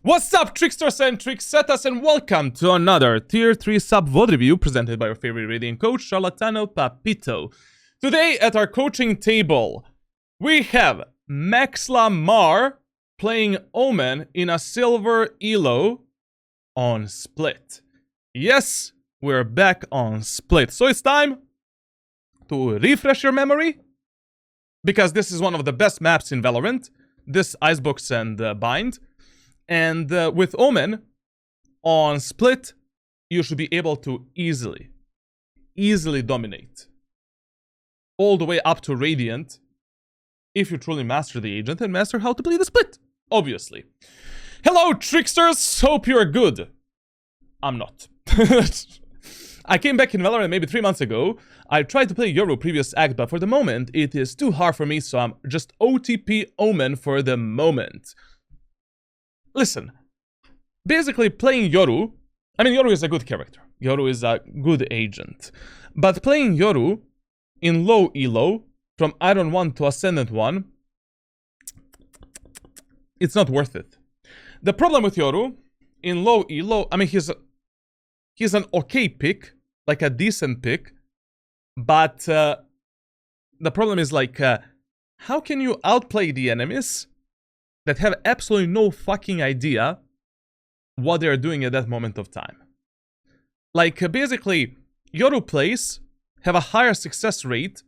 What's up, tricksters and tricksetas, and welcome to another Tier 3 sub VOD review presented by your favorite radiant coach, CHARLATAN Papito. Today at our coaching table, we have Max Lamar playing Omen in a silver elo on Split. Yes, we're back on Split. So it's time to refresh your memory, because this is one of the best maps in Valorant. This Icebox and Bind. And with Omen on Split, you should be able to easily dominate all the way up to Radiant if you truly master the agent and master how to play the Split, obviously. Hello, tricksters! Hope you're good. I'm not. I came back in Valorant maybe 3 months ago. I tried to play Yoru previous act, but for the moment, it is too hard for me, so I'm just OTP Omen for the moment. Listen, basically playing Yoru, I mean, Yoru is a good character. Yoru is a good agent. But playing Yoru in low elo, from Iron 1 to Ascendant 1, it's not worth it. The problem with Yoru, in low elo, I mean, he's an okay pick, like a decent pick, but the problem is, like, how can you outplay the enemies that have absolutely no fucking idea what they're doing at that moment of time? Like, basically, Yoru plays have a higher success rate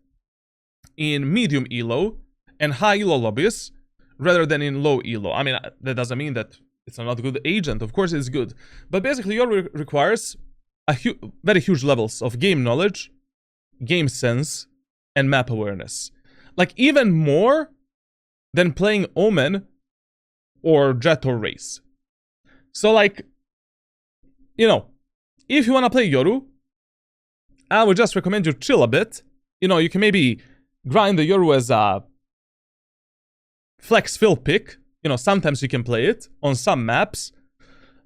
in medium elo and high elo lobbies rather than in low elo. I mean, that doesn't mean that it's not a good agent. Of course it's good. But basically, Yoru requires very huge levels of game knowledge, game sense, and map awareness. Like, even more than playing Omen or Jet or Race. So, like, you know, if you want to play Yoru, I would just recommend you chill a bit. You know, you can maybe grind the Yoru as a flex fill pick. You know, sometimes you can play it on some maps.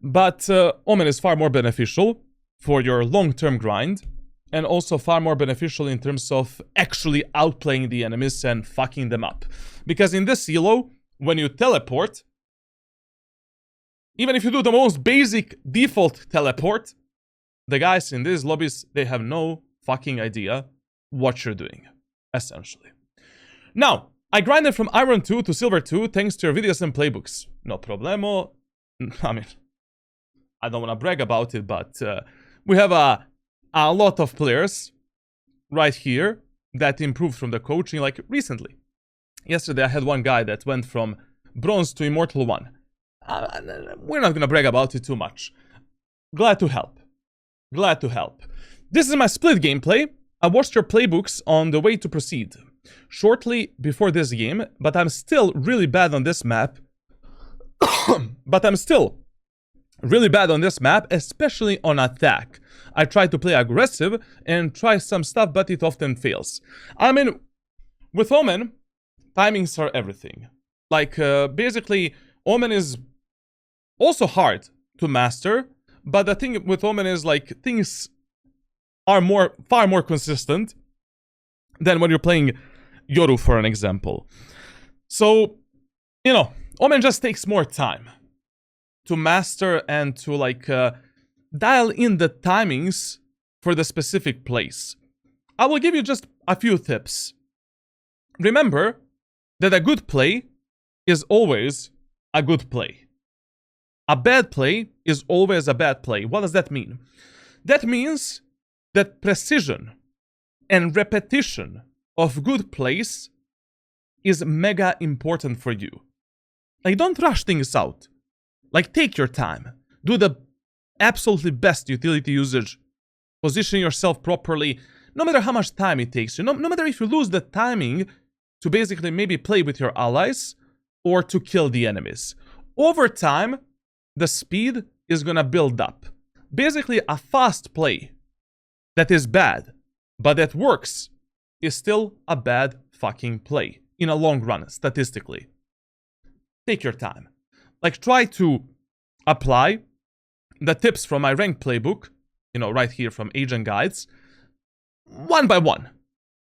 But Omen is far more beneficial for your long-term grind. And also far more beneficial in terms of actually outplaying the enemies and fucking them up. Because in this elo, when you teleport, even if you do the most basic default teleport, the guys in these lobbies, they have no fucking idea what you're doing, essentially. Now, I grinded from Iron 2 to Silver 2 thanks to your videos and playbooks. No problemo. I mean, I don't want to brag about it, but we have a lot of players right here that improved from the coaching, like, recently. Yesterday, I had one guy that went from Bronze to Immortal 1. We're not gonna brag about it too much. Glad to help. Glad to help. This is my Split gameplay. I watched your playbooks on the way to proceed shortly before this game, but I'm still really bad on this map. Especially on attack. I try to play aggressive and try some stuff, but it often fails. I mean, with Omen, timings are everything. Like, basically, Omen is also hard to master, but the thing with Omen is, like, things are far more consistent than when you're playing Yoru, for an example. So, you know, Omen just takes more time to master and to, like, dial in the timings for the specific place. I will give you just a few tips. Remember that a good play is always a good play. A bad play is always a bad play. What does that mean? That means that precision and repetition of good plays is mega important for you. Like, don't rush things out. Like, take your time. Do the absolutely best utility usage. Position yourself properly, no matter how much time it takes you. No matter if you lose the timing to basically maybe play with your allies or to kill the enemies. Over time, the speed is gonna build up. Basically, a fast play that is bad, but that works, is still a bad fucking play in a long run, statistically. Take your time. Like, try to apply the tips from my ranked playbook, you know, right here from Agent Guides, one by one.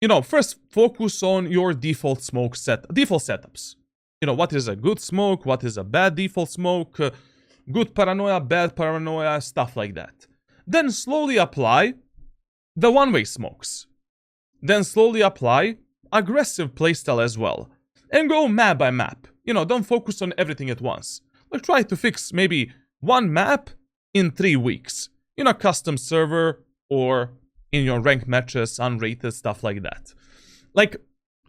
You know, first focus on your default setups. You know, what is a good smoke, what is a bad default smoke, good paranoia, bad paranoia, stuff like that. Then slowly apply the one-way smokes. Then slowly apply aggressive playstyle as well. And go map by map. You know, don't focus on everything at once. Like, try to fix maybe one map in 3 weeks. In a custom server or in your ranked matches, unrated, stuff like that. Like,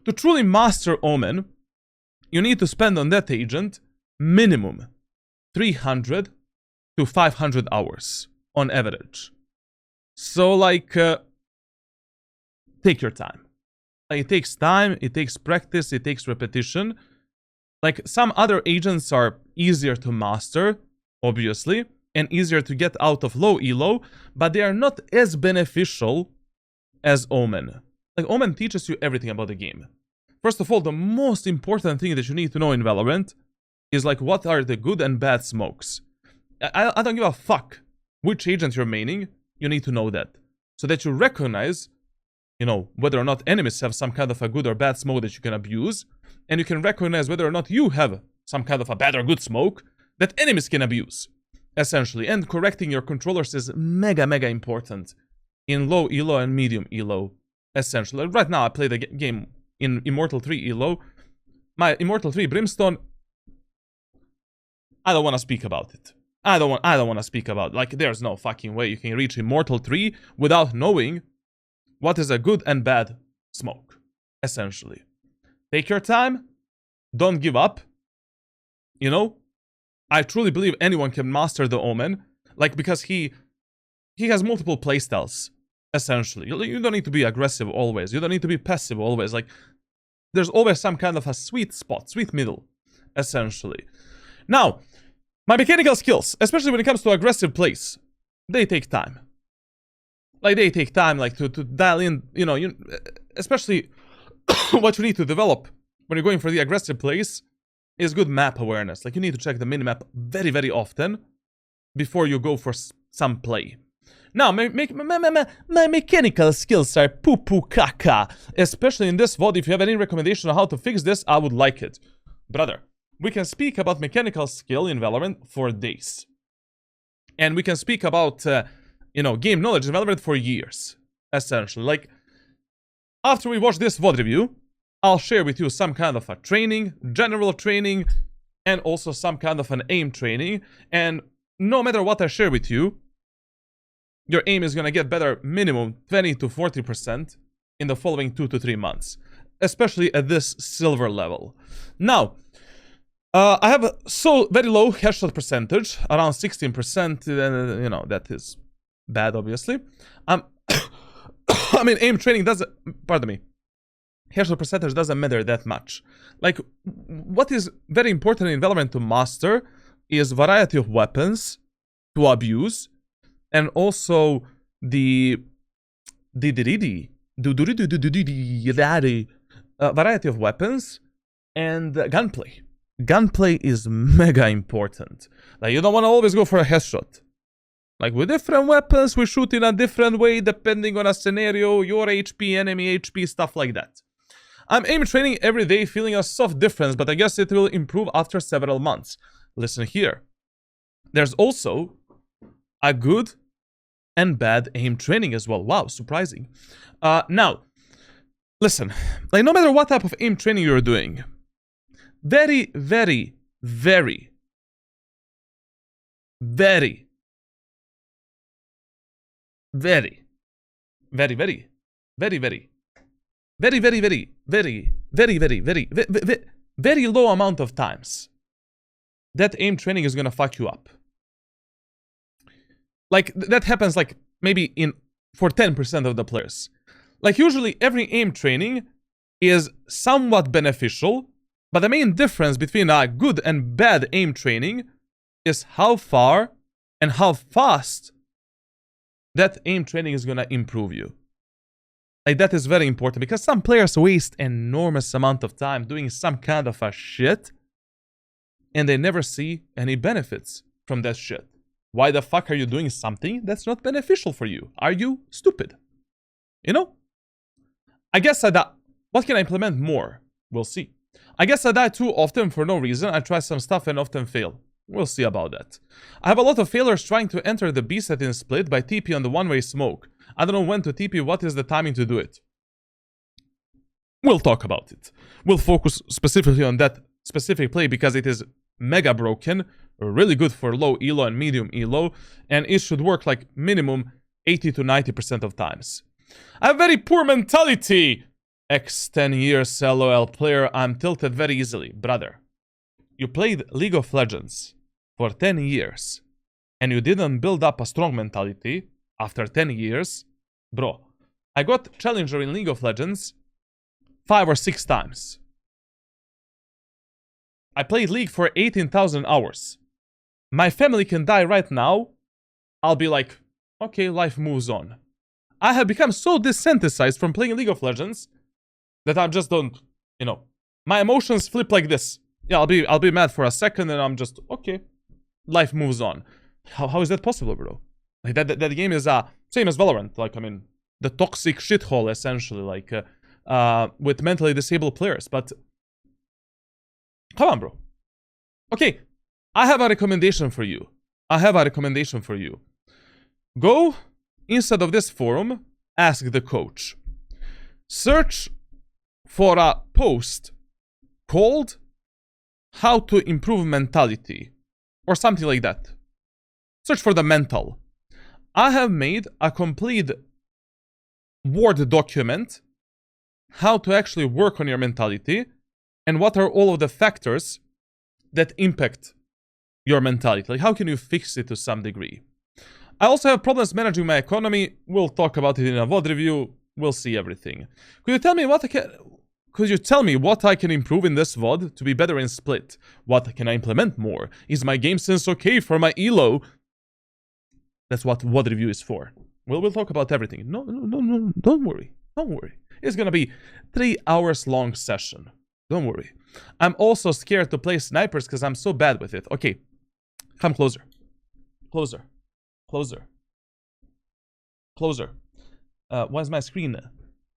to truly master Omen, you need to spend on that agent minimum 300 to 500 hours on average. So, like, take your time. Like, it takes time, it takes practice, it takes repetition. Like, some other agents are easier to master, obviously, and easier to get out of low elo, but they are not as beneficial as Omen. Like, Omen teaches you everything about the game. First of all, the most important thing that you need to know in Valorant is, like, what are the good and bad smokes. I don't give a fuck which agent you're maining, you need to know that. So that you recognize, you know, whether or not enemies have some kind of a good or bad smoke that you can abuse, and you can recognize whether or not you have some kind of a bad or good smoke that enemies can abuse, essentially. And correcting your controllers is mega important in low elo and medium elo, essentially. Right now I play the game in Immortal 3 elo. My Immortal 3 Brimstone, I don't want to speak about it. I don't want to speak about it. Like, there's no fucking way you can reach Immortal 3 without knowing what is a good and bad smoke, essentially. Take your time. Don't give up. You know? I truly believe anyone can master the Omen. Like, because he has multiple playstyles, essentially. You don't need to be aggressive always. You don't need to be passive always. Like, there's always some kind of a sweet spot, sweet middle, essentially. Now, my mechanical skills, especially when it comes to aggressive plays, they take time. Like, they take time, like, to dial in, you know, especially what you need to develop when you're going for the aggressive plays is good map awareness. Like, you need to check the minimap very often before you go for some play. Now, my mechanical skills are poo-poo caca. Especially in this VOD, if you have any recommendation on how to fix this, I would like it. Brother, we can speak about mechanical skill in Valorant for days. And we can speak about, you know, game knowledge in Valorant for years, essentially. Like, after we watch this VOD review, I'll share with you some kind of a training, general training, and also some kind of an aim training. And no matter what I share with you, your aim is gonna get better minimum 20 to 40% in the following 2 to 3 months. Especially at this silver level. Now, I have a very low headshot percentage, around 16%, and you know, that is bad, obviously. I mean, aim training doesn't, pardon me, headshot percentage doesn't matter that much. Like, what is very important in Valorant to master is variety of weapons to abuse, and also the variety of weapons and gunplay. Gunplay is mega important. Like, you don't want to always go for a headshot. Like, with different weapons, we shoot in a different way depending on a scenario, your HP, enemy HP, stuff like that. I'm aim training every day, feeling a soft difference, but I guess it will improve after several months. Listen here. There's also a good and bad aim training as well. Wow, surprising. Now, listen. Like, no matter what type of aim training you're doing, very low amount of times that aim training is gonna fuck you up. Like, that happens, like, maybe for 10% of the players. Like, usually every aim training is somewhat beneficial, but the main difference between a good and bad aim training is how far and how fast that aim training is gonna improve you. Like, that is very important, because some players waste enormous amount of time doing some kind of a shit, and they never see any benefits from that shit. Why the fuck are you doing something that's not beneficial for you? Are you stupid? You know? I guess what can I implement more? We'll see. I guess I die too often for no reason. I try some stuff and often fail. We'll see about that. I have a lot of failures trying to enter the B set in split by TP on the one-way smoke. I don't know when to TP, what is the timing to do it? We'll talk about it. We'll focus specifically on that specific play because it is mega broken, really good for low elo and medium elo, and it should work like minimum 80 to 90% of times. I have very poor mentality! X 10 years LOL player, I'm tilted very easily. Brother, you played League of Legends for 10 years and you didn't build up a strong mentality after 10 years. Bro, I got Challenger in League of Legends 5 or 6 times. I played League for 18,000 hours. My family can die right now. I'll be like, okay, life moves on. I have become so desensitized from playing League of Legends that I just don't, you know, my emotions flip like this. Yeah, I'll be mad for a second and I'm just, okay, life moves on. How is that possible, bro? Like that game is same as Valorant. Like, I mean, the toxic shithole essentially, like with mentally disabled players. But come on, bro. Okay, I have a recommendation for you. Go inside of this forum, ask the coach. Search for a post called "How to Improve Mentality" or something like that. Search for the mental. I have made a complete Word document how to actually work on your mentality and what are all of the factors that impact your mentality. Like, how can you fix it to some degree? I also have problems managing my economy. We'll talk about it in a VOD review. We'll see everything. Could you tell me what I can improve in this VOD to be better in split? What can I implement more? Is my game sense okay for my elo? That's what VOD review is for. We'll talk about everything. No, don't worry. It's gonna be 3 hours long session. Don't worry. I'm also scared to play snipers because I'm so bad with it. Okay, come closer. Why is my screen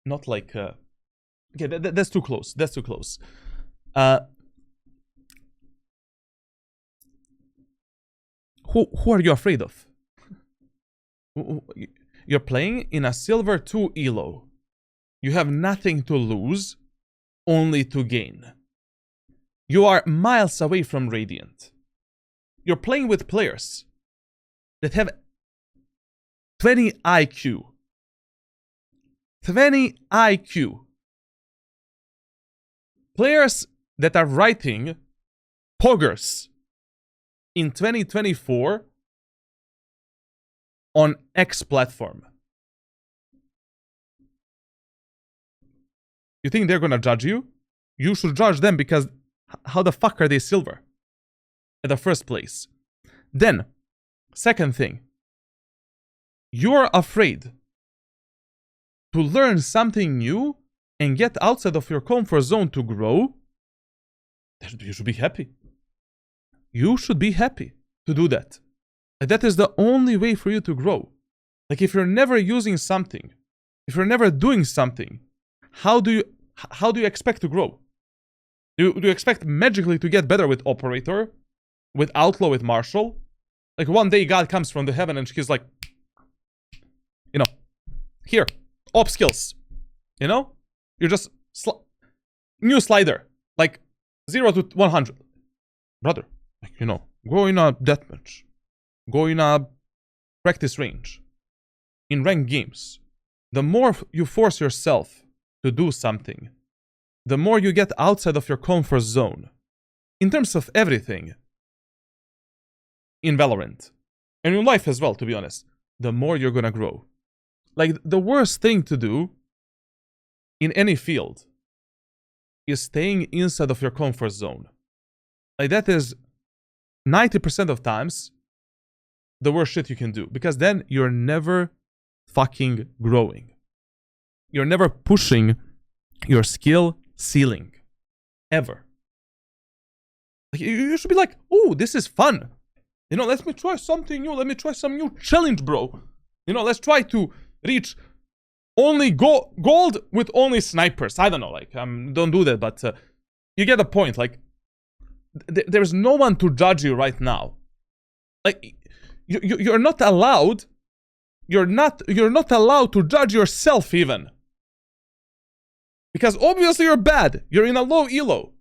not like... Okay, that's too close. Who are you afraid of? You're playing in a silver 2 elo. You have nothing to lose, only to gain. You are miles away from Radiant. You're playing with players that have 20 IQ. 20 IQ. Players that are writing poggers in 2024 on X platform. You think they're gonna judge you? You should judge them because how the fuck are they silver at the first place? Then, second thing, you're afraid to learn something new and get outside of your comfort zone to grow. You should be happy. You should be happy to do that. That is the only way for you to grow. Like, if you're never using something, if you're never doing something, how do you expect to grow? Do you expect magically to get better with Operator, with Outlaw, with Marshall? Like, one day God comes from the heaven and he's like, you know, here, op skills. You know? You're just new slider, like 0 to 100. Brother, like, you know, go in a deathmatch. Go in a practice range. In ranked games, the more you force yourself to do something, the more you get outside of your comfort zone. In terms of everything. In Valorant. And in life as well, to be honest. The more you're gonna grow. Like, the worst thing to do in any field is staying inside of your comfort zone. Like, that is 90% of times the worst shit you can do. Because then you're never fucking growing. You're never pushing your skill ceiling. Ever. Like, you should be like, oh, this is fun. You know, let me try something new. Let me try some new challenge, bro. You know, let's try to reach only gold with only snipers. I don't know, like, don't do that, but you get the point. Like, there's no one to judge you right now. Like, you're not allowed. You're not allowed to judge yourself even. Because obviously you're bad. You're in a low elo.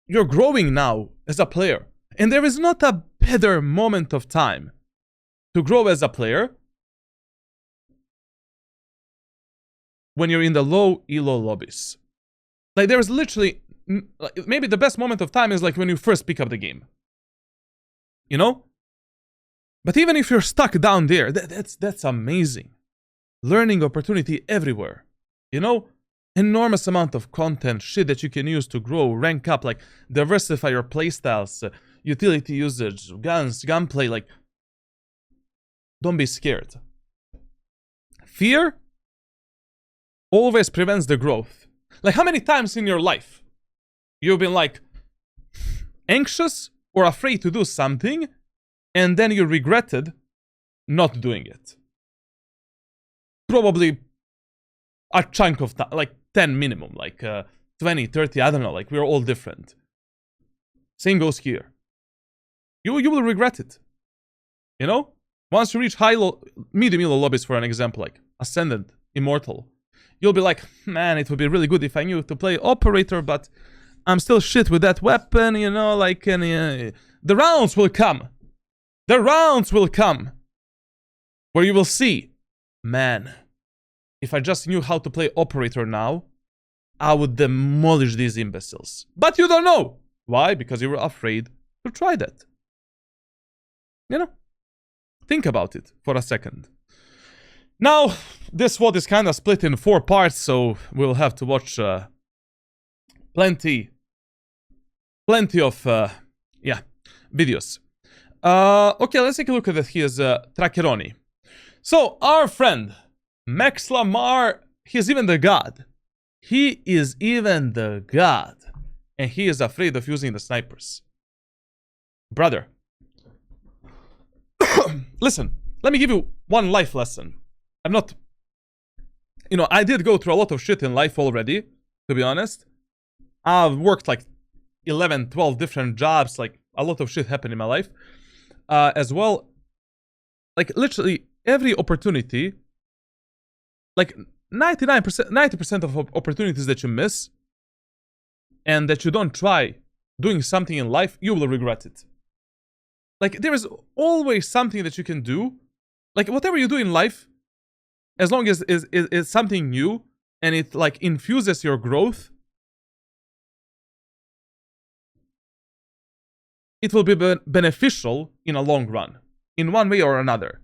You're growing now as a player. And there is not a better moment of time to grow as a player when you're in the low elo lobbies. Like, there is literally, maybe the best moment of time is like when you first pick up the game. You know? But even if you're stuck down there, that's amazing. Learning opportunity everywhere. You know? Enormous amount of content, shit that you can use to grow, rank up, like diversify your playstyles, utility usage, guns, gunplay, like, don't be scared. Fear always prevents the growth. Like, how many times in your life you've been like anxious or afraid to do something and then you regretted not doing it? Probably a chunk of time, like 10 minimum, like 20, 30, I don't know, like we're all different. Same goes here. You will regret it. You know? Once you reach medium elo lobbies, for an example, like Ascendant, Immortal, you'll be like, man, it would be really good if I knew to play Operator, but I'm still shit with that weapon, you know, like, and, the rounds will come. The rounds will come. Where you will see, man, if I just knew how to play Operator now, I would demolish these imbeciles. But you don't know. Why? Because you were afraid to try that. You know? Think about it for a second. Now, this VOD is kind of split in 4 parts, so we'll have to watch plenty of, videos. Okay, let's take a look at his Trackeroni. So, our friend, Max Lamar, he's even the god. He is even the god. And he is afraid of using the snipers. Brother. Listen, let me give you one life lesson. I'm not... You know, I did go through a lot of shit in life already, to be honest. I've worked like 11, 12 different jobs. Like, a lot of shit happened in my life. As well, like, literally every opportunity, like 90% of opportunities that you miss and that you don't try doing something in life, you will regret it. Like, there is always something that you can do. Like, whatever you do in life, as long as it's something new and it, like, infuses your growth, it will be beneficial in a long run, in one way or another.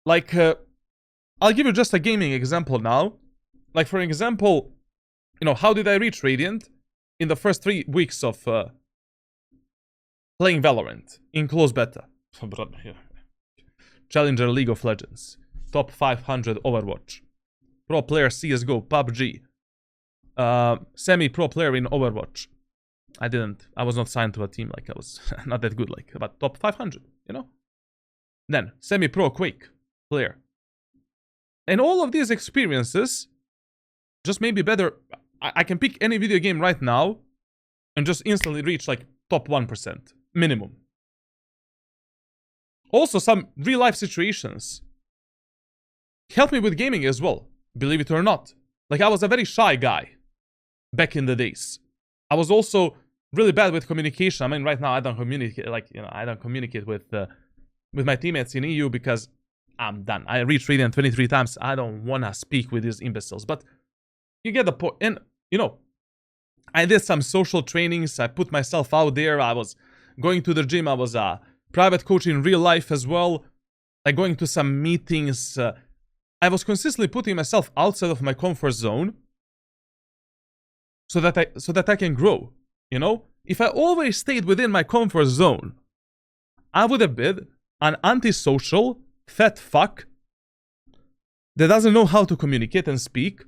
Like, I'll give you just a gaming example now. Like, for example, you know, how did I reach Radiant? In the first 3 weeks of playing Valorant in close beta. Challenger League of Legends. Top 500 Overwatch. Pro player CSGO, PUBG. Semi-pro player in Overwatch. I was not signed to a team, like I was not that good, like about top 500, you know? Then, semi-pro Quake player. And all of these experiences just made me better. I can pick any video game right now and just instantly reach like top 1%, minimum. Also, some real-life situations helped me with gaming as well, believe it or not. Like, I was a very shy guy back in the days. I was also really bad with communication. I mean, right now I don't communicate, like, you know, I don't communicate with my teammates in EU because I'm done. I reached Radiant 23 times. I don't want to speak with these imbeciles. But you get the point. And, you know, I did some social trainings. I put myself out there. I was going to the gym. I was a private coach in real life as well. Like, going to some meetings. I was consistently putting myself outside of my comfort zone so that I can grow. You know, if I always stayed within my comfort zone, I would have been an antisocial, fat fuck that doesn't know how to communicate and speak.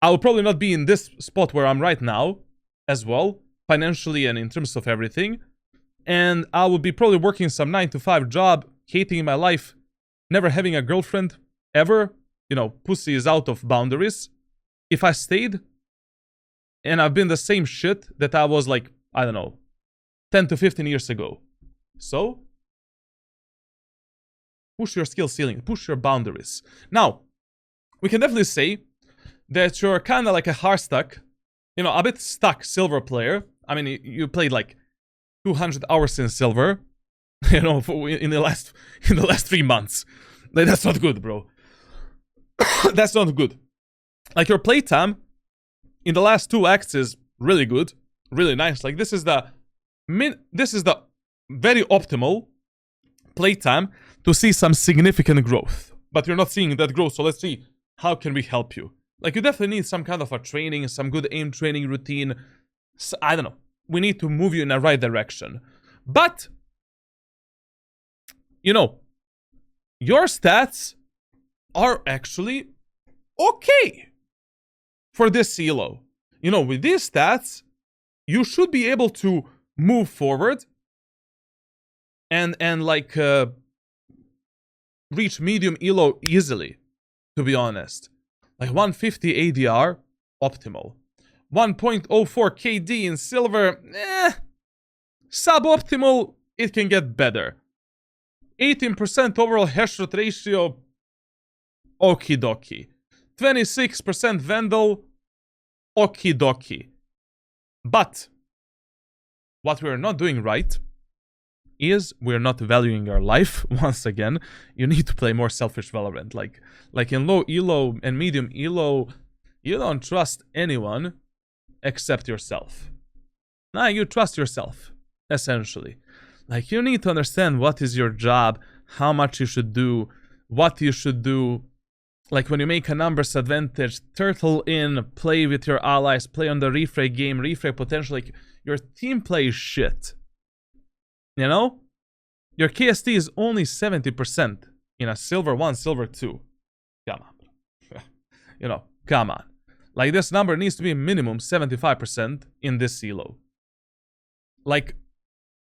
I will probably not be in this spot where I'm right now as well, financially and in terms of everything. And I would be probably working some 9-to-5 job, hating my life, never having a girlfriend, ever. You know, pussy is out of boundaries. If I stayed and I've been the same shit that I was like, I don't know, 10 to 15 years ago. So, push your skill ceiling, push your boundaries. Now, we can definitely say that you're kind of like a hard stuck, you know, a bit stuck silver player. I mean, you played like 200 hours in silver, you know, in the last 3 months. Like, that's not good, bro. That's not good. Like, your playtime in the last 2 acts is really good, really nice. Like, this is the very optimal playtime to see some significant growth. But you're not seeing that growth, so let's see how can we help you. Like, you definitely need some kind of a training, some good aim training routine. So, I don't know. We need to move you in the right direction. But, you know, your stats are actually okay for this elo. You know, with these stats, you should be able to move forward and like reach medium elo easily, to be honest. Like 150 ADR, optimal. 1.04 KD in silver, suboptimal, it can get better. 18% overall headshot ratio, okie dokie. 26% Vandal, okie dokie. But what we're not doing right is we're not valuing your life. Once again, you need to play more selfish Valorant. Like in low elo and medium elo, you don't trust anyone except yourself. Nah, you trust yourself, essentially. Like, you need to understand what is your job, how much you should do, what you should do. Like, when you make a numbers advantage, turtle in, play with your allies, play on the refrag game, refrag potential. Like, your team play is shit. You know? Your KST is only 70% in a silver 1, silver 2. Come on. You know, come on. Like, this number needs to be minimum 75% in this elo. Like,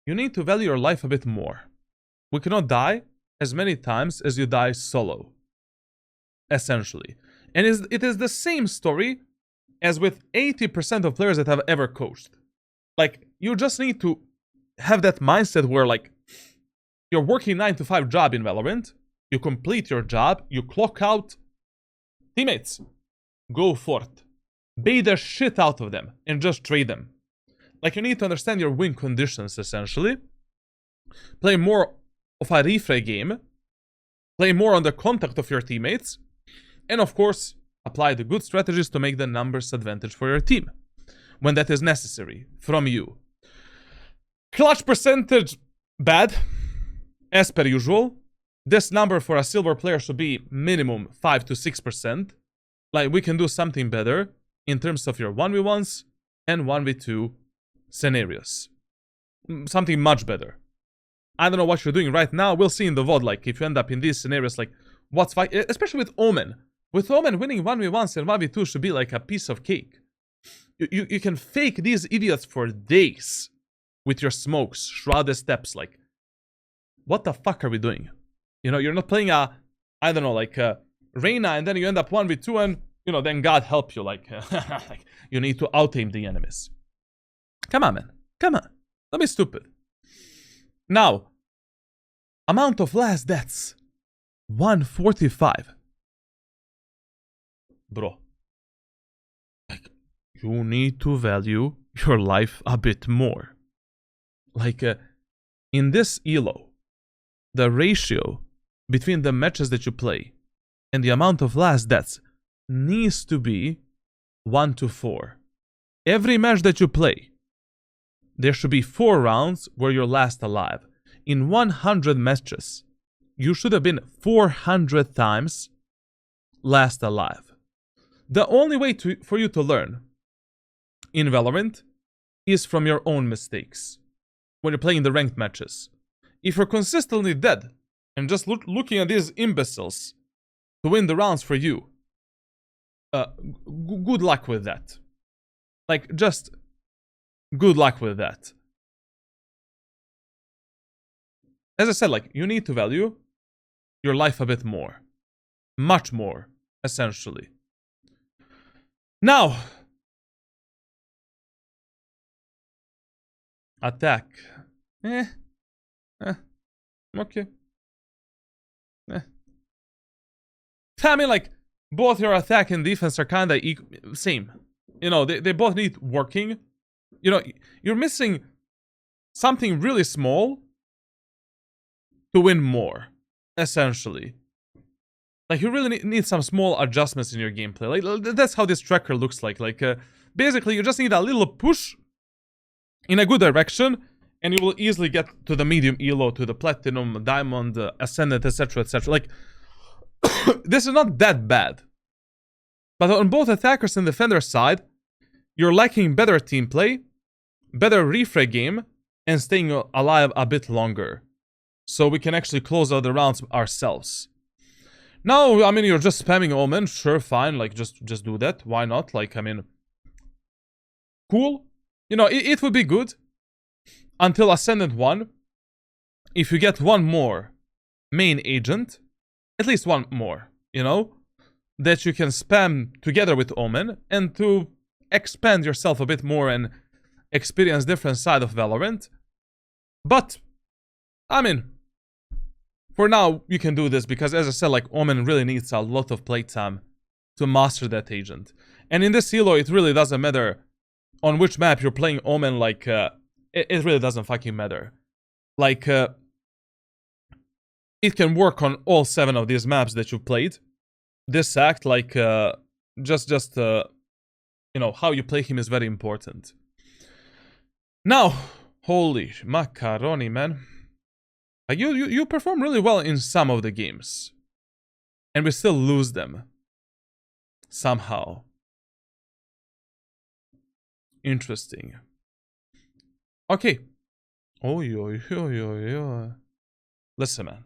you need to value your life a bit more. We cannot die as many times as you die solo. Essentially. And it is the same story as with 80% of players that I've ever coached. Like, you just need to have that mindset where, like, you're working 9 to 5 job in Valorant, you complete your job, you clock out. Teammates, go forth. Bait the shit out of them and just trade them. Like, you need to understand your win conditions, essentially. Play more of a refrag game. Play more on the contact of your teammates. And of course, apply the good strategies to make the numbers advantage for your team. When that is necessary, from you. Clutch percentage, bad. As per usual. This number for a silver player should be minimum 5 to 6%. Like, we can do something better in terms of your 1v1s and 1v2 scenarios. Something much better. I don't know what you're doing right now. We'll see in the VOD, like, if you end up in these scenarios, like, what's fight, especially with Omen. With Omen, winning 1v1s and 1v2 should be like a piece of cake. You can fake these idiots for days with your smokes, shrouded steps. Like, what the fuck are we doing? You know, you're not playing a, I don't know, like a Reyna, and then you end up 1v2 and, you know, then God help you. Like, like, you need to out-aim the enemies. Come on, man. Come on. Don't be stupid. Now, amount of last deaths. 145. Bro. Like, you need to value your life a bit more. Like, in this elo, the ratio between the matches that you play and the amount of last deaths needs to be 1 to 4. Every match that you play, there should be 4 rounds where you're last alive. In 100 matches, you should have been 400 times last alive. The only way for you to learn in Valorant is from your own mistakes when you're playing the ranked matches. If you're consistently dead and just looking at these imbeciles to win the rounds for you, good luck with that. Like, just good luck with that. As I said, like, you need to value your life a bit more. Much more, essentially. Now, Attack. Okay. I mean, like, both your attack and defense are kind of same. You know, they both need working. You know, you're missing something really small to win more, essentially. Like, you really need some small adjustments in your gameplay. Like, that's how this tracker looks like. Like, basically, you just need a little push in a good direction, and you will easily get to the medium elo, to the platinum, diamond, ascendant, etc., etc. Like, this is not that bad. But on both attackers and defender side, you're lacking better team play, better refrag game, and staying alive a bit longer. So we can actually close out the rounds ourselves. Now, I mean, you're just spamming Omen. Sure, fine. Like, just do that. Why not? Like, I mean, cool. You know, it would be good until Ascendant 1. If you get one more main agent, at least one more, you know, that you can spam together with Omen and to expand yourself a bit more and experience different side of Valorant. But, I mean, for now, you can do this because, as I said, like, Omen really needs a lot of playtime to master that agent. And in this elo, it really doesn't matter on which map you're playing Omen, like, it really doesn't fucking matter. Like, it can work on all 7 of these maps that you've played. This act, like, just you know, how you play him is very important. Now, holy macaroni, man. Like, you perform really well in some of the games. And we still lose them. Somehow. Interesting. Okay. Listen, man.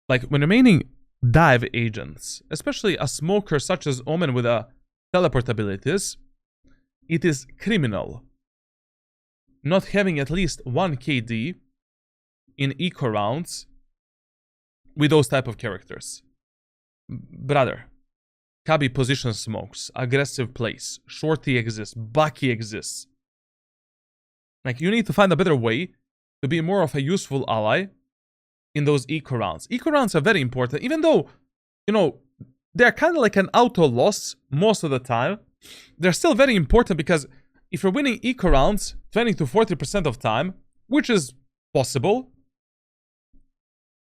Like, when remaining dive agents, especially a smoker such as Omen with a teleport abilities, it is criminal not having at least 1 KD in eco rounds with those type of characters. Brother, Kabi position smokes, aggressive plays, Shorty exists, Bucky exists. Like, you need to find a better way to be more of a useful ally in those eco rounds. Eco rounds are very important, even though, you know, they're kind of like an auto loss most of the time. They're still very important because if you're winning eco rounds 20 to 40% of time, which is possible,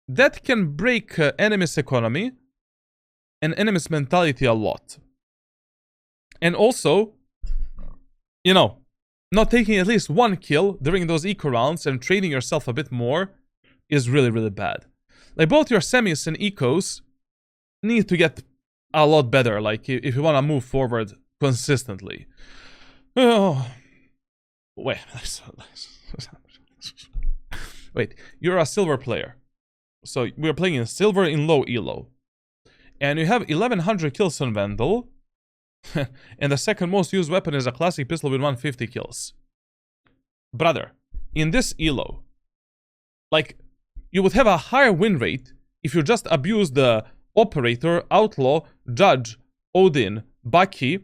that can break enemies' economy and enemies' mentality a lot. And also, you know, not taking at least 1 kill during those eco rounds and trading yourself a bit more is really, really bad. Like, both your semis and ecos need to get a lot better, like, if you want to move forward consistently. Oh. Wait. Wait, you're a silver player. So we're playing in silver in low elo. And you have 1100 kills on Vandal. And the second most used weapon is a classic pistol with 150 kills. Brother, in this elo, like, you would have a higher win rate if you just abuse the Operator, Outlaw, Judge, Odin, Bucky,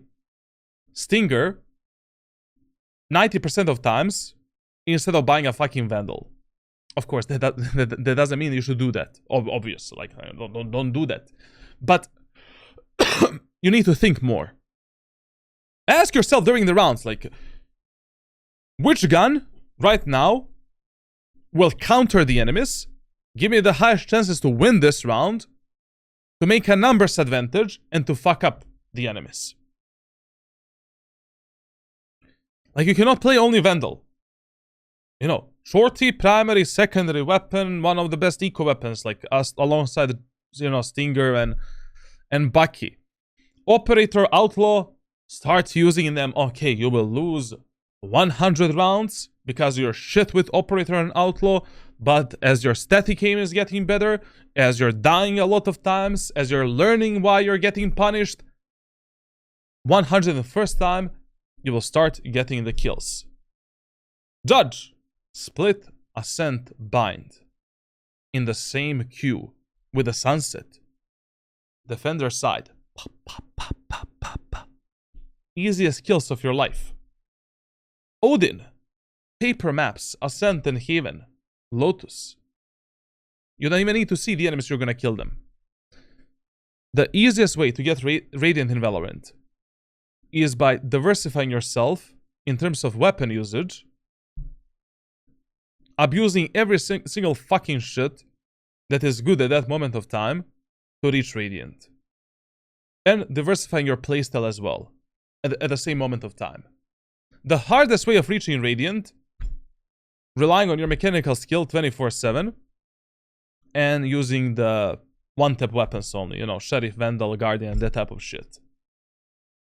Stinger 90% of times instead of buying a fucking Vandal. Of course, that doesn't mean you should do that. Obvious, like, don't do that. But you need to think more. Ask yourself during the rounds, like, which gun right now will counter the enemies, give me the highest chances to win this round, to make a numbers advantage, and to fuck up the enemies. Like, you cannot play only Vandal. You know, Shorty, primary, secondary weapon, one of the best eco weapons, like, us alongside, you know, Stinger and Bucky. Operator, Outlaw, start using them. Okay, you will lose 100 rounds because you're shit with Operator and Outlaw, but as your static aim is getting better, as you're dying a lot of times, as you're learning why you're getting punished, 101st time, you will start getting the kills. Judge, split, ascent, bind. In the same queue with the sunset. Defender side. Pop, pop, pop, pop, pop, pop. Easiest kills of your life. Odin, paper maps, Ascent and Haven, Lotus. You don't even need to see the enemies, you're gonna kill them. The easiest way to get Radiant in Valorant is by diversifying yourself in terms of weapon usage, abusing every single fucking shit that is good at that moment of time to reach Radiant. And diversifying your playstyle as well at the same moment of time. The hardest way of reaching Radiant, relying on your mechanical skill 24/7 and using the one-tap weapons only, you know, Sheriff, Vandal, Guardian, that type of shit.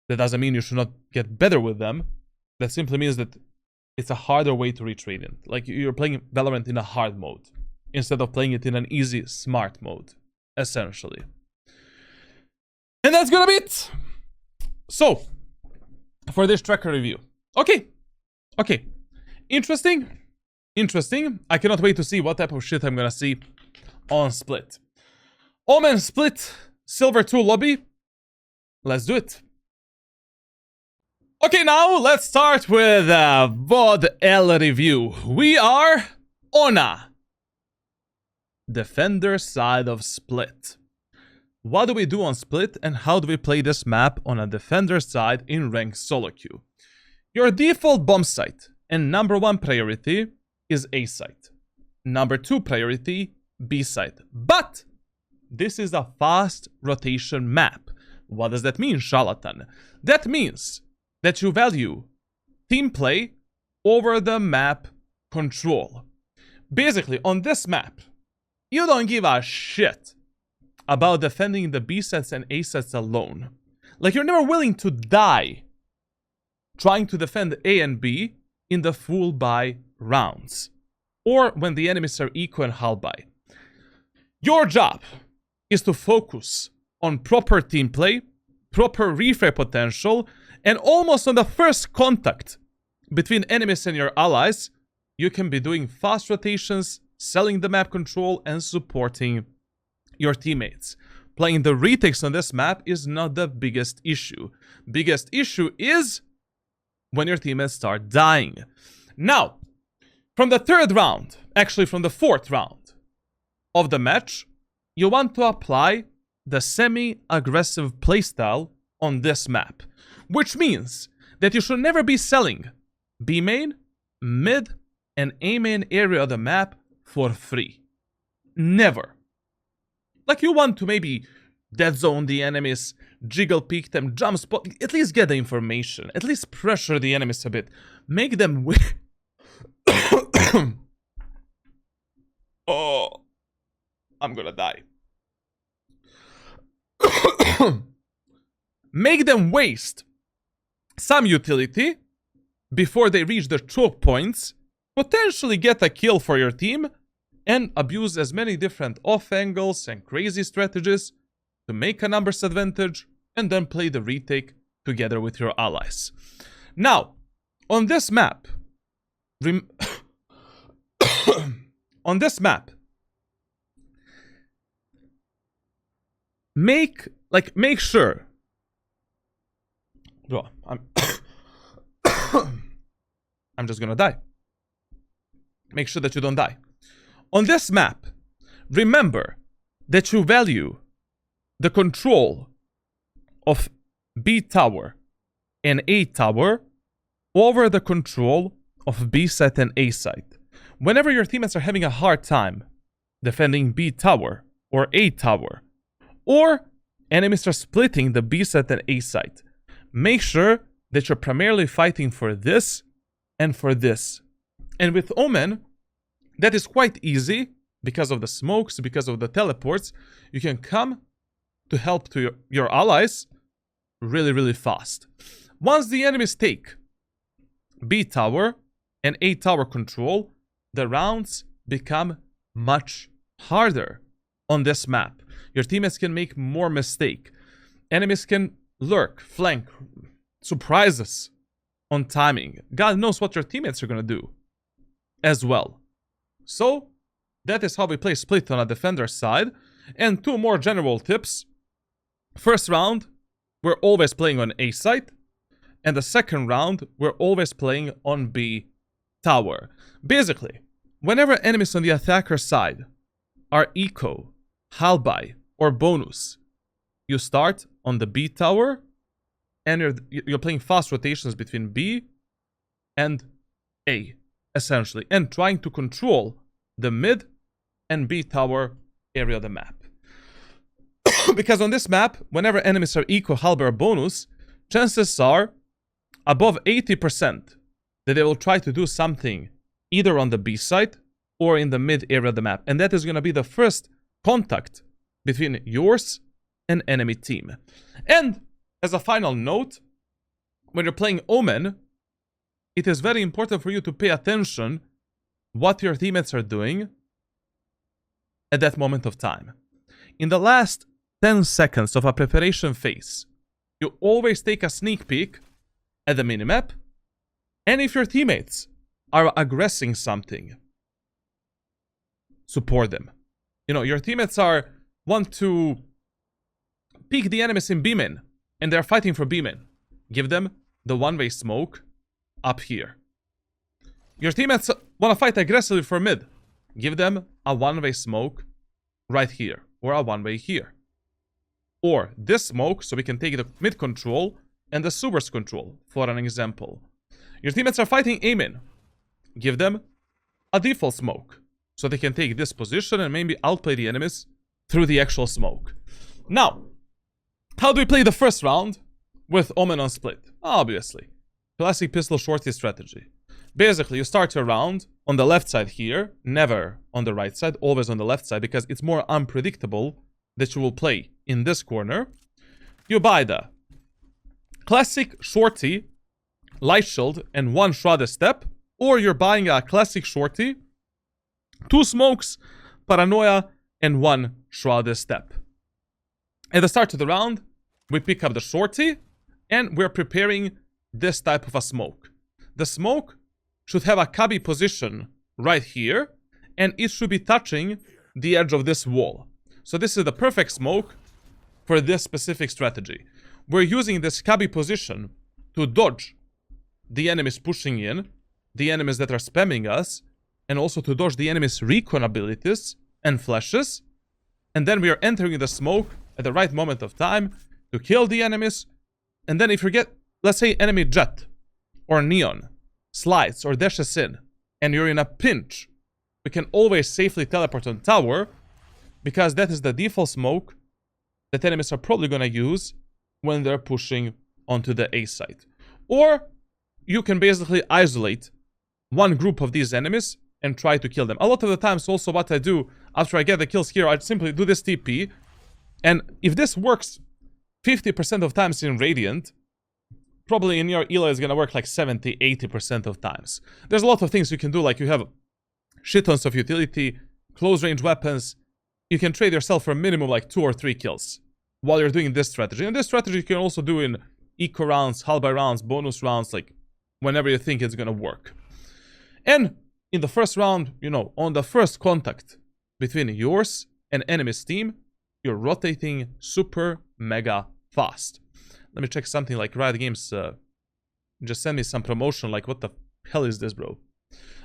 That doesn't mean you should not get better with them. That simply means that it's a harder way to reach Radiant. Like, you're playing Valorant in a hard mode instead of playing it in an easy, smart mode, essentially. And that's gonna be it. So, for this tracker review. Okay. Interesting. I cannot wait to see what type of shit I'm gonna see on Split. Omen Split Silver 2 lobby. Let's do it. Okay, now let's start with a VOD L review. We are Ona, defender side of Split. What do we do on Split and how do we play this map on a defender side in ranked solo queue? Your default bomb site and number 1 priority is A site. Number 2 priority, B site. But this is a fast rotation map. What does that mean, Charlatan? That means that you value team play over the map control. Basically, on this map, you don't give a shit about defending the B sets and A sets alone. Like, you're never willing to die trying to defend A and B in the full buy rounds, or when the enemies are eco and half buy. Your job is to focus on proper team play, proper refire potential, and almost on the first contact between enemies and your allies, you can be doing fast rotations, selling the map control, and supporting your teammates. Playing the retakes on this map is not the biggest issue. Biggest issue is when your teammates start dying. Now, from the 3rd round, actually from the 4th round of the match, you want to apply the semi-aggressive playstyle on this map. Which means that you should never be selling B main, mid, and A main area of the map for free. Never. Like, you want to maybe dead zone the enemies, jiggle peek them, jump spot, at least get the information, at least pressure the enemies a bit, make them win. Oh, I'm gonna die. Make them waste some utility before they reach their choke points, potentially get a kill for your team, and abuse as many different off angles and crazy strategies to make a numbers advantage, and then play the retake together with your allies. Now, on this map, make sure. Bro, I'm just gonna die. Make sure that you don't die. On this map, remember that you value the control of B tower and A tower over the control of B site and A site. Whenever your teammates are having a hard time defending B tower or A tower, or enemies are splitting the B site and A site, make sure that you're primarily fighting for this and for this. And with Omen, that is quite easy because of the smokes, because of the teleports. You can come to help to your allies really, really fast. Once the enemies take B tower and A tower control, the rounds become much harder on this map. Your teammates can make more mistake. Enemies can lurk, flank, surprises on timing. God knows what your teammates are gonna do as well. So, that is how we play Split on a defender side. And 2 more general tips. First round, we're always playing on A site. And the second round, we're always playing on B tower. Basically, whenever enemies on the attacker side are eco, halby, or bonus, you start on the B tower, and you're playing fast rotations between B and A, essentially, and trying to control the mid and B tower area of the map. Because on this map, whenever enemies are eco, halby, or bonus, chances are above 80% that they will try to do something either on the B side or in the mid area of the map. And that is going to be the first contact between yours and enemy team. And as a final note, when you're playing Omen, it is very important for you to pay attention what your teammates are doing at that moment of time. In the last 10 seconds of a preparation phase, you always take a sneak peek at the minimap, and if your teammates are aggressing something, support them. You know, your teammates want to peek the enemies in B-min, and they're fighting for B-min. Give them the one-way smoke up here. Your teammates want to fight aggressively for mid. Give them a one-way smoke right here, or a one-way here. Or this smoke, so we can take the mid control and the sewers control, for an example. Your teammates are fighting A-min. Give them a default smoke, so they can take this position and maybe outplay the enemies through the actual smoke. Now, how do we play the first round with Omen on split? Obviously, classic pistol shorty strategy. Basically, you start your round on the left side here, never on the right side, always on the left side, because it's more unpredictable that you will play in this corner. You buy the classic shorty, light shield, and one shrouded step, or you're buying a classic shorty, two smokes, paranoia, and one shrouded step. At the start of the round, we pick up the shorty, and we're preparing this type of a smoke. The smoke should have a cubby position right here, and it should be touching the edge of this wall. So this is the perfect smoke for this specific strategy. We're using this cubby position to dodge the enemies pushing in, the enemies that are spamming us, and also to dodge the enemies' recon abilities and flashes. And then we are entering the smoke at the right moment of time to kill the enemies. And then if you get, let's say, enemy jet or neon slides or dashes in, and you're in a pinch, we can always safely teleport on tower, because that is the default smoke that enemies are probably going to use when they're pushing onto the A side. Or you can basically isolate one group of these enemies and try to kill them. A lot of the times also what I do after I get the kills here, I simply do this TP. And if this works 50% of times in Radiant, probably in your Ela is going to work like 70-80% of times. There's a lot of things you can do, like you have shit tons of utility, close range weapons. You can trade yourself for a minimum like 2 or 3 kills while you're doing this strategy. And this strategy you can also do in eco rounds, halby rounds, bonus rounds, like whenever you think it's gonna work. And in the first round, you know, on the first contact between yours and enemy's team, you're rotating super mega fast. Let me check something like Riot Games. Just send me some promotion, like what the hell is this, bro?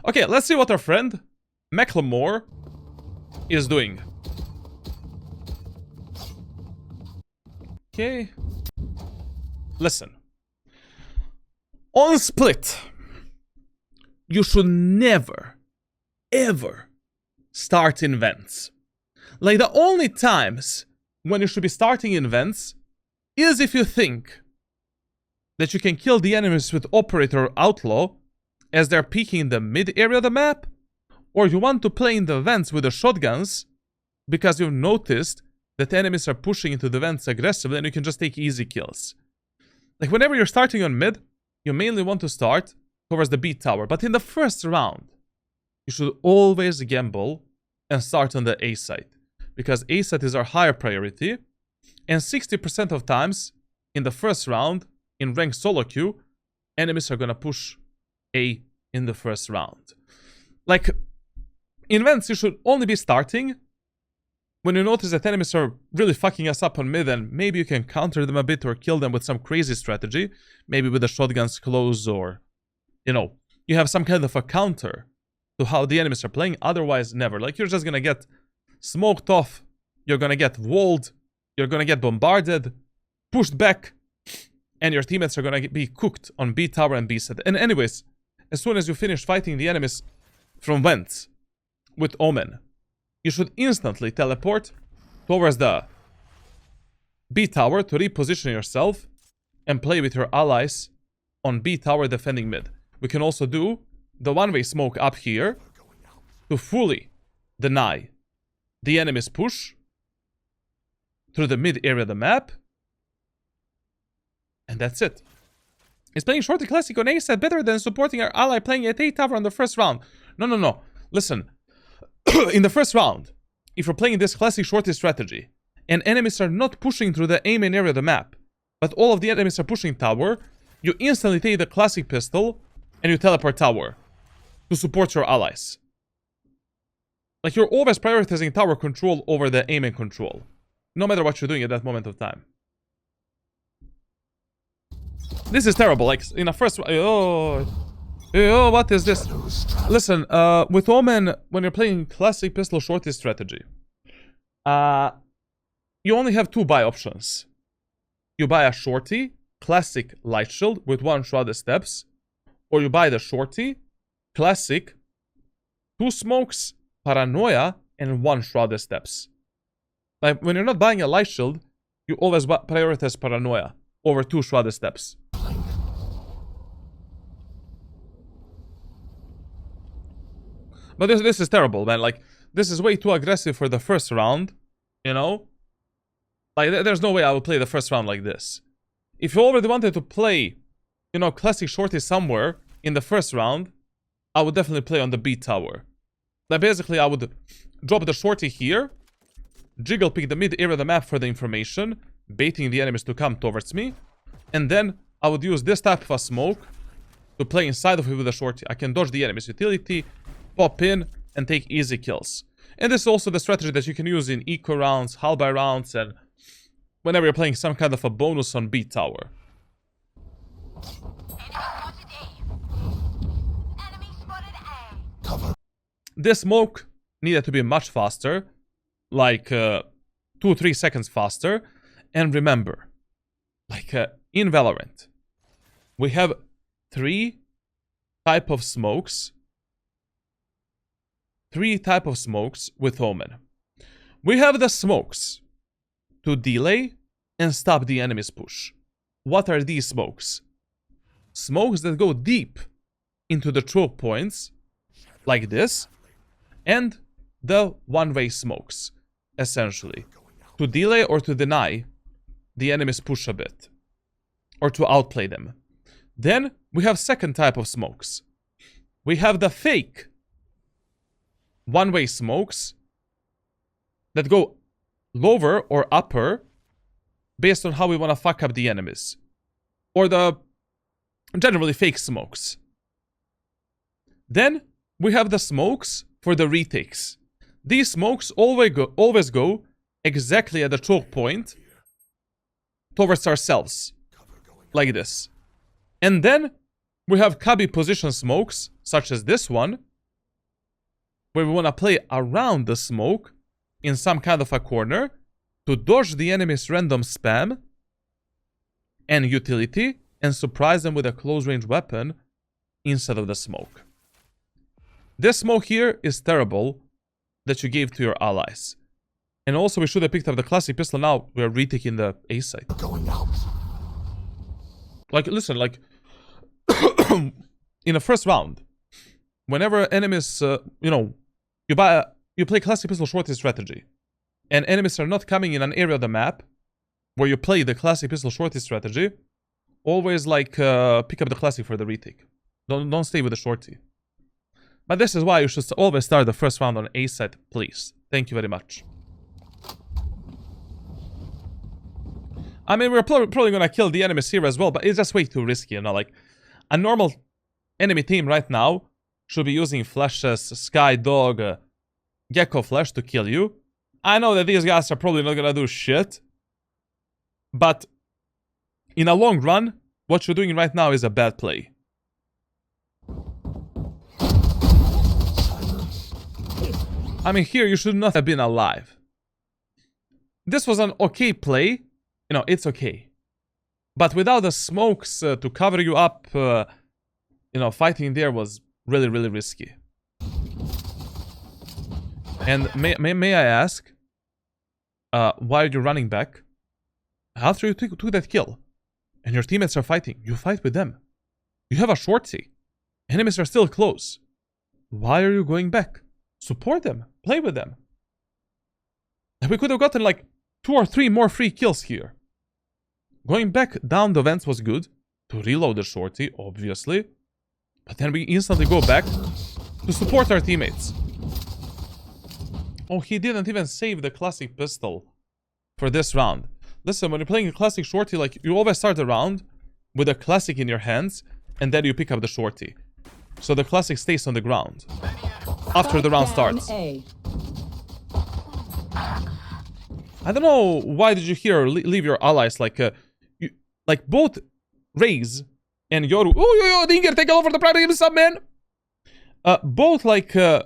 Okay, let's see what our friend Macklemore is doing. Okay. Listen. On split, you should never, ever start in vents. Like, the only times when you should be starting in vents is if you think that you can kill the enemies with Operator or Outlaw as they're peeking in the mid area of the map, or you want to play in the vents with the shotguns because you've noticed that enemies are pushing into the vents aggressively and you can just take easy kills. Like, whenever you're starting on mid, you mainly want to start towards the B tower. But in the first round, you should always gamble and start on the A side, because A side is our higher priority. And 60% of times in the first round, in ranked solo queue, enemies are gonna push A in the first round. Like, in vents, you should only be starting when you notice that enemies are really fucking us up on mid, and maybe you can counter them a bit or kill them with some crazy strategy. Maybe with the shotguns close, or, you know, you have some kind of a counter to how the enemies are playing. Otherwise, never. Like, you're just gonna get smoked off. You're gonna get walled. You're gonna get bombarded, pushed back, and your teammates are gonna be cooked on B tower and B set. And anyways, as soon as you finish fighting the enemies from vents with Omen, you should instantly teleport towards the B tower to reposition yourself and play with your allies on B tower defending mid. We can also do the one-way smoke up here to fully deny the enemy's push through the mid area of the map. And that's it. Is playing Shorty Classic on A set better than supporting our ally playing at A tower on the first round? No. Listen. In the first round, if you're playing this classic Shorty strategy, and enemies are not pushing through the A main area of the map, but all of the enemies are pushing tower, you instantly take the classic pistol and you teleport tower to support your allies. Like, you're always prioritizing tower control over the A main control, no matter what you're doing at that moment of time. This is terrible. Like, in a first... Oh, what is this? Listen, with Omen, when you're playing classic pistol Shorty strategy, you only have two buy options. You buy a Shorty, classic light shield with 1 shrouded steps, or you buy the Shorty, classic, 2 smokes, paranoia, and 1 shrouded steps. Like, when you're not buying a light shield, you always prioritize paranoia over 2 shrouded steps. But this is terrible, man. Like, this is way too aggressive for the first round, you know? Like, there's no way I would play the first round like this. If you already wanted to play, you know, classic Shorty somewhere in the first round, I would definitely play on the B tower. Like, basically, I would drop the Shorty here, jiggle pick the mid area of the map for the information, baiting the enemies to come towards me, and then I would use this type of a smoke to play inside of it with the Shorty. I can dodge the enemy's utility, pop in, and take easy kills. And this is also the strategy that you can use in eco rounds, hull by rounds, and whenever you're playing some kind of a bonus on B tower. This smoke needed to be much faster, like 2-3 seconds faster. And remember, like in Valorant, we have 3 type of smokes. 3 type of smokes with Omen. We have the smokes to delay and stop the enemy's push. What are these smokes? Smokes that go deep into the choke points, like this, and the one-way smokes, essentially, to delay or to deny the enemy's push a bit, or to outplay them. Then we have second type of smokes. We have the fake one-way smokes that go lower or upper based on how we want to fuck up the enemies, or the generally fake smokes. Then we have the smokes for the retakes. These smokes always go exactly at the choke point towards ourselves, like this. And then we have cubby position smokes, such as this one, where we want to play around the smoke in some kind of a corner to dodge the enemy's random spam and utility and surprise them with a close range weapon instead of the smoke. This smoke here is terrible that you gave to your allies. And also we should have picked up the classic pistol. Now we are retaking the A site. Going out. Like, listen, like in the first round, whenever enemies, you know, you play classic pistol Shorty strategy, and enemies are not coming in an area of the map where you play the classic pistol Shorty strategy, always like pick up the classic for the retake. Don't stay with the Shorty. But this is why you should always start the first round on A site, please. Thank you very much. I mean, we're probably gonna kill the enemies here as well, but it's just way too risky, you know, like, a normal enemy team right now should be using flashes, Sky Dog, Gecko Flash to kill you. I know that these guys are probably not gonna do shit, but in a long run, what you're doing right now is a bad play. I mean, here you should not have been alive. This was an okay play. You know, it's okay. But without the smokes to cover you up, you know, fighting there was really, really risky. And may I ask, why are you running back? After you took that kill, and your teammates are fighting, you fight with them. You have a shorty. Enemies are still close. Why are you going back? Support them. Play with them. And we could have gotten like 2 or 3 more free kills here. Going back down the vents was good. To reload the shorty, obviously. But then we instantly go back to support our teammates. Oh, he didn't even save the classic pistol for this round. Listen, when you're playing a classic shorty, like, you always start the round with a classic in your hands, and then you pick up the shorty. So the classic stays on the ground after the round starts. I don't know why did you here leave your allies, like, like both Raze and Yoru. Oh, Dinger, take over the private game sub, man. Both like Yoru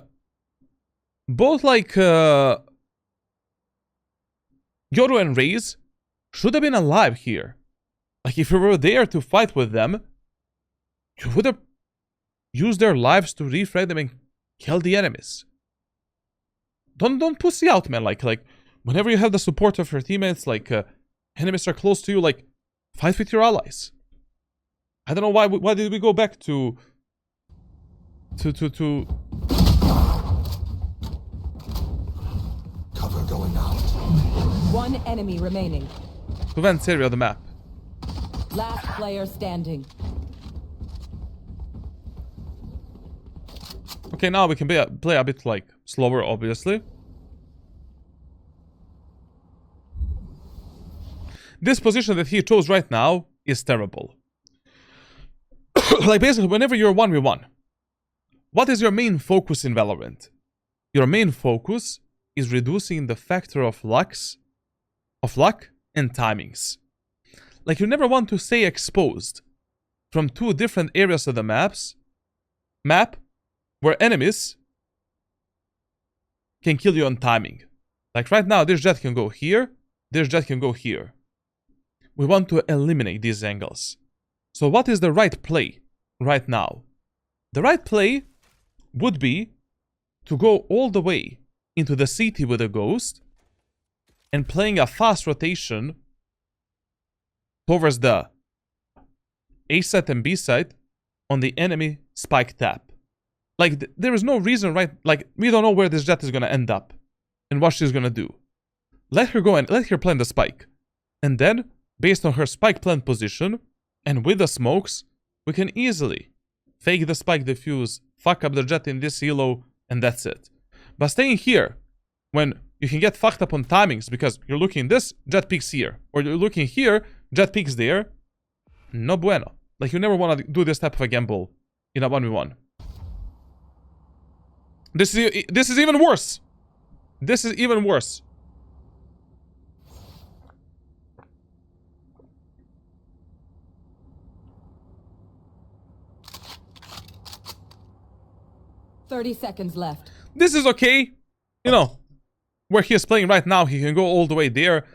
and Raze should have been alive here. Like, if you were there to fight with them, you would have used their lives to refrag them and kill the enemies. Don't pussy out, man. Like whenever you have the support of your teammates, like enemies are close to you, like, fight with your allies. I don't know why did we go back to cover going out. One enemy remaining. to vent area of the map. Last player standing. Okay, now we can play a bit like slower, obviously. This position that he chose right now is terrible. Like, basically, whenever you're 1v1, what is your main focus in Valorant? Your main focus is reducing the factor of luck and timings. Like, you never want to stay exposed from two different areas of the map where enemies can kill you on timing. Like right now, this jet can go here, this jet can go here. We want to eliminate these angles. So what is the right play right now? The right play would be to go all the way into the CT with a ghost and playing a fast rotation towards the A site and B site on the enemy spike tap. Like, there is no reason, right? Like, we don't know where this jet is gonna end up and what she's gonna do. Let her go and let her plant the spike. And then, based on her spike plant position, and with the smokes, we can easily fake the spike defuse, fuck up the jet in this elo, and that's it. But staying here, when you can get fucked up on timings because you're looking this, jet peaks here. Or you're looking here, jet peaks there. No bueno. Like, you never want to do this type of a gamble in a 1v1. This is even worse. This is even worse. "30 seconds left." This is okay. You know, where he is playing right now, he can go all the way there.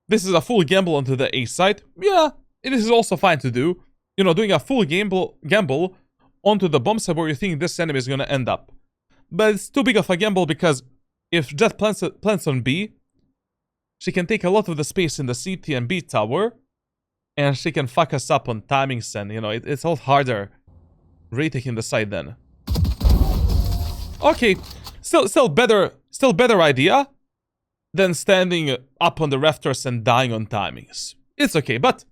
This is a full gamble onto the A site. Yeah, it is also fine to do. You know, doing a full gamble onto the bomb site where you think this enemy is going to end up. But it's too big of a gamble because if Jet plants on B, she can take a lot of the space in the CT and B tower, and she can fuck us up on timings, and, you know, it's all harder retaking the site then. Okay, still better idea than standing up on the rafters and dying on timings. It's okay, but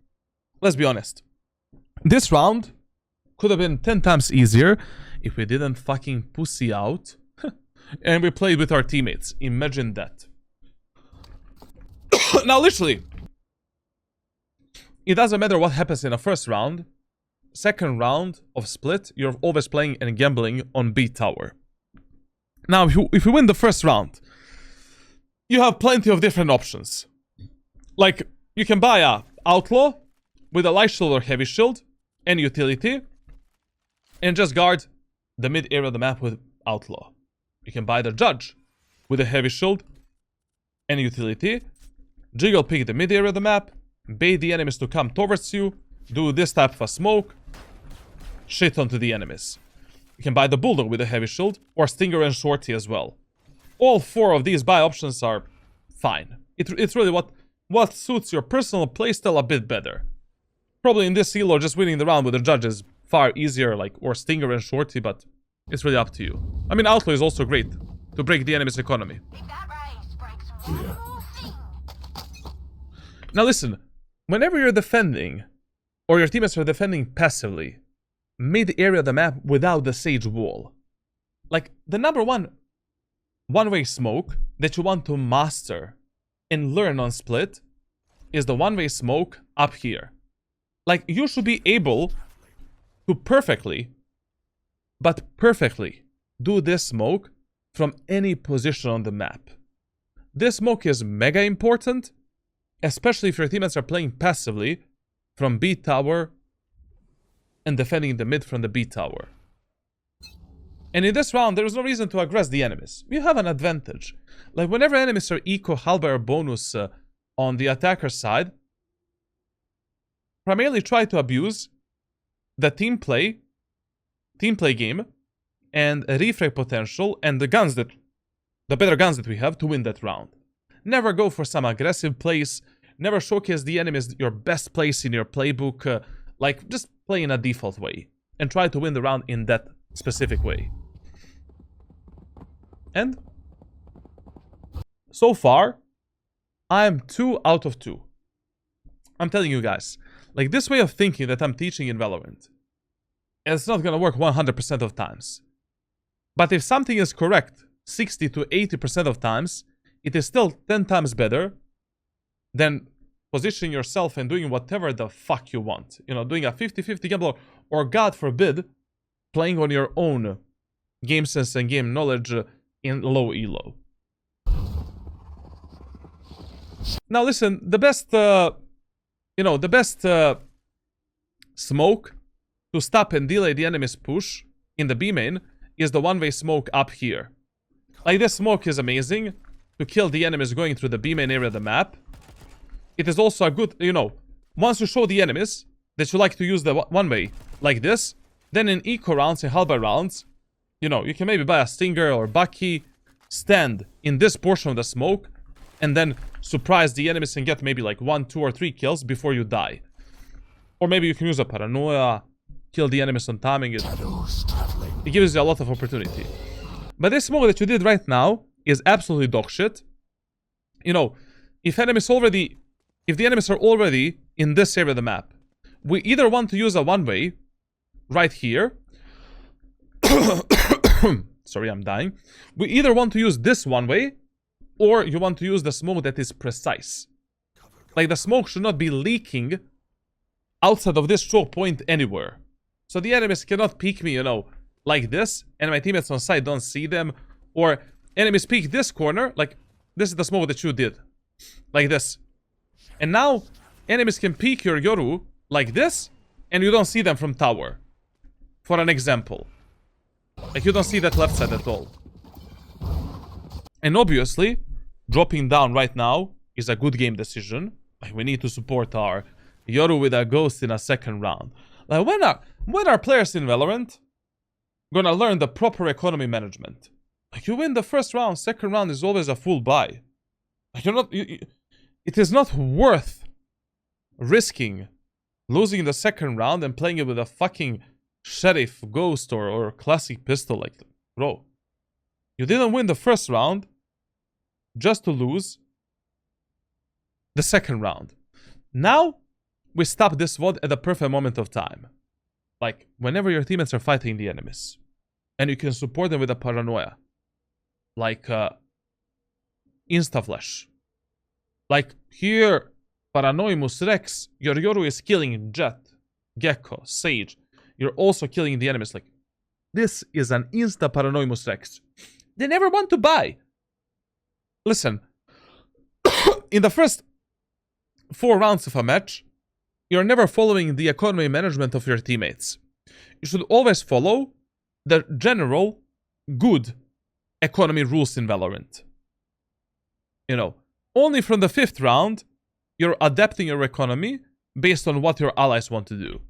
let's be honest. This round could have been 10 times easier if we didn't fucking pussy out and we played with our teammates. Imagine that. Now, literally, it doesn't matter what happens in the first round. Second round of split, you're always playing and gambling on B tower. Now, if you win the first round, you have plenty of different options. Like, you can buy a outlaw with a light shield or heavy shield and utility, and just guard the mid area of the map with outlaw. You can buy the judge with a heavy shield and utility. Jiggle pick the mid area of the map, bait the enemies to come towards you, do this type of a smoke, shit onto the enemies. You can buy the bulldog with a heavy shield, or stinger and shorty as well. All 4 of these buy options are fine. It's really what suits your personal playstyle a bit better. Probably in this elo, just winning the round with the judge is far easier, like, or stinger and shorty, but it's really up to you. I mean, outlaw is also great to break the enemy's economy. Now listen, whenever you're defending, or your teammates are defending passively, mid-area of the map without the sage wall. Like, the number one-way smoke that you want to master and learn on split is the one-way smoke up here. Like, you should be able to perfectly, but perfectly, do this smoke from any position on the map. This smoke is mega important, especially if your teammates are playing passively from B tower and defending the mid from the B tower. And in this round, there is no reason to aggress the enemies. You have an advantage. Like, whenever enemies are eco halberd bonus on the attacker side, primarily try to abuse the team play game and refrag potential and the better guns that we have to win that round. Never go for some aggressive plays. Never showcase the enemies your best place in your playbook. Like, just play in a default way and try to win the round in that specific way. And so far, I'm 2 out of 2. I'm telling you guys, like, this way of thinking that I'm teaching in Valorant, it's not gonna work 100% of times. But if something is correct 60 to 80% of times, it is still 10 times better than positioning yourself and doing whatever the fuck you want. You know, doing a 50-50 gamble, or God forbid, playing on your own game sense and game knowledge in low elo. Now listen, the best, smoke to stop and delay the enemy's push in the B main is the one-way smoke up here. Like, this smoke is amazing to kill the enemies going through the B main area of the map. It is also a good, once you show the enemies that you like to use the one-way like this, then in eco rounds and halberd rounds, you can maybe buy a stinger or bucky, stand in this portion of the smoke, and then surprise the enemies and get maybe like 1, 2, or 3 kills before you die. Or maybe you can use a paranoia, kill the enemies on timing. It gives you a lot of opportunity. But this smoke that you did right now is absolutely dog shit. If the enemies are already in this area of the map, we either want to use a one-way right here. Sorry, I'm dying. We either want to use this one-way, or you want to use the smoke that is precise. Like, the smoke should not be leaking outside of this choke point anywhere. So the enemies cannot peek me, like this, and my teammates on side don't see them. Or enemies peek this corner, like, this is the smoke that you did. Like this. And now, enemies can peek your Yoru like this, and you don't see them from tower. For an example. Like, you don't see that left side at all. And obviously, dropping down right now is a good game decision. Like, we need to support our Yoru with a ghost in a second round. Like, when are players in Valorant gonna learn the proper economy management? Like, you win the first round, second round is always a full buy. Like, it is not worth risking losing the second round and playing it with a fucking sheriff, ghost, or classic pistol. Like, bro, you didn't win the first round just to lose the second round. Now, we stop this VOD at the perfect moment of time. Like, whenever your teammates are fighting the enemies, and you can support them with a paranoia. Like, Instaflash. Like, here, Paranoimus Rex, your Yoru is killing Jet, Gecko, Sage. You're also killing the enemies. Like, this is an insta-Paranoimus Rex. They never want to buy. Listen, in the first 4 rounds of a match, you're never following the economy management of your teammates. You should always follow the general good economy rules in Valorant. You know, only from the 5th round, you're adapting your economy based on what your allies want to do.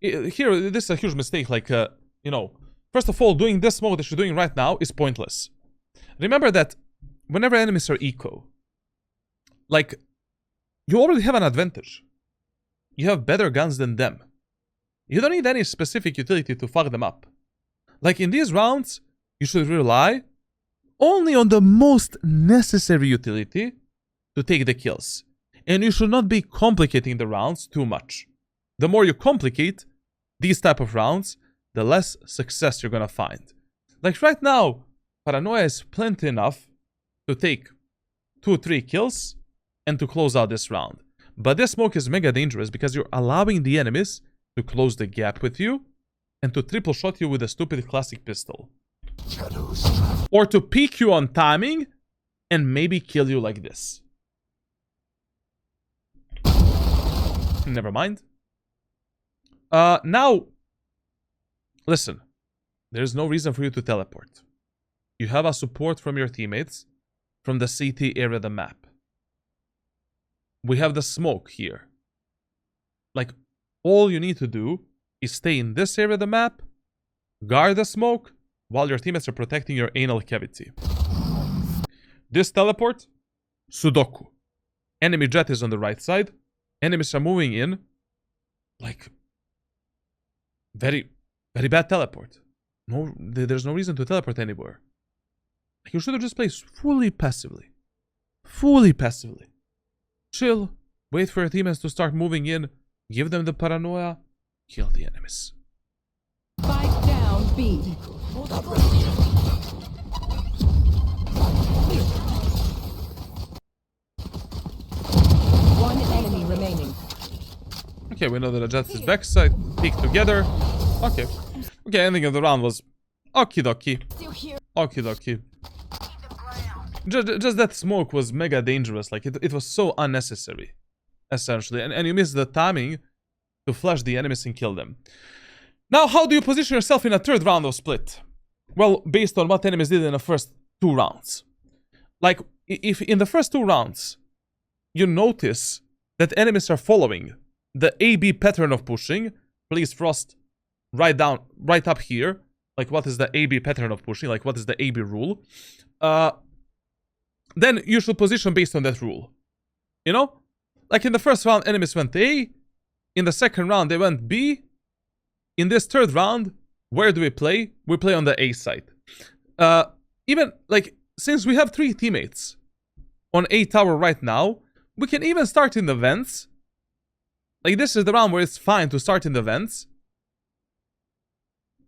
Here, this is a huge mistake. Like, you know, first of all, doing this mode that you're doing right now is pointless. Remember that whenever enemies are eco, like, you already have an advantage. You have better guns than them. You don't need any specific utility to fuck them up. Like, in these rounds, you should rely only on the most necessary utility to take the kills. And you should not be complicating the rounds too much. The more you complicate these type of rounds, the less success you're gonna find. Like right now, Paranoia is plenty enough to take 2-3 kills and to close out this round. But this smoke is mega dangerous because you're allowing the enemies to close the gap with you and to triple shot you with a stupid classic pistol. Or to peek you on timing and maybe kill you like this. Never mind. Now, listen. There's no reason for you to teleport. You have a support from your teammates from the CT area of the map. We have the smoke here. Like, all you need to do is stay in this area of the map, guard the smoke, while your teammates are protecting your anal cavity. This teleport, Sudoku. Enemy jet is on the right side. Enemies are moving in. Like, very, very bad teleport. No, there's no reason to teleport anywhere. You should have just played fully passively. Fully passively. Chill. Wait for your teammates to start moving in. Give them the paranoia. Kill the enemies. Spike down B. One enemy remaining. Okay, we know that the jet is backside. Peek together. Okay. Okay, ending of the round was okie dokie. Okie dokie. Just that smoke was mega dangerous. Like, it was so unnecessary, essentially. And you missed the timing to flash the enemies and kill them. Now, how do you position yourself in a 3rd round of split? Well, based on what enemies did in the first 2 rounds. Like, if in the first 2 rounds, you notice that enemies are following the AB pattern of pushing, please Frost, write up here, like, what is the AB pattern of pushing, like, what is the AB rule, then you should position based on that rule. You know? Like, in the first round, enemies went A. In the 2nd round, they went B. In this 3rd round, where do we play? We play on the A side. Even, like, since we have 3 teammates on A tower right now, we can even start in the vents. Like, this is the round where it's fine to start in the vents.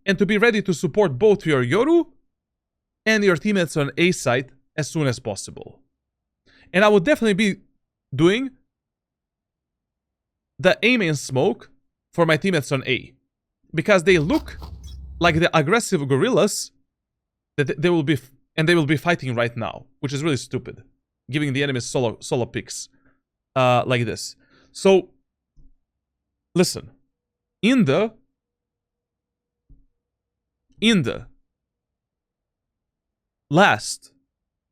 And to be ready to support both your Yoru and your teammates on A side as soon as possible. And I would definitely be doing the A main smoke for my teammates on A. Because they look like the aggressive gorillas that they will be fighting right now. Which is really stupid. Giving the enemies solo picks like this. So, listen. In the last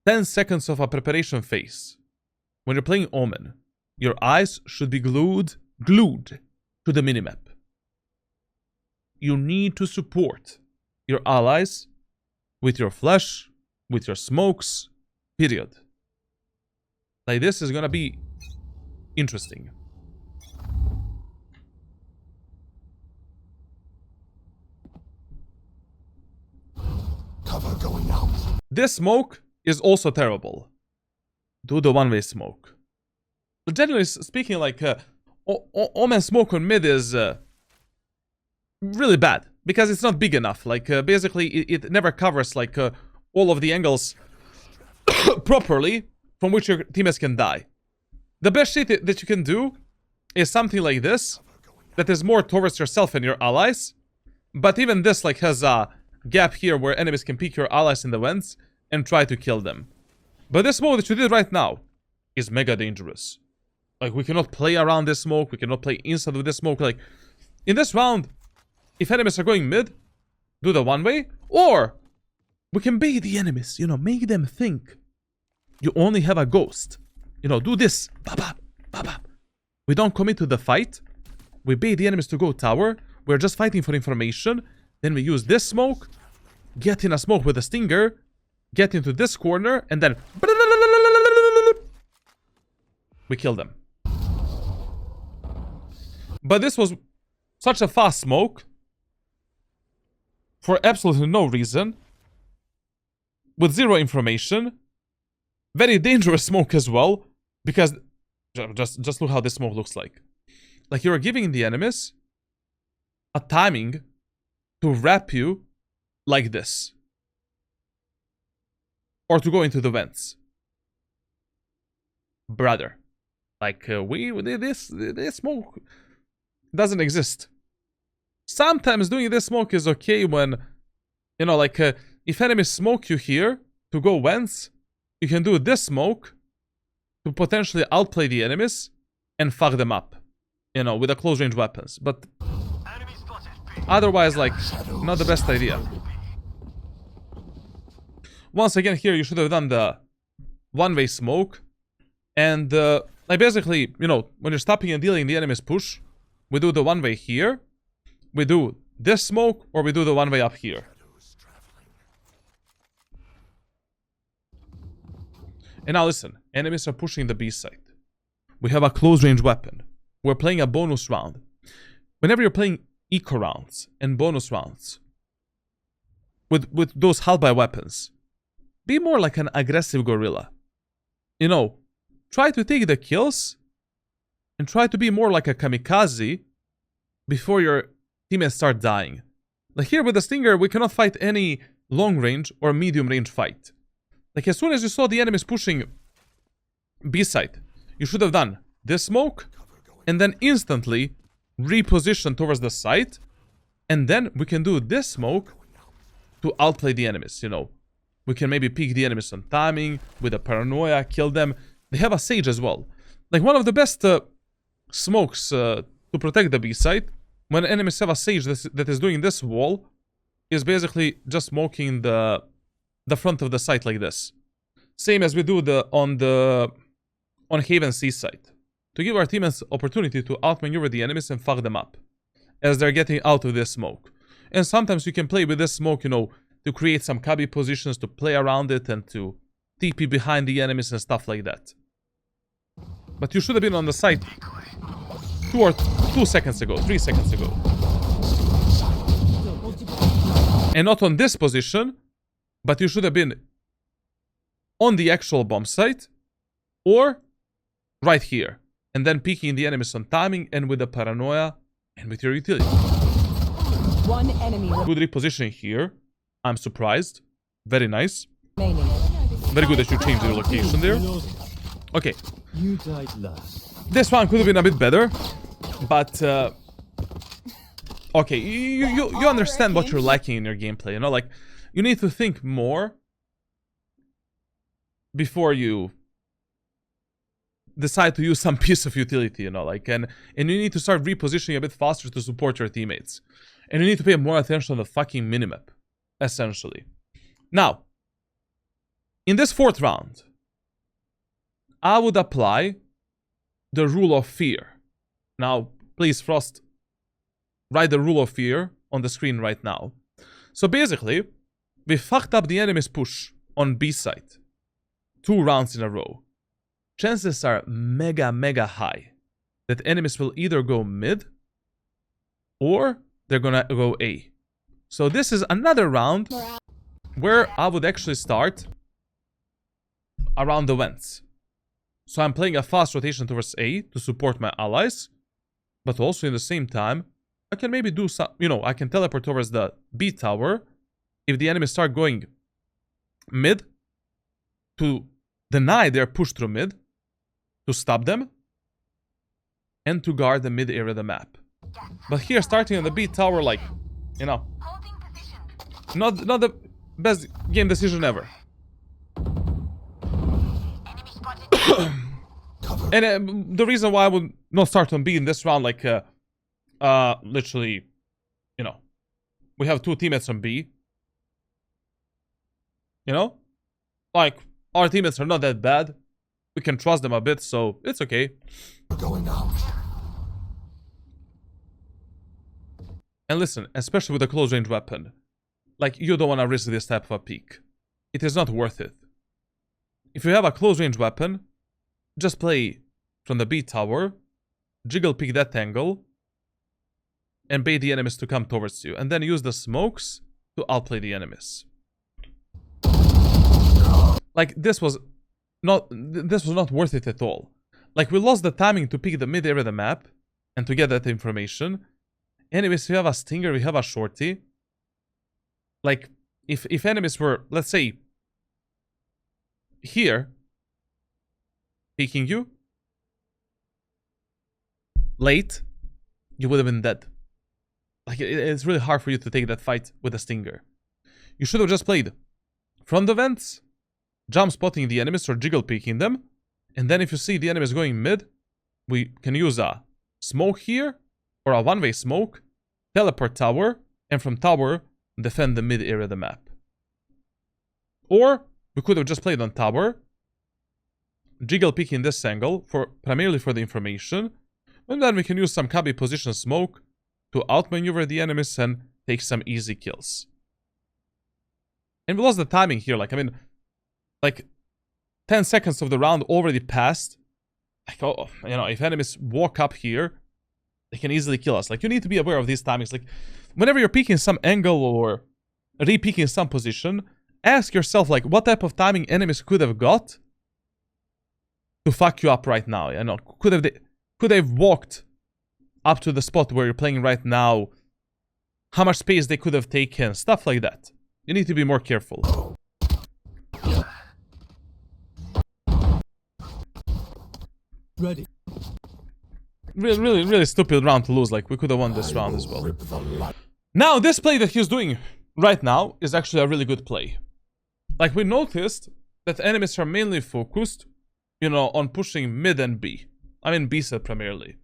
10 seconds of a preparation phase, when you're playing Omen, your eyes should be glued to the minimap. You need to support your allies with your flash, with your smokes, period. Like, this is gonna be interesting. Cover going out. This smoke is also terrible. Do the one-way smoke. But generally speaking, like, Omen smoke on mid is really bad. Because it's not big enough. Like, basically, it never covers, like, all of the angles properly from which your teammates can die. The best shit that you can do is something like this, that is more towards yourself and your allies. But even this, like, has a gap here where enemies can pick your allies in the vents and try to kill them. But this smoke that you did right now is mega dangerous. Like, we cannot play around this smoke, we cannot play inside with this smoke. Like, in this round, if enemies are going mid, do the one way, or we can bait the enemies, you know, make them think you only have a ghost. You know, do this. Bop, bop, bop, bop. We don't commit to the fight. We bait the enemies to go tower. We're just fighting for information. Then we use this smoke. Get in a smoke with a stinger. Get into this corner. And then... we kill them. But this was such a fast smoke. For absolutely no reason. With zero information. Very dangerous smoke as well. Because... just look how this smoke looks like. Like you're giving the enemies a timing to wrap you like this. Or to go into the vents. Brother. Like, this smoke doesn't exist. Sometimes doing this smoke is okay when, you know, like, if enemies smoke you here to go vents, you can do this smoke to potentially outplay the enemies and fuck them up. You know, with the close range weapons. But otherwise, like, not the best idea. Once again, here you should have done the one-way smoke. And, like, basically, you know, when you're stopping and dealing the enemy's push, we do the one-way here. We do this smoke, or we do the one-way up here. And now listen, enemies are pushing the B site. We have a close range weapon. We're playing a bonus round. Whenever you're playing eco rounds and bonus rounds, with those halt-by weapons, be more like an aggressive gorilla. You know, try to take the kills and try to be more like a kamikaze before your teammates start dying. Like here with the Stinger, we cannot fight any long range or medium range fight. Like as soon as you saw the enemies pushing B site, you should have done this smoke and then instantly reposition towards the site, and then we can do this smoke to outplay the enemies, you know. We can maybe peek the enemies on timing, with a paranoia, kill them. They have a Sage as well. Like one of the best smokes to protect the B site, when enemies have a Sage that is doing this wall, is basically just smoking the front of the site like this. Same as we do on Haven C site. To give our teammates opportunity to outmaneuver the enemies and fuck them up. As they're getting out of this smoke. And sometimes you can play with this smoke, you know, to create some cubby positions, to play around it, and to TP behind the enemies and stuff like that. But you should have been on the site 2 seconds ago, 3 seconds ago. And not on this position, but you should have been on the actual bomb site, or right here. And then peeking the enemies on timing and with the paranoia and with your utility. One enemy Good repositioning here. I'm surprised. Very nice. remaining. Very good that you changed your location there. Okay. You died last. This one could have been a bit better. But, okay, you understand what you're lacking in your gameplay, you know? Like, you need to think more before you decide to use some piece of utility, you know? Like, and you need to start repositioning a bit faster to support your teammates. And you need to pay more attention on the fucking minimap, essentially. Now, in this 4th round, I would apply the rule of fear. Now, please, Frost, write the rule of fear on the screen right now. So basically, we fucked up the enemy's push on B site 2 rounds in a row. Chances are mega high that enemies will either go mid or they're gonna go A. So this is another round where I would actually start around the vents. So I'm playing a fast rotation towards A to support my allies, but also in the same time, I can maybe do some, you know, I can teleport towards the B tower if the enemies start going mid to deny their push through mid, to stop them, and to guard the mid area of the map. But here, starting on the B tower, like, you know, not the best game decision ever. And the reason why I would not start on B in this round, like, literally, you know, we have 2 teammates on B. You know? Like, Our teammates are not that bad. We can trust them a bit, so it's okay. We're going out. And listen, especially with a close range weapon, like, you don't want to risk this type of a peek. It is not worth it. If you have a close range weapon, just play from the B tower, jiggle peek that angle, and bait the enemies to come towards you, and then use the smokes to outplay the enemies. Like, this was not worth it at all. Like, we lost the timing to pick the mid area of the map and to get that information. Anyways, we have a stinger, we have a shorty. Like, if enemies were, let's say, here, peeking you, late, you would have been dead. Like, it's really hard for you to take that fight with a stinger. You should have just played from the vents, jump spotting the enemies or jiggle peeking them, and then if you see the enemies going mid, we can use a smoke here, or a one-way smoke, teleport tower, and from tower, defend the mid area of the map. Or we could have just played on tower, jiggle peeking this angle, primarily for the information, and then we can use some cubby position smoke to outmaneuver the enemies and take some easy kills. And we lost the timing here, like, I mean, like, 10 seconds of the round already passed. Like, oh, you know, if enemies walk up here, they can easily kill us. Like, you need to be aware of these timings. Like, whenever you're peeking some angle or re-peeking some position, ask yourself, like, what type of timing enemies could have got to fuck you up right now? You know, could they have walked up to the spot where you're playing right now? How much space they could have taken? Stuff like that. You need to be more careful. Ready. Really stupid round to lose. Like, we could have won this round as well. Now, this play that he's doing right now is actually a really good play. Like, we noticed that enemies are mainly focused, you know, on pushing mid and B. I mean, B side primarily.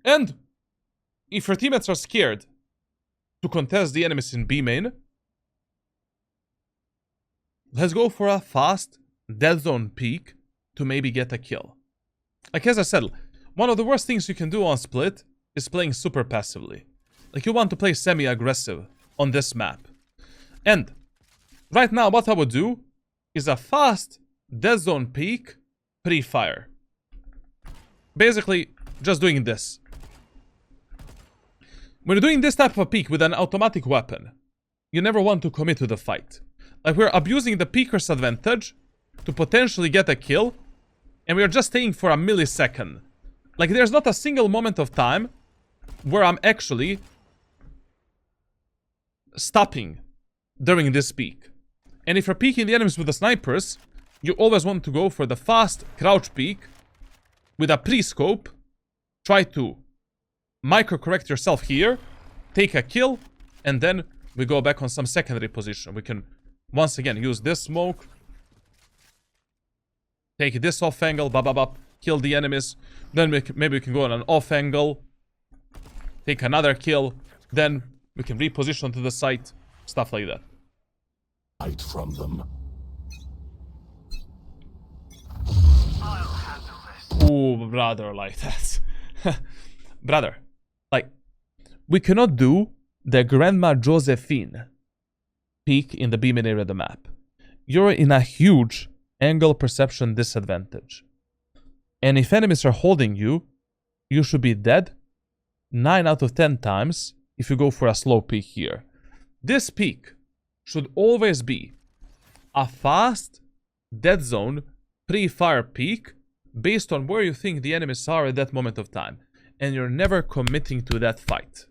And if your teammates are scared to contest the enemies in B main, let's go for a fast dead zone peek to maybe get a kill. Like, as I said, one of the worst things you can do on split is playing super passively. Like, you want to play semi-aggressive on this map. And right now, what I would do is a fast dead zone peek pre-fire. Basically, just doing this. When you're doing this type of a peek with an automatic weapon, you never want to commit to the fight. Like, we're abusing the peeker's advantage to potentially get a kill, and we're just staying for a millisecond. Like, there's not a single moment of time where I'm actually stopping during this peek. And if you're peeking the enemies with the snipers, you always want to go for the fast crouch peek with a pre-scope. Try to micro-correct yourself here, take a kill, and then we go back on some secondary position. We can, once again, use this smoke, take this off angle, kill the enemies. Then maybe we can go on an off angle, take another kill, then we can reposition to the site, stuff like that. Hide from them. Ooh, brother, like that. Brother, like, we cannot do the Grandma Josephine peek in the B main area of the map. You're in a huge angle perception disadvantage. And if enemies are holding you, you should be dead 9 out of 10 times if you go for a slow peek here. This peek should always be a fast, dead zone, pre-fire peek based on where you think the enemies are at that moment of time. And you're never committing to that fight.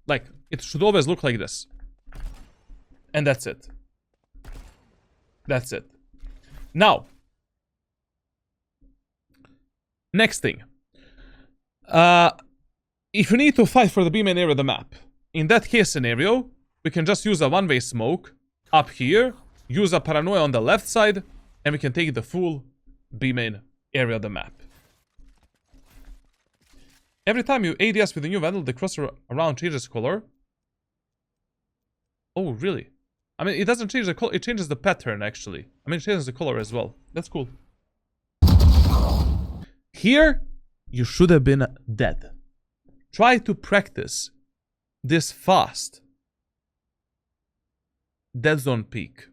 Like, it should always look like this. And that's it. That's it. Now, next thing. If you need to fight for the B main area of the map, in that case scenario, we can just use a one-way smoke up here, use a paranoia on the left side, and we can take the full B main area of the map. Every time you ADS with a new vandal, the crosser around changes color. Oh, really? I mean, it doesn't change the color, it changes the pattern, actually. I mean, it changes the color as well. That's cool. Here, you should have been dead. Try to practice this fast. Dead zone peek.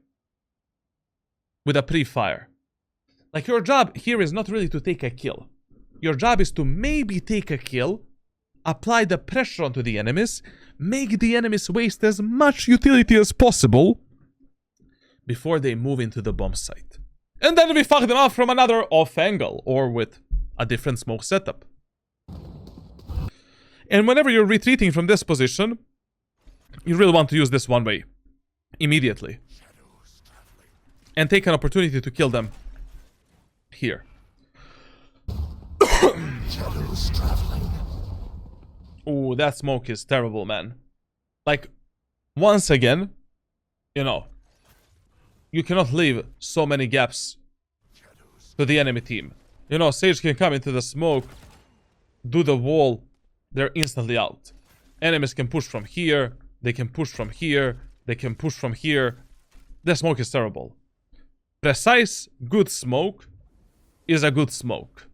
With a pre-fire. Like, your job here is not really to take a kill. Your job is to maybe take a kill, apply the pressure onto the enemies, make the enemies waste as much utility as possible before they move into the bomb site. And then we fuck them up from another off angle or with a different smoke setup. And whenever you're retreating from this position, you really want to use this one way immediately and take an opportunity to kill them here. Shadows traveling. Ooh, that smoke is terrible, man. Like, once again, you know, you cannot leave so many gaps to the enemy team. You know, Sage can come into the smoke, do the wall, they're instantly out. Enemies can push from here, they can push from here, they can push from here. The smoke is terrible. Precise, good smoke is a good smoke.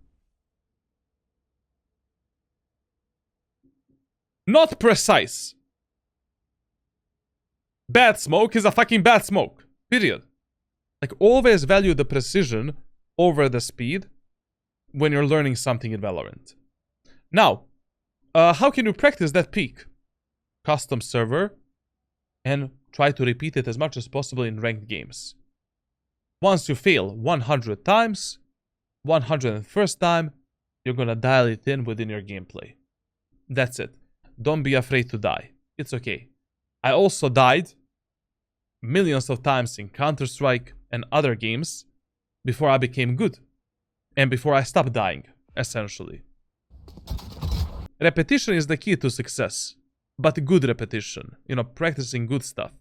Not precise. Bad smoke is a fucking bad smoke. Period. Like, always value the precision over the speed when you're learning something in Valorant. Now, how can you practice that peak? Custom server and try to repeat it as much as possible in ranked games. Once you fail 100 times, 101st time, you're gonna dial it in within your gameplay. That's it. Don't be afraid to die. It's okay. I also died millions of times in Counter-Strike and other games before I became good. And before I stopped dying, essentially. Repetition is the key to success. But good repetition. You know, practicing good stuff.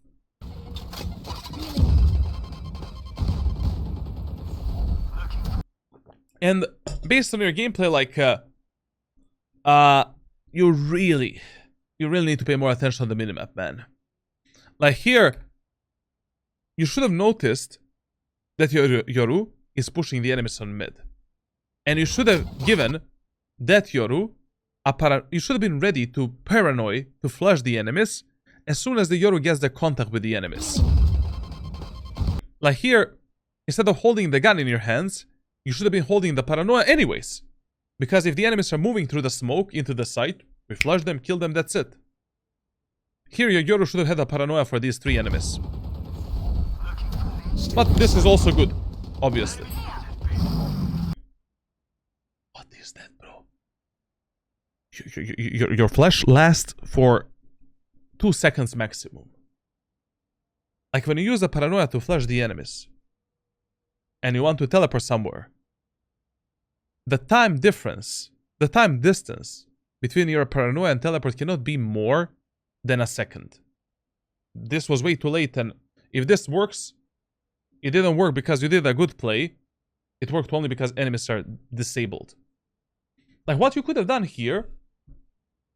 And based on your gameplay, like, you really need to pay more attention on the minimap, man. Like, here, you should have noticed that Yoru is pushing the enemies on mid. And you should have given that Yoru you should have been ready to paranoid, to flush the enemies as soon as the Yoru gets the contact with the enemies. Like here, instead of holding the gun in your hands, you should have been holding the paranoia anyways. Because if the enemies are moving through the smoke into the site, we flush them, kill them, that's it. Here, your Yoru should have had a paranoia for these 3 enemies. But this is also good, obviously. What is that, bro? Your flash lasts for 2 seconds maximum. Like when you use the paranoia to flash the enemies, and you want to teleport somewhere, the time difference, the time distance between your paranoia and teleport cannot be more than a second. This was way too late, and if this works, it didn't work because you did a good play. It worked only because enemies are disabled. Like, what you could have done here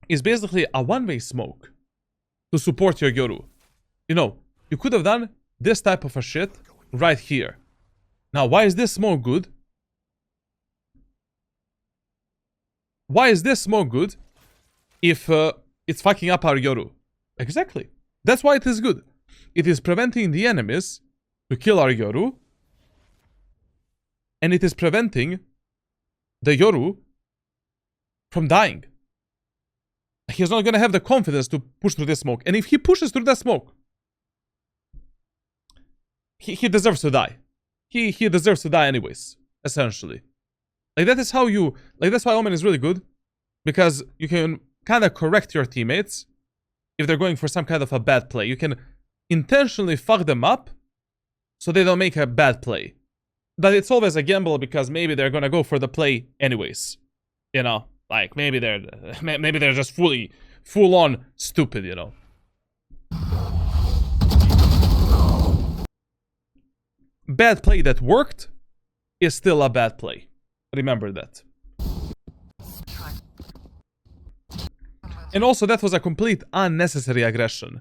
is basically a one-way smoke to support your Yoru. You know, you could have done this type of a shit right here. Now, why is this smoke good? Why is this smoke good if it's fucking up our Yoru? Exactly. That's why it is good. It is preventing the enemies to kill our Yoru, and it is preventing the Yoru from dying. He's not gonna have the confidence to push through this smoke. And if he pushes through that smoke, he deserves to die. He deserves to die anyways, essentially. Like, that is how you... Like, that's why Omen is really good. Because you can kind of correct your teammates if they're going for some kind of a bad play. You can intentionally fuck them up so they don't make a bad play. But it's always a gamble because maybe they're gonna go for the play anyways. You know? Like, maybe they're just full-on stupid, you know. Bad play that worked is still a bad play. Remember that. And also, that was a complete unnecessary aggression.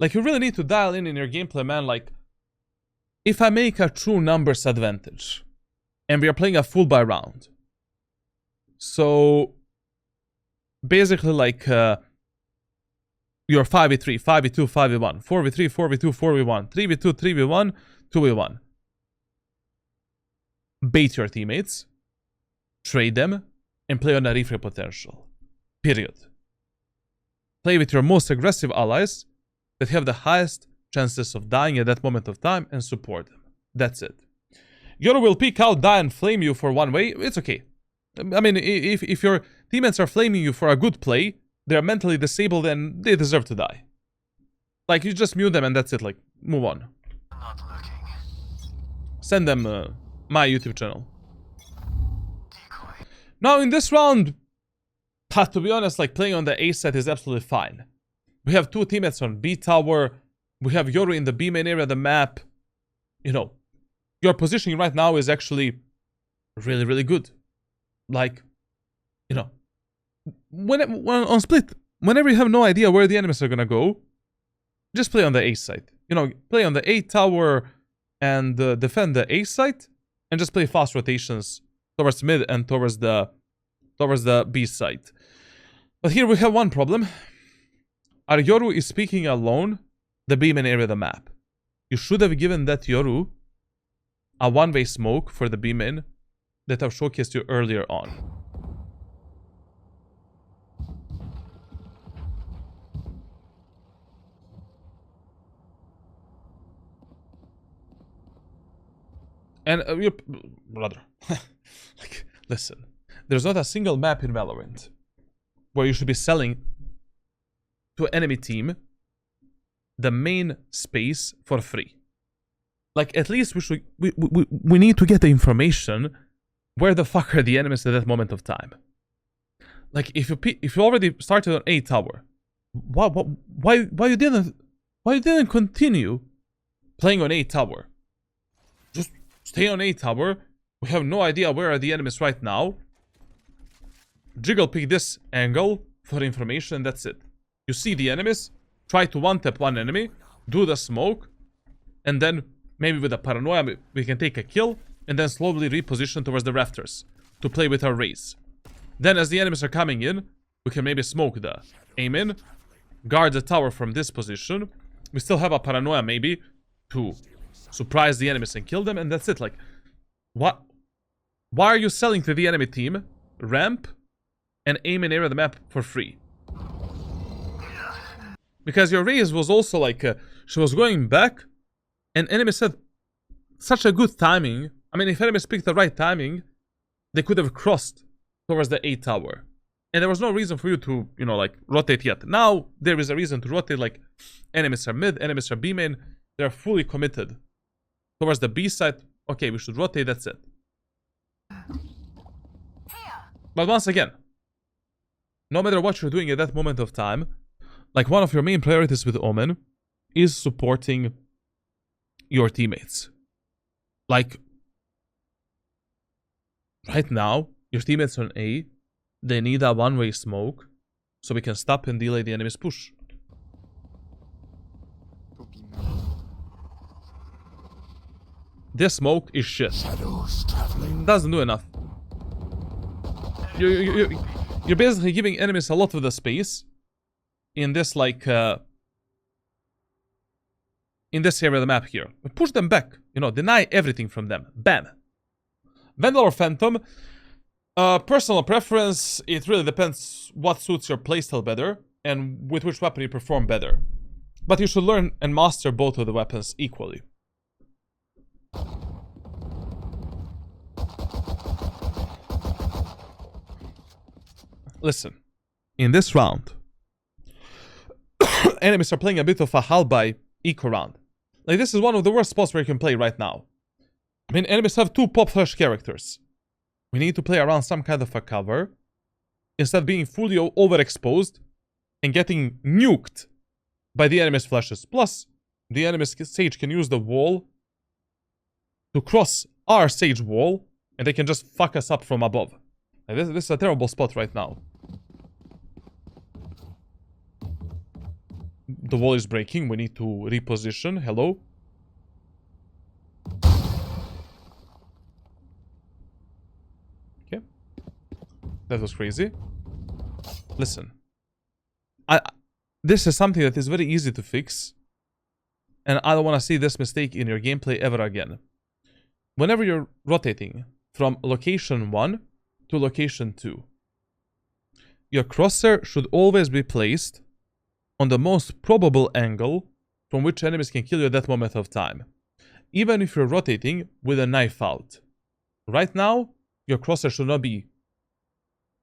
Like, you really need to dial in your gameplay, man. Like, if I make a true numbers advantage, and we are playing a full buy round, so basically, like, you're 5v3, 5v2, 5v1, 4v3, 4v2, 4v1, 3v2, 3v1, 2v1. Bait your teammates, trade them, and play on a reframe potential. Period. Play with your most aggressive allies that have the highest chances of dying at that moment of time and support them. That's it. Yoru will peek out, die, and flame you for one way. It's okay. I mean, if your teammates are flaming you for a good play, they're mentally disabled and they deserve to die. Like, you just mute them and that's it. Like, move on. Not looking. Send them my YouTube channel. Now, in this round, to be honest, like, playing on the A side is absolutely fine. We have two teammates on B tower. We have Yoru in the B main area of the map. You know, your positioning right now is actually really, really good. Like, you know, when on split, whenever you have no idea where the enemies are gonna go, just play on the A side. You know, play on the A tower and defend the A side, and just play fast rotations towards mid and towards the B side. But here we have one problem. Our Yoru is speaking alone the B main area of the map. You should have given that Yoru a one-way smoke for the B main that I've showcased you earlier on. And brother, like, listen, there's not a single map in Valorant where you should be selling to an enemy team the main space for free. Like, at least we need to get the information where the fuck are the enemies at that moment of time. Like, if you already started on A tower, why you didn't continue playing on A tower? Just stay on A tower. We have no idea where are the enemies right now. Jiggle pick this angle for information, and that's it. You see the enemies, try to one-tap one enemy, do the smoke, and then maybe with a paranoia we can take a kill, and then slowly reposition towards the rafters to play with our raise. Then as the enemies are coming in, we can maybe smoke the aim in, guard the tower from this position. We still have a paranoia maybe to surprise the enemies and kill them, and that's it. Like, what? Why are you selling to the enemy team ramp and aim in area of the map for free? Because your raise was also like, she was going back, and enemies had such a good timing. I mean, if enemies picked the right timing, they could have crossed towards the A tower. And there was no reason for you to, you know, like, rotate yet. Now, there is a reason to rotate, like, enemies are mid, enemies are B main. They're fully committed towards the B side. Okay, we should rotate, that's it. But once again, no matter what you're doing at that moment of time, like, one of your main priorities with Omen is supporting your teammates. Like, right now, your teammates on A, they need a one-way smoke so we can stop and delay the enemy's push. This smoke is shit. Shadows traveling. Doesn't do enough. You're basically giving enemies a lot of the space in this, like, in this area of the map here. Push them back, you know, deny everything from them. Bam. Vandal or Phantom? Personal preference, it really depends what suits your playstyle better and with which weapon you perform better. But you should learn and master both of the weapons equally. Listen, in this round, enemies are playing a bit of a Halbai eco round. Like, this is one of the worst spots where you can play right now. I mean, enemies have two pop flash characters. We need to play around some kind of a cover instead of being fully overexposed and getting nuked by the enemy's flashes. Plus, the enemy's Sage can use the wall to cross our Sage wall, and they can just fuck us up from above. Like, this is a terrible spot right now. The wall is breaking. We need to reposition. Hello? Okay. That was crazy. Listen. This is something that is very easy to fix. And I don't want to see this mistake in your gameplay ever again. Whenever you're rotating from location 1 to location 2, your crosshair should always be placed on the most probable angle from which enemies can kill you at that moment of time. Even if you're rotating with a knife out. Right now, your crosshair should not be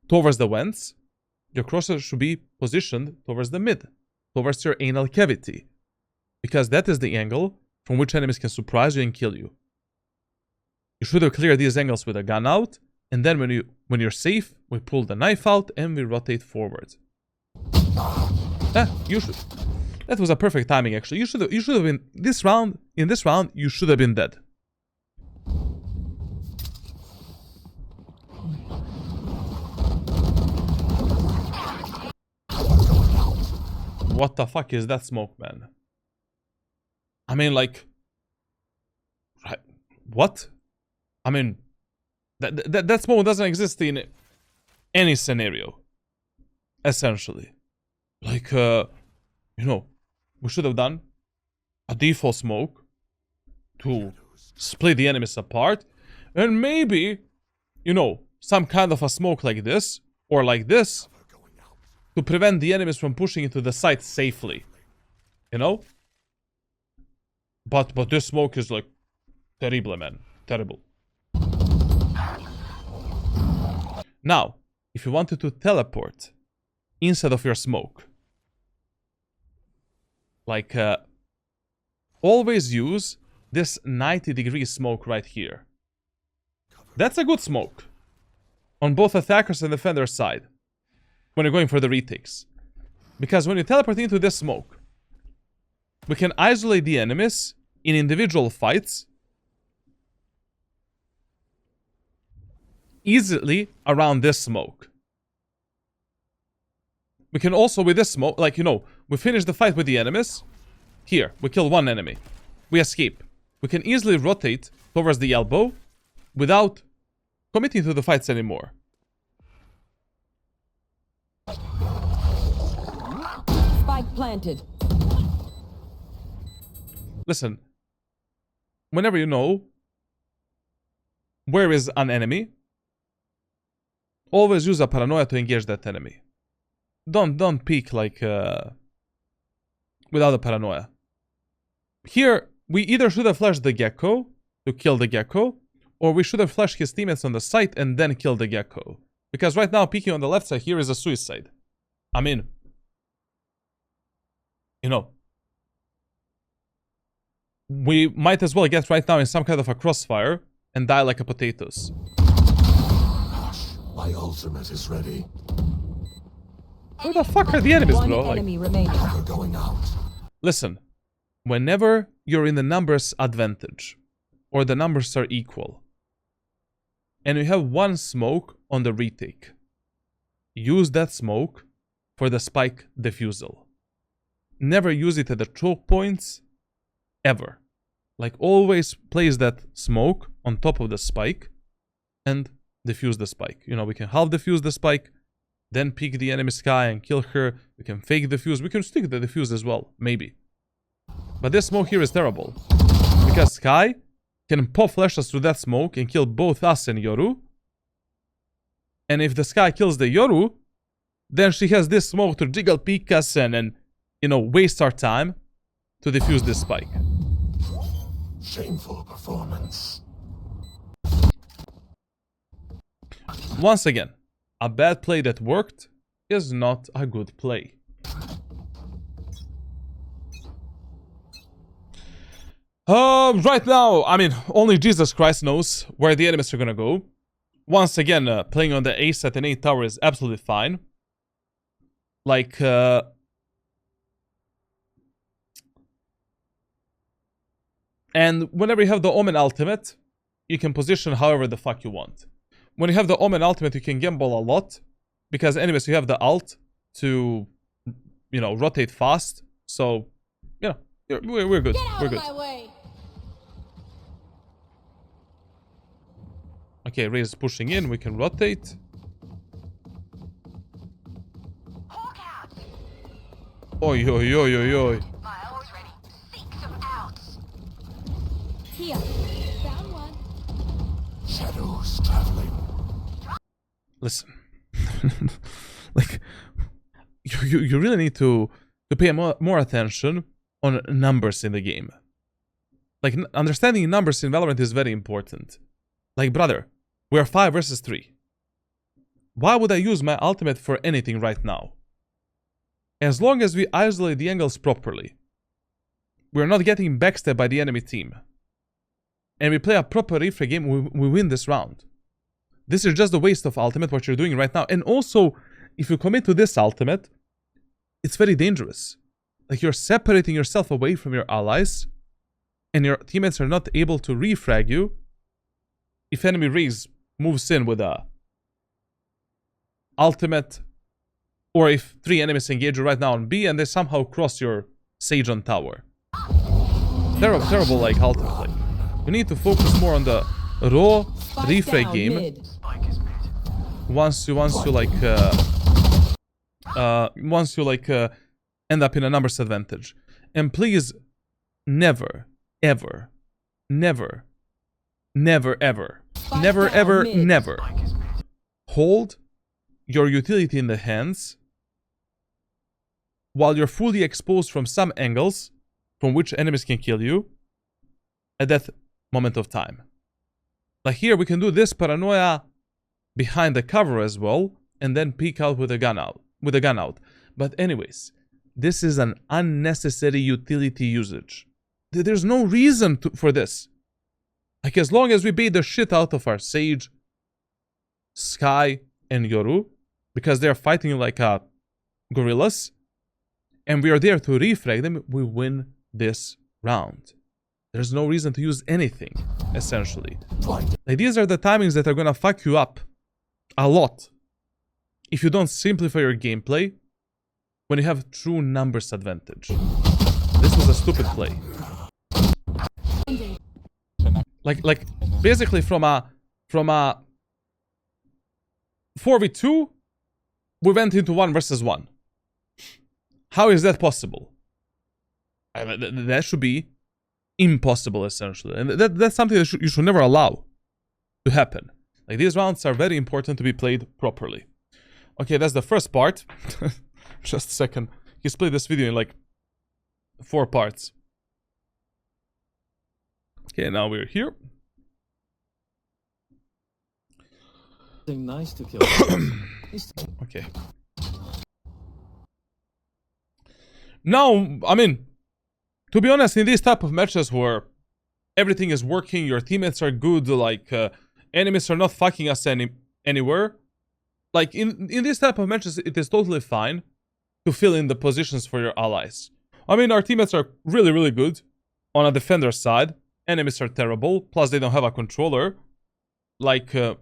towards the vents. Your crosshair should be positioned towards the mid, towards your anal cavity. Because that is the angle from which enemies can surprise you and kill you. You should have cleared these angles with a gun out, and then when you're safe, we pull the knife out and we rotate forward. You should. That was a perfect timing, actually. You should have been this round. In this round, you should have been dead. What the fuck is that smoke, man? I mean, like, right? What? I mean, that smoke doesn't exist in any scenario. Essentially, like, you know, we should have done a default smoke to split the enemies apart, and maybe, you know, some kind of a smoke like this or like this to prevent the enemies from pushing into the site safely. You know? But this smoke is like terrible, man. Terrible. Now, if you wanted to teleport inside of your smoke, like, always use this 90-degree smoke right here. That's a good smoke on both attackers and defender side when you're going for the retakes. Because when you teleport into this smoke, we can isolate the enemies in individual fights easily around this smoke. We can also, with this smoke, like, you know, we finish the fight with the enemies. Here, we kill one enemy. We escape. We can easily rotate towards the elbow without committing to the fights anymore. Spike planted. Listen, whenever you know where is an enemy, always use a paranoia to engage that enemy. Don't peek like without a paranoia. Here, we either should have flashed the gecko to kill the gecko, or we should have flashed his teammates on the site and then kill the gecko. Because right now, peeking on the left side here is a suicide. I mean, you know, we might as well get right now in some kind of a crossfire and die like a potatoes. Hush, my ultimate is ready. Where the fuck are the enemies, One bro? enemy remaining. Cover going out. Listen, whenever you're in the numbers advantage, or the numbers are equal, and you have one smoke on the retake, use that smoke for the spike defusal. Never use it at the choke points, ever. Like, always place that smoke on top of the spike and defuse the spike. You know, we can half defuse the spike, then peek the enemy Sky and kill her. We can fake defuse. We can stick the defuse as well, maybe. But this smoke here is terrible. Because Sky can pop flashes through that smoke and kill both us and Yoru. And if the Sky kills the Yoru, then she has this smoke to jiggle peek us and you know, waste our time to defuse this spike. Shameful performance. Once again, a bad play that worked is not a good play. Right now, I mean, only Jesus Christ knows where the enemies are gonna go. Once again, playing on the A set and A tower is absolutely fine. Like, and whenever you have the Omen ultimate, you can position however the fuck you want. When you have the Omen ultimate, you can gamble a lot. Because anyways, you have the ult to, you know, rotate fast. So, you know, we're good. Get out We're of good. my way. Okay, Raze is pushing in. We can rotate. Oi, oi, oi, oi, oi. Here. Found one. Shadows traveling. Listen. Like, you really need to pay more attention on numbers in the game. Like, understanding numbers in Valorant is very important. Like, brother, we're 5 versus 3. Why would I use my ultimate for anything right now? As long as we isolate the angles properly, we're not getting backstabbed by the enemy team, and we play a proper refrag game, we win this round. This is just a waste of ultimate, what you're doing right now. And also, if you commit to this ultimate, it's very dangerous. Like, you're separating yourself away from your allies, and your teammates are not able to refrag you if enemy Raze moves in with a ultimate, or if 3 enemies engage you right now on B and they somehow cross your Sage on tower. Terrible like ultimate. Like, you need to focus more on the raw refrag game. Mid. Once you end up in a numbers advantage. And please never ever hold your utility in the hands while you're fully exposed from some angles from which enemies can kill you at that moment of time. Like, here we can do this paranoia behind the cover as well, and then peek out with a gun out. But anyways, this is an unnecessary utility usage. There's no reason for this. Like, as long as we bait the shit out of our Sage, Sky, and Yoru, because they're fighting like gorillas, and we are there to refrag them, we win this round. There's no reason to use anything, essentially. Like, these are the timings that are gonna fuck you up a lot if you don't simplify your gameplay when you have true numbers advantage. This was a stupid play. Like basically from a 4v2, we went into 1 versus 1. How is that possible? That should be impossible, essentially. And that's something that you should never allow to happen. Like, these rounds are very important to be played properly. Okay, that's the first part. Just a second. He split this video in like 4 parts. Okay, now we're here. Nice to kill. Okay. Now, I mean, to be honest, in these type of matches where everything is working, your teammates are good, like enemies are not fucking us anywhere. Like, in these type of matches, it is totally fine to fill in the positions for your allies. I mean, our teammates are really, really good on a defender side. Enemies are terrible. Plus, they don't have a controller. Like, you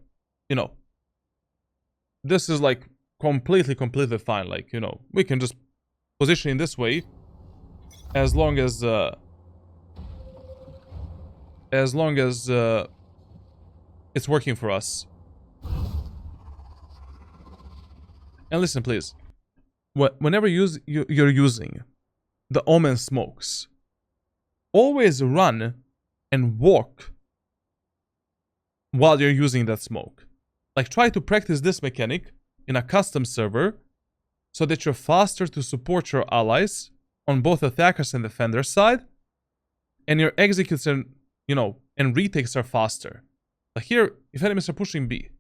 know, this is like completely fine. Like, you know, we can just position in this way as long as it's working for us. And listen, please, whenever you're using the Omen smokes, always run and walk while you're using that smoke. Like, try to practice this mechanic in a custom server so that you're faster to support your allies on both attackers and defender side, and your executes and, you know, and retakes are faster. Like, here, if enemies are pushing B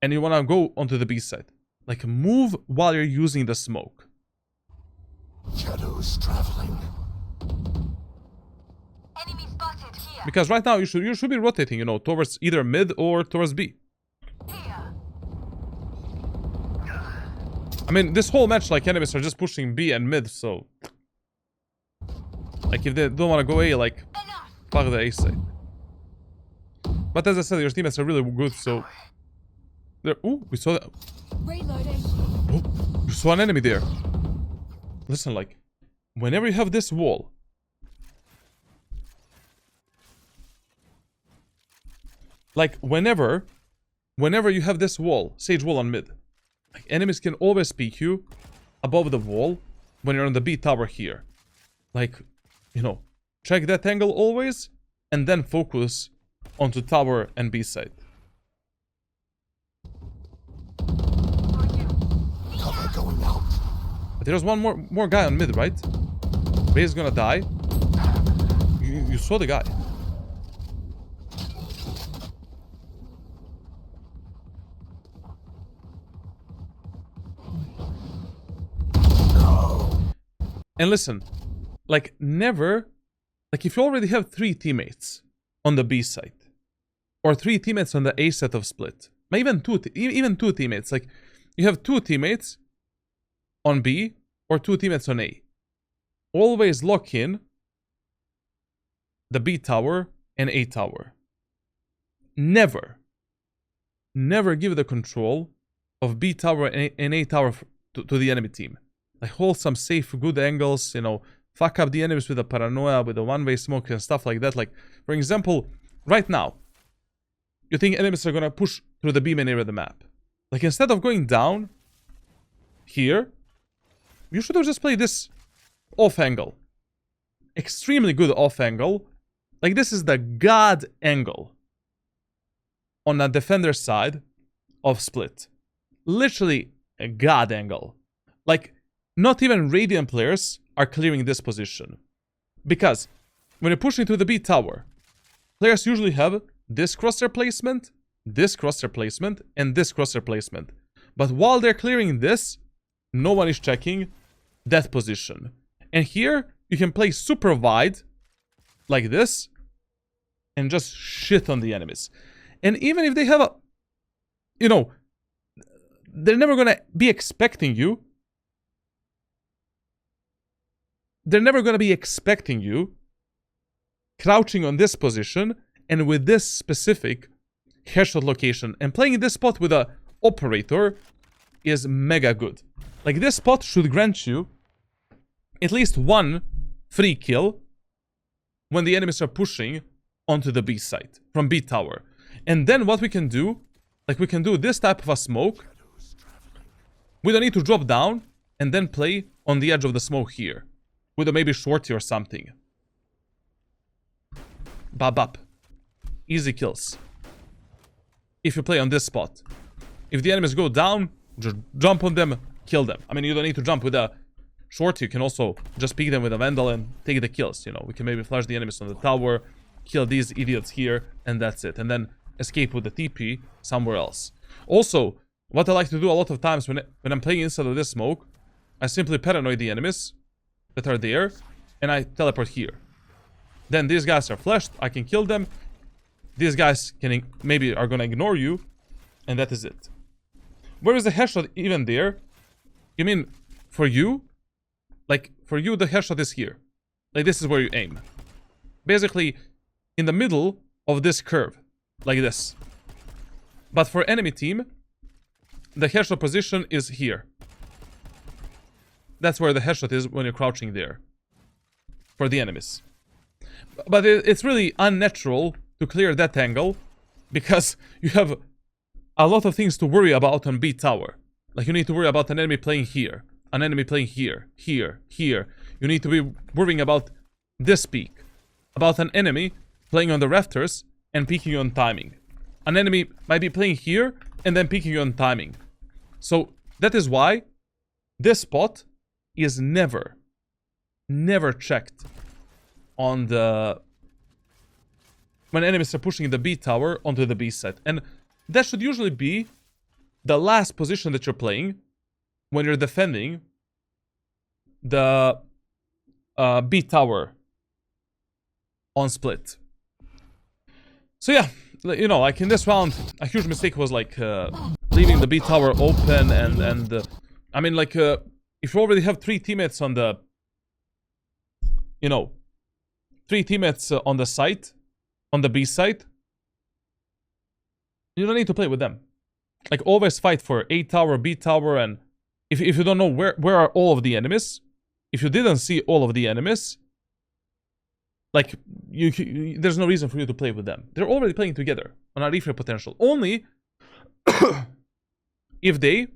and you want to go onto the B side, like, move while you're using the smoke. Shadows traveling. Enemy spotted here. Because right now you should be rotating, you know, towards either mid or towards B. I mean, this whole match, like, enemies are just pushing B and mid, so... Like, if they don't want to go A, like, fuck the A side. But as I said, your teammates are really good, so... Ooh, we saw that. Reloading. Oh, we saw an enemy there. Listen, like, whenever you have this wall, like whenever you have this wall, sage wall on mid, like enemies can always peek you above the wall when you're on the B tower here. Like, you know, check that angle always, and then focus onto tower and B side. Cover going out. But there's one more guy on mid, right? Base is gonna die. You saw the guy. And listen, like never, like if you already have 3 teammates on the B side, or 3 teammates on the A set of split, even two teammates, like you have 2 teammates on B or 2 teammates on A. Always lock in the B tower and A tower. Never give the control of B tower and A tower to the enemy team. Like hold some safe, good angles, you know, fuck up the enemies with a paranoia, with a one-way smoke and stuff like that. Like, for example, right now, you think enemies are gonna push through the B main area of the map. Like, instead of going down here, you should have just played this off angle. Extremely good off angle. Like, this is the god angle on the defender side of split. Literally a god angle. Like, not even Radiant players are clearing this position. Because when you're pushing to the B tower, players usually have this crosshair placement, and this crosshair placement. But while they're clearing this, no one is checking that position. And here, you can play super wide, like this, and just shit on the enemies. And even if they have a, you know, they're never gonna be expecting you. They're never gonna be expecting you crouching on this position and with this specific headshot location. And playing this spot with a operator is mega good. Like, this spot should grant you at least 1 free kill when the enemies are pushing onto the B side from B tower. And then what we can do, like, we can do this type of a smoke. We don't need to drop down and then play on the edge of the smoke here with a maybe shorty or something. Bap. Easy kills. If you play on this spot. If the enemies go down, just jump on them, kill them. I mean, you don't need to jump with a short. You can also just pick them with a Vandal and take the kills. You know, we can maybe flash the enemies on the tower, kill these idiots here, and that's it. And then escape with the TP somewhere else. Also, what I like to do a lot of times when I'm playing inside of this smoke, I simply paranoid the enemies that are there, and I teleport here. Then these guys are flashed, I can kill them. These guys can maybe are gonna ignore you, and that is it. Where is the headshot even there? You mean for you? Like, for you, the headshot is here. Like, this is where you aim. Basically, in the middle of this curve. Like this. But for enemy team, the headshot position is here. That's where the headshot is when you're crouching there. For the enemies. But it's really unnatural to clear that angle, because you have a lot of things to worry about on B tower. Like, you need to worry about an enemy playing here. An enemy playing here. Here. You need to be worrying about this peak. About an enemy playing on the rafters and peeking on timing. An enemy might be playing here and then peeking on timing. So that is why this spot is never checked on the... when enemies are pushing the B tower onto the B side. And that should usually be the last position that you're playing when you're defending the B tower on split. So yeah, you know, like in this round, a huge mistake was like leaving the B tower open, and I mean, like if you already have 3 teammates on the, you know, 3 teammates on the site, on the B side, you don't need to play with them. Like, always fight for A tower, B tower, and if you don't know where are all of the enemies, if you didn't see all of the enemies, like, there's no reason for you to play with them. They're already playing together on a reframe potential. Only if they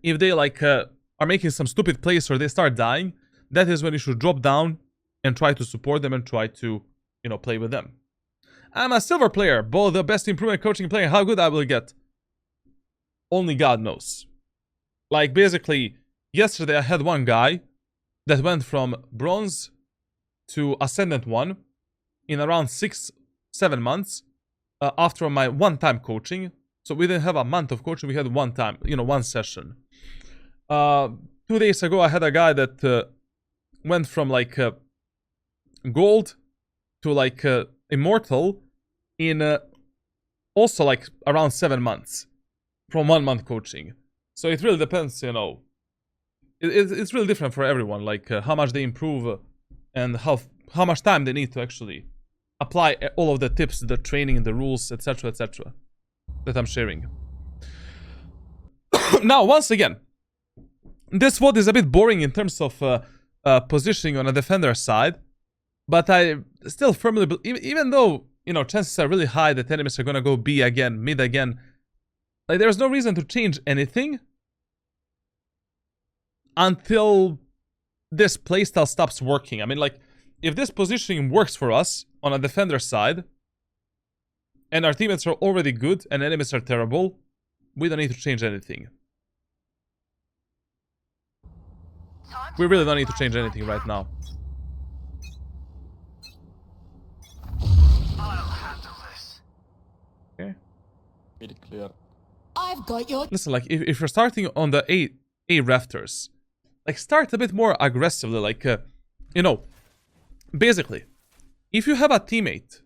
like are making some stupid plays or they start dying, that is when you should drop down and try to support them and try to, you know, play with them. I'm a silver player, both the best improvement coaching player. How good I will get, only God knows. Like, basically, yesterday I had one guy that went from bronze to Ascendant 1 in around 6-7 months after my one-time coaching. So we didn't have a month of coaching, we had one time, you know, one session. 2 days ago I had a guy that went from like gold to like immortal in also like around 7 months from 1 month coaching. So it really depends, you know. It's really different for everyone, like how much they improve and how much time they need to actually apply all of the tips, the training, the rules, etc., etc. that I'm sharing. Now, once again, this VOD is a bit boring in terms of positioning on a defender side, but I still firmly believe, even though, you know, chances are really high that enemies are gonna go B again, mid again, like, there's no reason to change anything until this playstyle stops working. I mean, like, if this positioning works for us on a defender side, and our teammates are already good and enemies are terrible, we don't need to change anything. We really don't need to change anything right now. I'll handle this. Okay. Mid clear. I've got your... Listen, like, if you're starting on the A rafters, like, start a bit more aggressively, like, you know, basically, if you have a teammate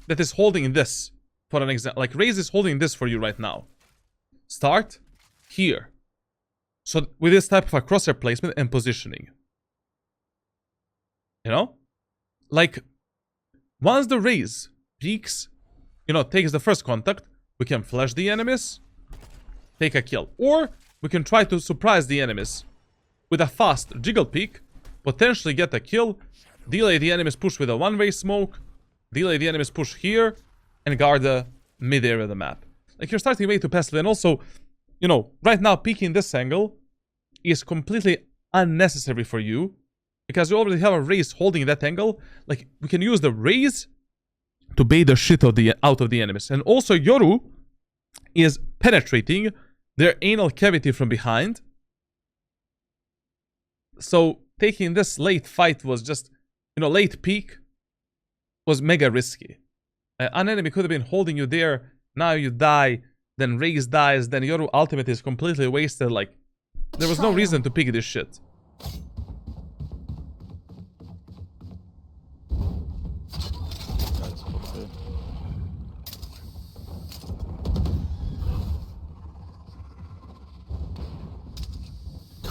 that is holding this, for an example, like, Raze is holding this for you right now, start here. So, with this type of a crosshair placement and positioning. You know? Like, once the Raze peaks, you know, takes the first contact, we can flash the enemies, take a kill. Or, we can try to surprise the enemies with a fast jiggle peek, potentially get a kill, delay the enemy's push with a one-way smoke, delay the enemy's push here, and guard the mid-area of the map. Like, you're starting way too passively, and also, you know, right now peeking this angle is completely unnecessary for you, because you already have a Raze holding that angle. Like, we can use the Raze to bait the shit out of the enemies. And also, Yoru is penetrating their anal cavity from behind. So, taking this late fight was just, you know, late peek was mega risky. An enemy could have been holding you there, now you die, then Raze dies, then Yoru ultimate is completely wasted. Like, there was no reason to pick this shit. Guys, okay.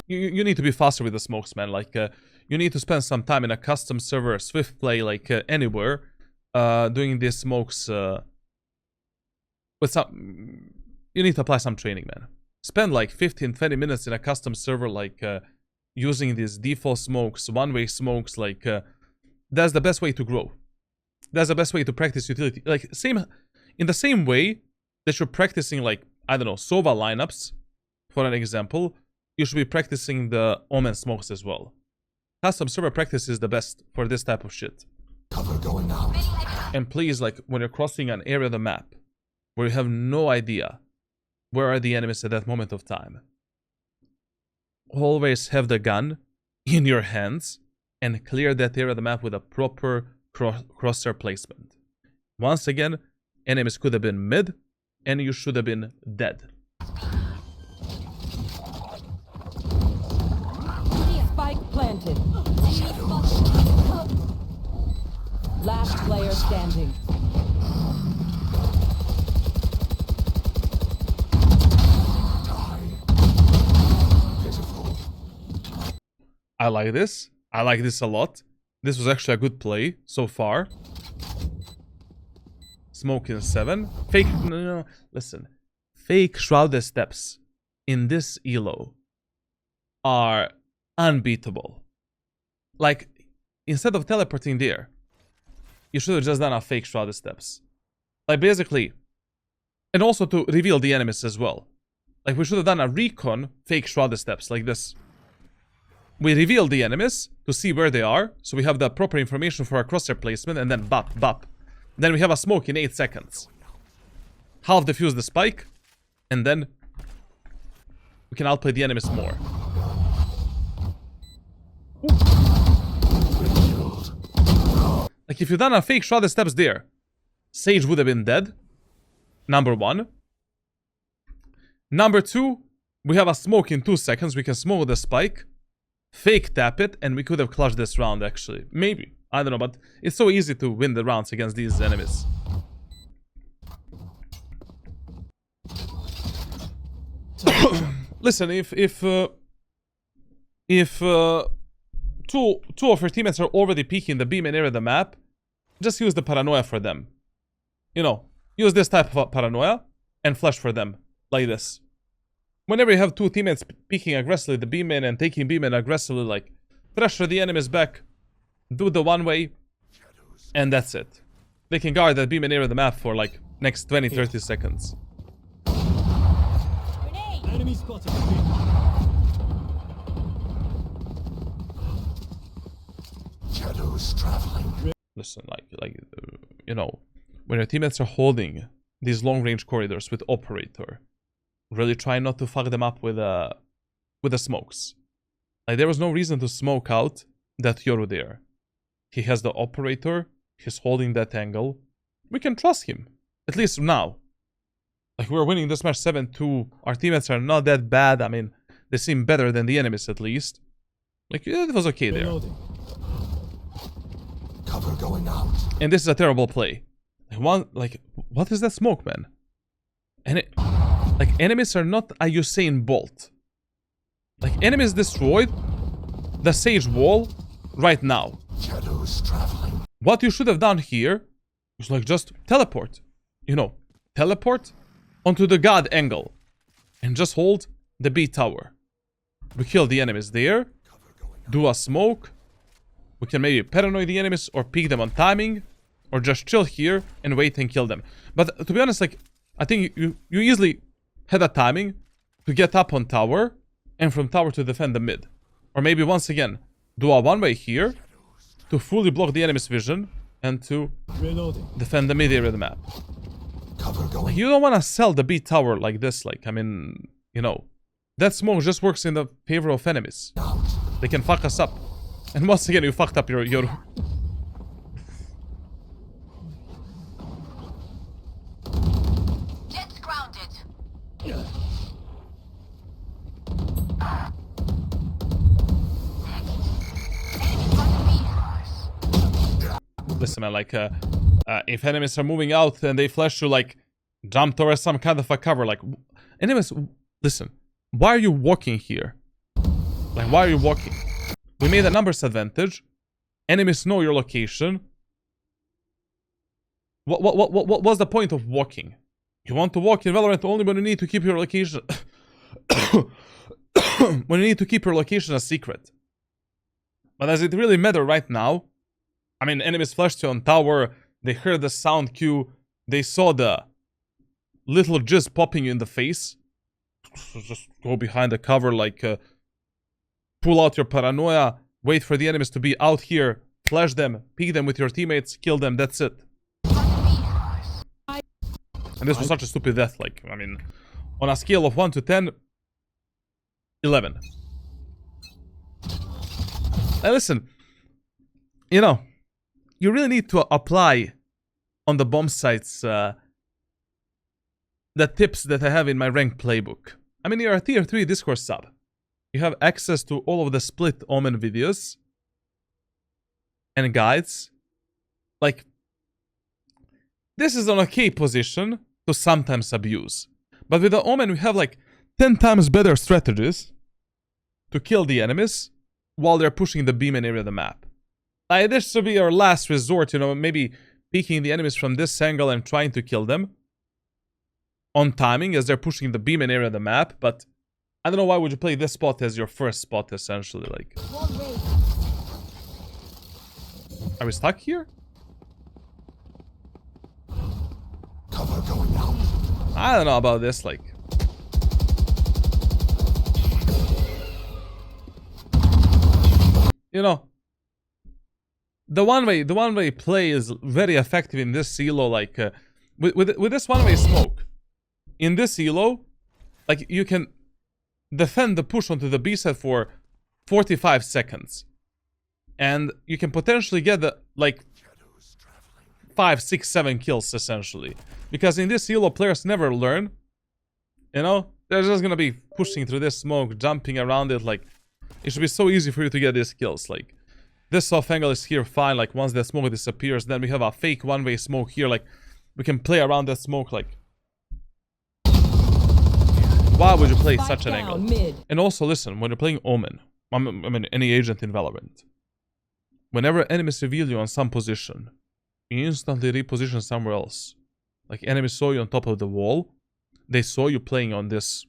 You need to be faster with the smokes, man. Like, you need to spend some time in a custom server, swift play, like anywhere, doing these smokes with some. You need to apply some training, man. Spend like 15-20 minutes in a custom server, like using these default smokes, one-way smokes. Like, that's the best way to grow. That's the best way to practice utility. Like, in the same way that you're practicing, like, I don't know, Sova lineups, for an example, you should be practicing the Omen smokes as well. Custom server practice is the best for this type of shit. Cover going out. And please, like, when you're crossing an area of the map where you have no idea where are the enemies at that moment of time, always have the gun in your hands and clear that area of the map with a proper crosshair placement. Once again, enemies could have been mid and you should have been dead. Spike planted. Last player standing. I like this. I like this a lot. This was actually a good play so far. Smoke in 7. Fake. No. Listen. Fake shrouded steps in this elo are unbeatable. Like, instead of teleporting there, you should have just done a fake shrouded steps. Like, basically, and also to reveal the enemies as well. Like, we should have done a recon fake shrouded steps like this. We reveal the enemies to see where they are, so we have the proper information for our crosshair placement, and then bop, bop. Then we have a smoke in 8 seconds. Half defuse the spike, and then we can outplay the enemies more. Like, if you'd done a fake shrouded steps there, Sage would have been dead. Number 1. Number 2, we have a smoke in 2 seconds. We can smoke the spike, fake tap it, and we could have clutched this round, actually. Maybe. I don't know, but it's so easy to win the rounds against these enemies. Listen, if two of your teammates are already peeking the B main area of the map, just use the paranoia for them. You know, use this type of paranoia and flash for them, like this. Whenever you have 2 teammates peeking aggressively the B main and taking B main aggressively, like, pressure the enemies back, do the one way, and that's it. They can guard that B main area of the map for, like, next 20-30 seconds. Enemy spotted. Shadows traveling. Listen, you know, when your teammates are holding these long-range corridors with operator, really try not to fuck them up with the smokes. Like, there was no reason to smoke out that Yoru there. He has the operator, he's holding that angle. We can trust him, at least now. Like, we're winning this match 7-2. Our teammates are not that bad. I mean, they seem better than the enemies at least. Like, it was okay there. Cover going out. And this is a terrible play. Like, what is that smoke, man? And like, enemies are not a Usain Bolt. Like, enemies destroyed the Sage wall right now. Shadows traveling. What you should have done here was, like, just teleport. You know, teleport onto the God angle. And just hold the B tower. We kill the enemies there. Do a smoke. We can maybe paranoid the enemies or peek them on timing. Or just chill here and wait and kill them. But to be honest, like, I think you easily had a timing to get up on tower. And from tower to defend the mid. Or maybe once again, do a one-way here. To fully block the enemy's vision. And to defend the mid area of the map. Cover going. Like, you don't want to sell the B tower like this. Like, I mean, you know. That smoke just works in the favor of enemies. Out. They can fuck us up. And once again, you fucked up your Yoru. Jet's grounded. Listen, man, like, if enemies are moving out and they flash you, like, jump towards some kind of a cover, like, enemies, listen, why are you walking here? Like, why are you walking? We made a numbers advantage. Enemies know your location. What's the point of walking? You want to walk in Valorant only when you need to keep your location... when you need to keep your location a secret. But does it really matter right now? I mean, enemies flashed you on tower. They heard the sound cue. They saw the little jizz popping you in the face. Just go behind the cover, like, pull out your paranoia. Wait for the enemies to be out here. Flash them. Peek them with your teammates. Kill them. That's it. And this was such a stupid death. Like, I mean, on a scale of 1 to 10, 11. And listen, you know, you really need to apply on the bomb sites the tips that I have in my ranked playbook. I mean, you're a tier 3 Discord sub. You have access to all of the split Omen videos and guides. Like, this is an okay position to sometimes abuse. But with the Omen, we have like 10 times better strategies to kill the enemies while they're pushing the beam and area of the map. Like, this should be our last resort, you know, maybe peeking the enemies from this angle and trying to kill them on timing as they're pushing the beam and area of the map, but I don't know why would you play this spot as your first spot, essentially, like... One way. Are we stuck here? Cover going out. I don't know about this, like... You know... The one-way play is very effective in this elo, like... with this one-way smoke. In this elo, like, you can defend the push onto the B side for 45 seconds. And you can potentially get, like, 5, 6, 7 kills, essentially. Because in this elo, players never learn. You know? They're just gonna be pushing through this smoke, jumping around it, like... It should be so easy for you to get these kills, like... This soft angle is here fine, like, once the smoke disappears, then we have a fake one-way smoke here, like... We can play around that smoke, like... Why would you play Spike such an down, angle? mid. And also, listen, when you're playing Omen, I mean, any agent in Valorant, whenever enemies reveal you on some position, you instantly reposition somewhere else. Like, enemies saw you on top of the wall, they saw you playing on this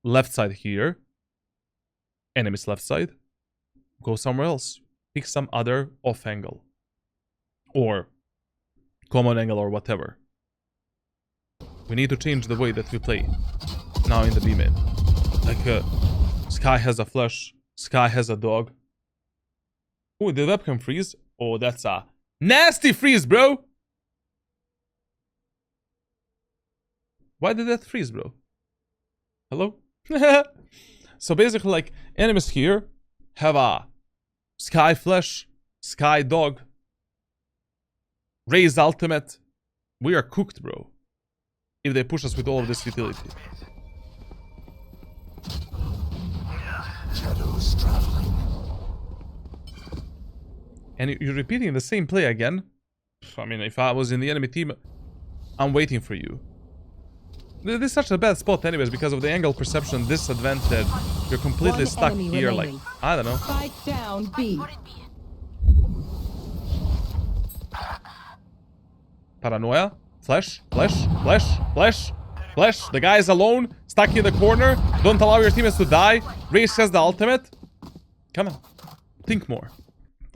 left side here, enemy's left side, go somewhere else. Pick some other off angle. Or common angle or whatever. We need to change the way that we play now in the B main. Like, Sky has a flash, Sky has a dog. Oh, the webcam freeze? Oh, that's a nasty freeze, bro! Why did that freeze, bro? Hello? So basically, like, enemies here have a Sky flash, Sky dog, Raze ultimate. We are cooked, bro. If they push us with all of this utility. Shadows traveling. And you're repeating the same play again? I mean, if I was in the enemy team, I'm waiting for you. This is such a bad spot anyways, because of the angle perception disadvantage. You're completely One stuck enemy here, remaining. like, I don't know. Spike down B. Paranoia. Flash, flash, flash, flash, flash. The guy is alone, stuck in the corner. Don't allow your teammates to die. Raze has the ultimate. Come on. Think more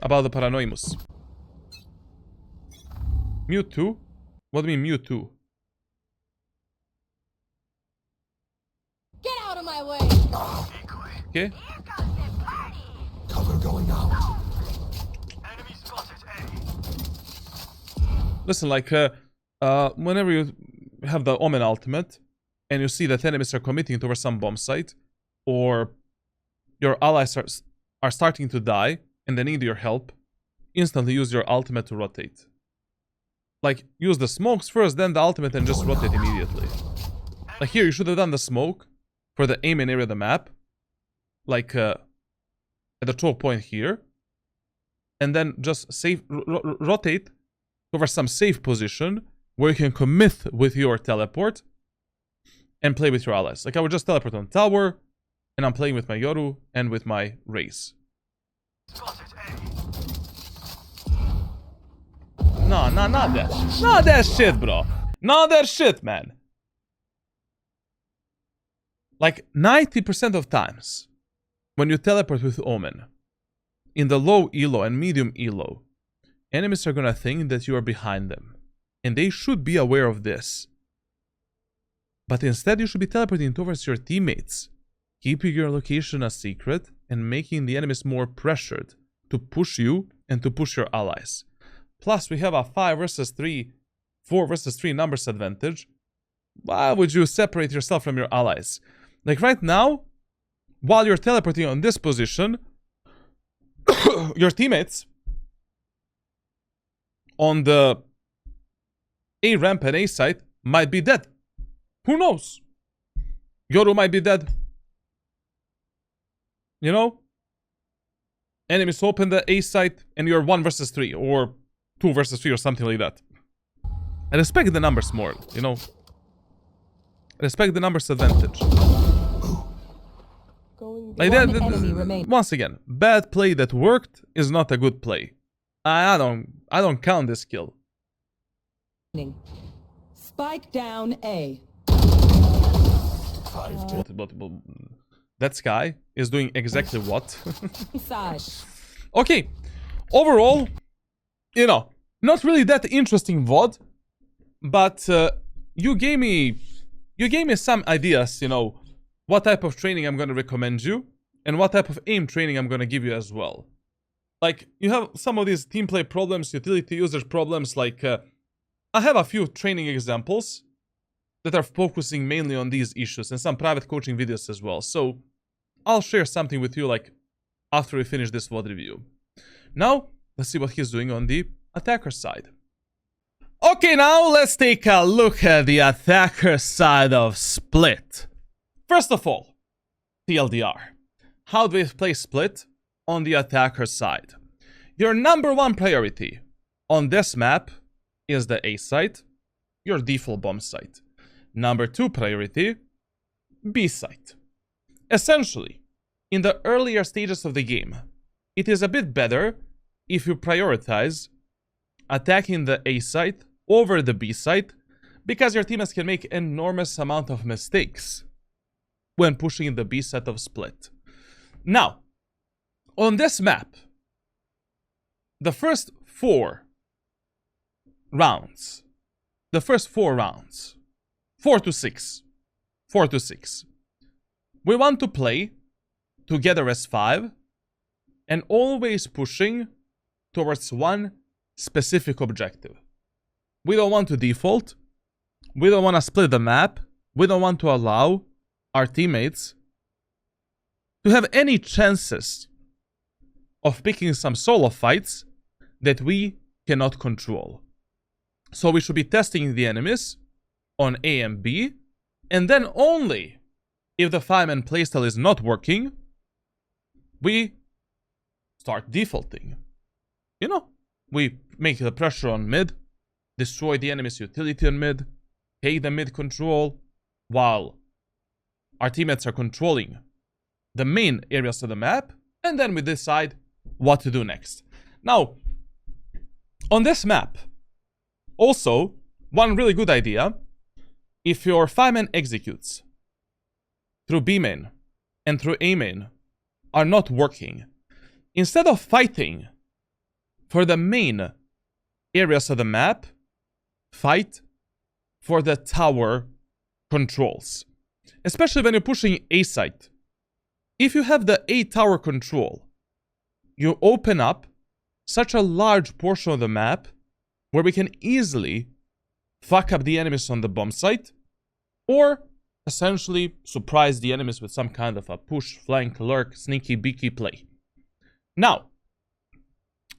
about the Paranoimus. Mute 2? What do you mean mute 2? Get out of my way. Okay. Cover going out. Listen, like, whenever you have the Omen ultimate, and you see that enemies are committing towards some bomb site, or your allies are starting to die, and they need your help, instantly use your ultimate to rotate. Like, use the smokes first, then the ultimate, and just rotate immediately. Like here, you should have done the smoke for the aim and area of the map, like at the choke point here, and then just save, rotate over some safe position where you can commit with your teleport and play with your allies. Like I would just teleport on tower, and I'm playing with my Yoru and with my Raze. No, not that. Not that shit, bro. Not that shit, man. Like 90% of times, when you teleport with Omen, in the low elo and medium elo, enemies are gonna think that you are behind them. And they should be aware of this. But instead, you should be teleporting towards your teammates, keeping your location a secret, and making the enemies more pressured to push you and to push your allies. Plus, we have a 4 versus 3 numbers advantage. Why would you separate yourself from your allies? Like right now, while you're teleporting on this position, your teammates on the A ramp and A site might be dead. Who knows? Yoru might be dead. You know? Enemies open the A site and you're 1 versus 3 or 2 versus 3 or something like that. I respect the numbers more, you know? I respect the numbers advantage. Like that, once again, bad play that worked is not a good play. I don't count this kill. Spike down A. That Sky is doing exactly what? Side. Okay, overall, you know, not really that interesting VOD, but you gave me some ideas, you know, what type of training I'm gonna recommend you, and what type of aim training I'm gonna give you as well. Like, you have some of these team play problems, utility users problems, like, I have a few training examples that are focusing mainly on these issues, and some private coaching videos as well, so I'll share something with you, like, after we finish this VOD review. Now, let's see what he's doing on the attacker side. Okay, now let's take a look at the attacker side of Split. First of all, TLDR. How do we play Split on the attacker side? Your number one priority on this map is the A site, your default bomb site. Number two priority, B site. Essentially, in the earlier stages of the game, it is a bit better if you prioritize attacking the A site over the B site, because your teammates can make enormous amount of mistakes when pushing the B site of Split. Now, on this map, the first four rounds, 4 to 6, we want to play together as 5 and always pushing towards one specific objective. We don't want to default, we don't want to split the map, we don't want to allow our teammates to have any chances of picking some solo fights that we cannot control. So we should be testing the enemies on A and B, and then only if the 5-man playstyle is not working, we start defaulting. You know, we make the pressure on mid, destroy the enemy's utility on mid, take the mid control, while our teammates are controlling the main areas of the map, and then we decide what to do next. Now, on this map, also, one really good idea, if your 5-man executes through B main and through A main are not working, instead of fighting for the main areas of the map, fight for the tower controls. Especially when you're pushing A site. If you have the A tower control, you open up such a large portion of the map where we can easily fuck up the enemies on the bomb site, or essentially surprise the enemies with some kind of a push, flank, lurk, sneaky, beaky play. Now,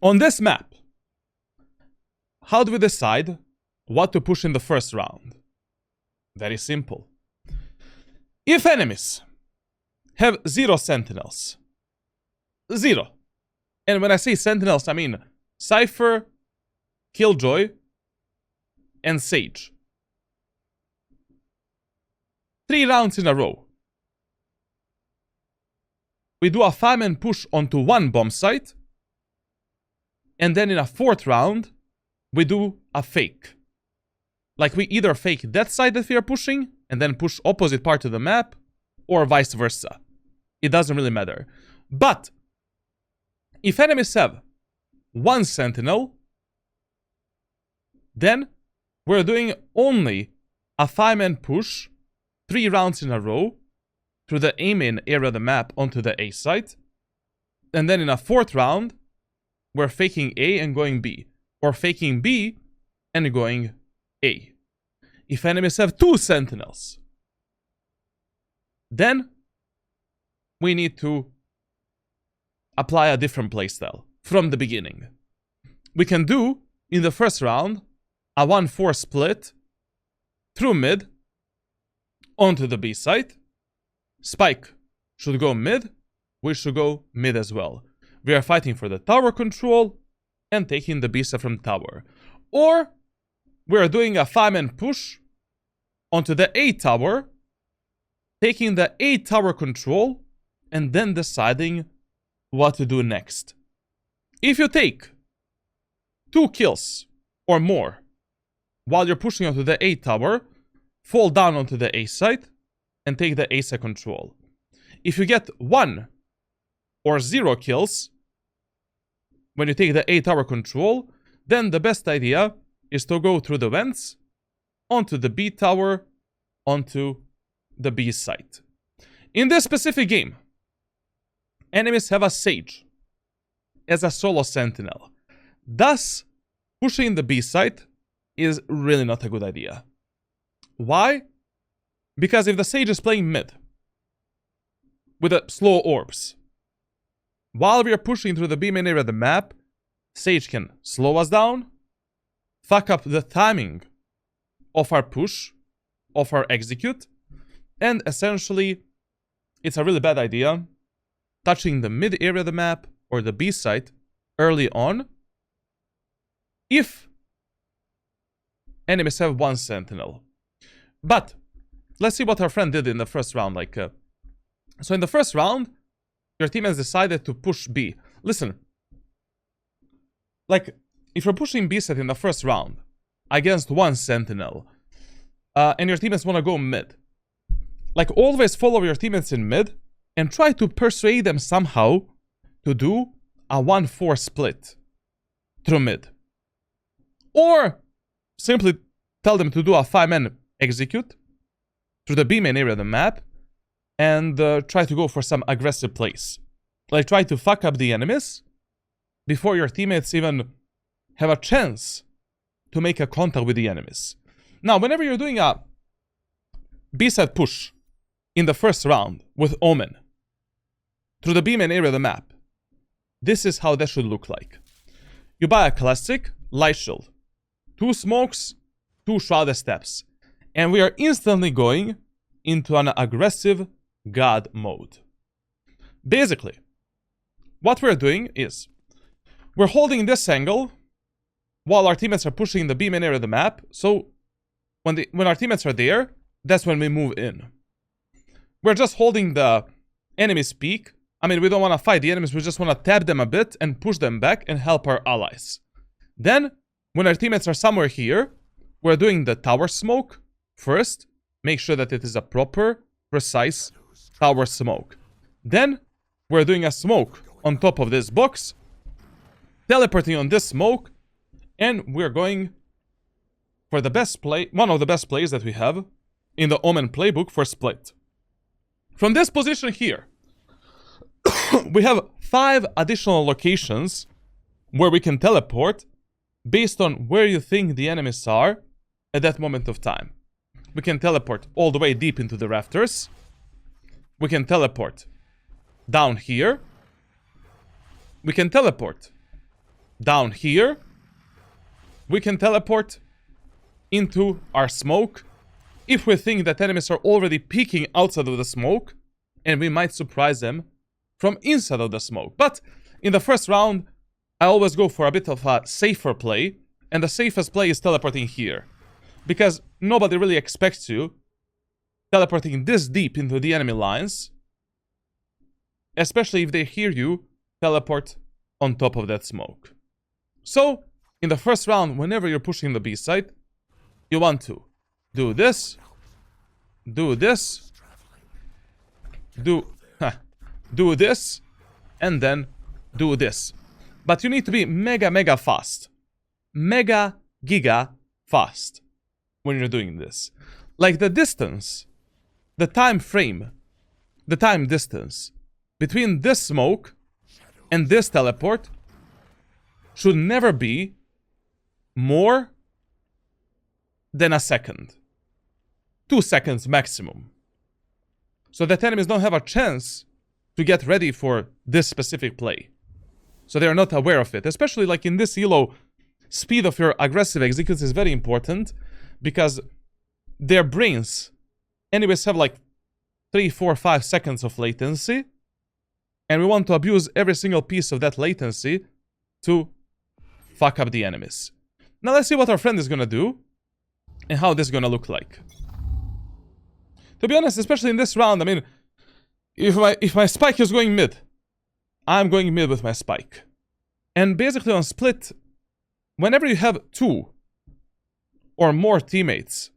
on this map, how do we decide what to push in the first round? Very simple. If enemies have 0 sentinels, 0, and when I say sentinels, I mean Cypher, Killjoy, and Sage. 3 rounds in a row. We do a 5-man push onto one bomb site, and then in a 4th round, we do a fake. Like, we either fake that side that we are pushing, and then push opposite part of the map, or vice versa. It doesn't really matter. But, if enemies have 1 sentinel, then we're doing only a 5-man push 3 rounds in a row through the A main area of the map onto the A site. And then in a 4th round, we're faking A and going B. Or faking B and going A. If enemies have 2 sentinels, then we need to apply a different playstyle from the beginning. We can do, in the first round, a 1-4 split through mid onto the B site. Spike should go mid, we should go mid as well. We are fighting for the tower control and taking the B site from tower. Or we are doing a 5-man push onto the A tower, taking the A tower control, and then deciding what to do next. If you take 2 kills or more while you're pushing onto the A tower, fall down onto the A site and take the A site control. If you get 1 or 0 kills when you take the A tower control, then the best idea is to go through the vents, onto the B tower, onto the B site. In this specific game, enemies have a Sage as a solo sentinel. Thus, pushing the B site is really not a good idea. Why? Because if the Sage is playing mid with a slow orbs, while we are pushing through the B main area of the map, Sage can slow us down, fuck up the timing of our push, of our execute, and essentially, it's a really bad idea touching the mid area of the map or the B site early on if enemies have 1 sentinel. But let's see what our friend did in the first round. So in the first round, your team has decided to push B. Listen, if you're pushing B site in the first round against 1 sentinel, and your teammates want to go mid, always follow your teammates in mid and try to persuade them somehow to do a 1-4 split through mid. Or simply tell them to do a 5-man execute through the B main area of the map and try to go for some aggressive plays. Try to fuck up the enemies before your teammates even have a chance to make a contact with the enemies. Now, whenever you're doing a B-side push in the first round with Omen through the B main area of the map, this is how that should look like. You buy a classic light shield, 2 smokes, 2 shrouded steps, and we are instantly going into an aggressive god mode. Basically, what we're doing is we're holding this angle while our teammates are pushing the B main area of the map. So when our teammates are there, that's when we move in. We're just holding the enemy's peak. I mean, we don't want to fight the enemies, we just want to tap them a bit and push them back and help our allies. Then, when our teammates are somewhere here, we're doing the tower smoke first. Make sure that it is a proper, precise tower smoke. Then, we're doing a smoke on top of this box, teleporting on this smoke, and we're going for the best play, one of the best plays that we have in the Omen playbook for split. From this position here, we have 5 additional locations where we can teleport based on where you think the enemies are at that moment of time. We can teleport all the way deep into the rafters. We can teleport down here. We can teleport down here. We can teleport into our smoke if we think that enemies are already peeking outside of the smoke, and we might surprise them from inside of the smoke. But in the first round, I always go for a bit of a safer play, and the safest play is teleporting here, because nobody really expects you teleporting this deep into the enemy lines, especially if they hear you teleport on top of that smoke. So, in the first round, whenever you're pushing the B site, you want to do this, do this, do this, and then do this. But you need to be mega fast. Mega giga fast when you're doing this. Like the distance, the time frame, the time distance between this smoke and this teleport should never be more than a second. 2 seconds maximum. So that enemies don't have a chance to get ready for this specific play. So they are not aware of it. Especially like in this elo, speed of your aggressive executes is very important, because their brains anyways have like 3, 4, 5 seconds of latency, and we want to abuse every single piece of that latency to fuck up the enemies. Now let's see what our friend is gonna do and how this is gonna look like. To be honest, especially in this round, I mean, if my spike is going mid, I'm going mid with my spike. And basically on split, whenever you have 2 or more teammates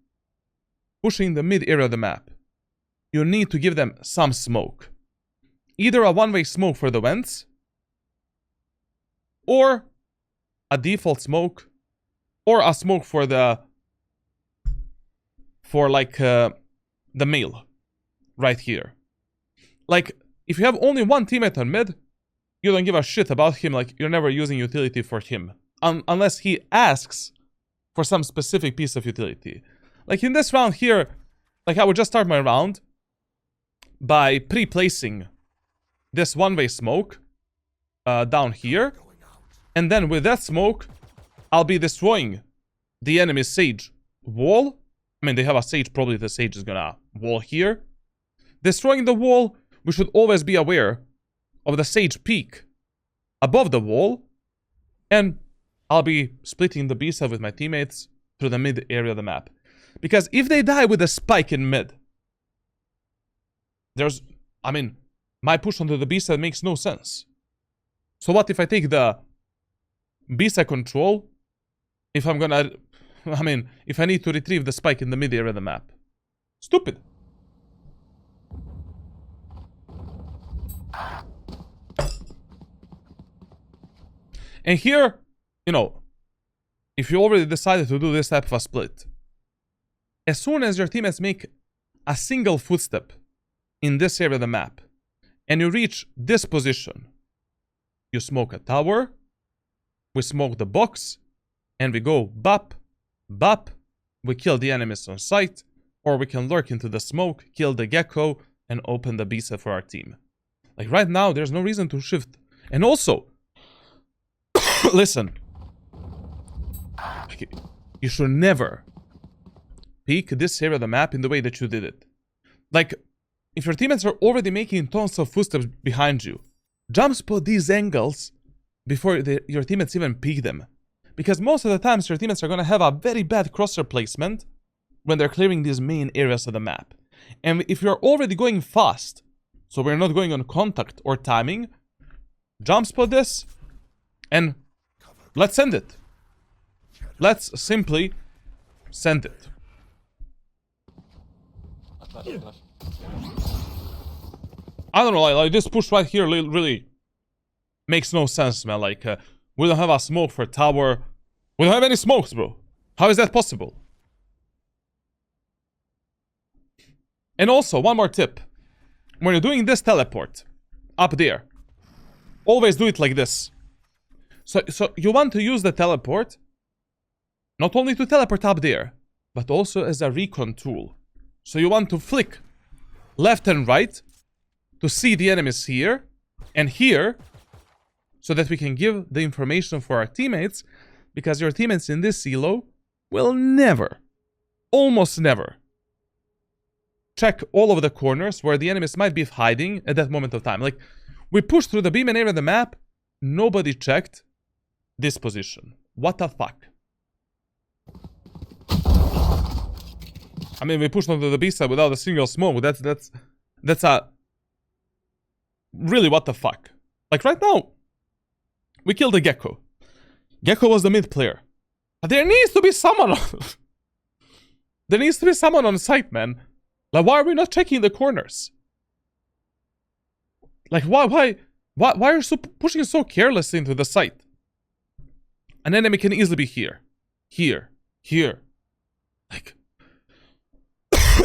pushing the mid area of the map, you need to give them some smoke. either a one-way smoke for the vents, or a default smoke, or a smoke for the mail right here. Like, if you have only one teammate on mid, you don't give a shit about him. Like, you're never using utility for him unless he asks for some specific piece of utility. Like in this round here, like I would just start my round by pre-placing this one-way smoke down here, and then with that smoke I'll be destroying the enemy's sage wall. I mean, they have a sage, probably the sage is gonna wall here. Destroying the wall, we should always be aware of the sage peak above the wall, and I'll be splitting the B-side with my teammates through the mid area of the map. Because if they die with a spike in mid, my push onto the B-side makes no sense. So what if I take the B-side control if I'm gonna... if I need to retrieve the spike in the mid area of the map? Stupid. And here, if you already decided to do this type of a split, as soon as your teammates make a single footstep in this area of the map, and you reach this position, you smoke a tower, we smoke the box, and we go bop, bop, we kill the enemies on sight, or we can lurk into the smoke, kill the gecko, and open the B-side for our team. Like right now, there's no reason to shift. And also, listen, you should never peek this area of the map in the way that you did it. Like, if your teammates are already making tons of footsteps behind you, jump spot these angles before your teammates even peek them. Because most of the times your teammates are going to have a very bad crosshair placement when they're clearing these main areas of the map. And if you're already going fast, so we're not going on contact or timing, jump spot this, and let's send it. Let's simply send it. I don't know, like this push right here really makes no sense, man. Like, we don't have a smoke for tower. We don't have any smokes, bro. How is that possible? And also, one more tip. When you're doing this teleport up there, always do it like this. So you want to use the teleport not only to teleport up there, but also as a recon tool. So you want to flick left and right to see the enemies here and here, so that we can give the information for our teammates, because your teammates in this elo will never, almost never, check all of the corners where the enemies might be hiding at that moment of time. Like, we pushed through the beam and area of the map, nobody checked this position. What the fuck? I mean, we pushed onto the B side without a single smoke. That's a... Really, what the fuck? Like, right now, we killed the gecko. Gecko was the mid player. But there needs to be someone on... There needs to be someone on site, man. Like, why are we not checking the corners? Like, why are you pushing so carelessly into the site? An enemy can easily be here. Here. Here. Like...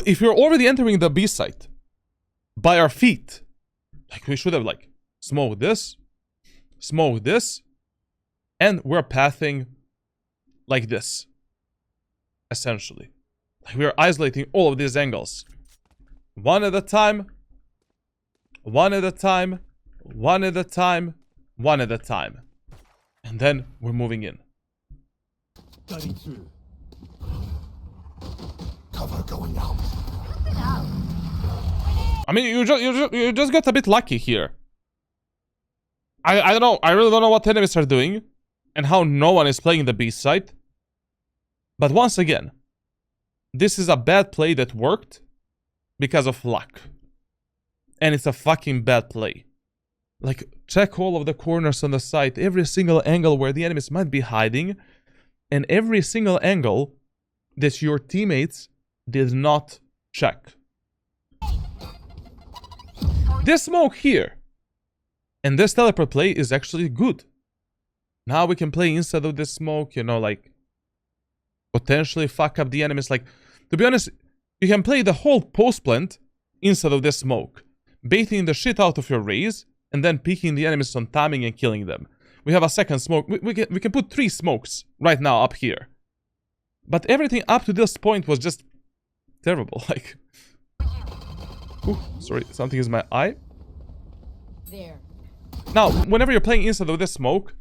If you're already entering the B site by our feet, like, we should have, like, smoked this, and we're pathing like this, essentially. Like, we are isolating all of these angles. One at a time, one at a time, one at a time, one at a time. And then we're moving in. Cover going out. I mean, you just got a bit lucky here. I don't know. I really don't know what enemies are doing and how no one is playing the B side. But once again, this is a bad play that worked because of luck. And it's a fucking bad play. Like, check all of the corners on the site, every single angle where the enemies might be hiding, and every single angle that your teammates did not check. This smoke here And this teleport play is actually good. Now we can play instead of this smoke, you know, like, potentially fuck up the enemies. Like, to be honest, you can play the whole post plant instead of this smoke, baiting the shit out of your raise, and then peeking the enemies on timing and killing them. We have a second smoke. We can put 3 smokes right now up here. But everything up to this point was just terrible. Like, ooh, sorry, something is in my eye. There. Now, whenever you're playing instead of this smoke,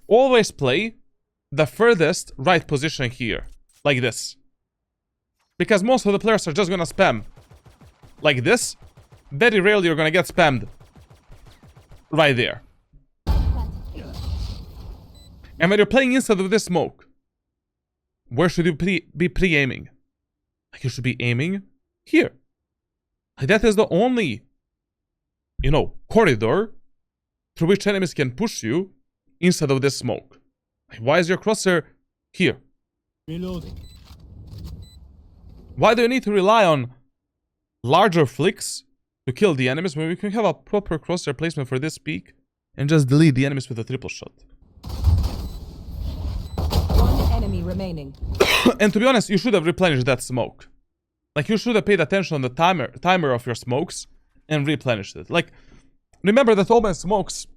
always play the furthest right position here, like this. Because most of the players are just gonna spam like this. Very rarely you're gonna get spammed right there. And when you're playing instead of this smoke, where should you be pre-aiming? Like, you should be aiming here. Like, that is the only, you know, corridor through which enemies can push you instead of this smoke. Like, why is your crosshair here? Reloading. Why do you need to rely on larger flicks to kill the enemies when we can have a proper crosshair placement for this peak and just delete the enemies with a triple shot? One enemy remaining. And to be honest, you should have replenished that smoke. Like, you should have paid attention on the timer of your smokes and replenished it. Like, remember that Omen smokes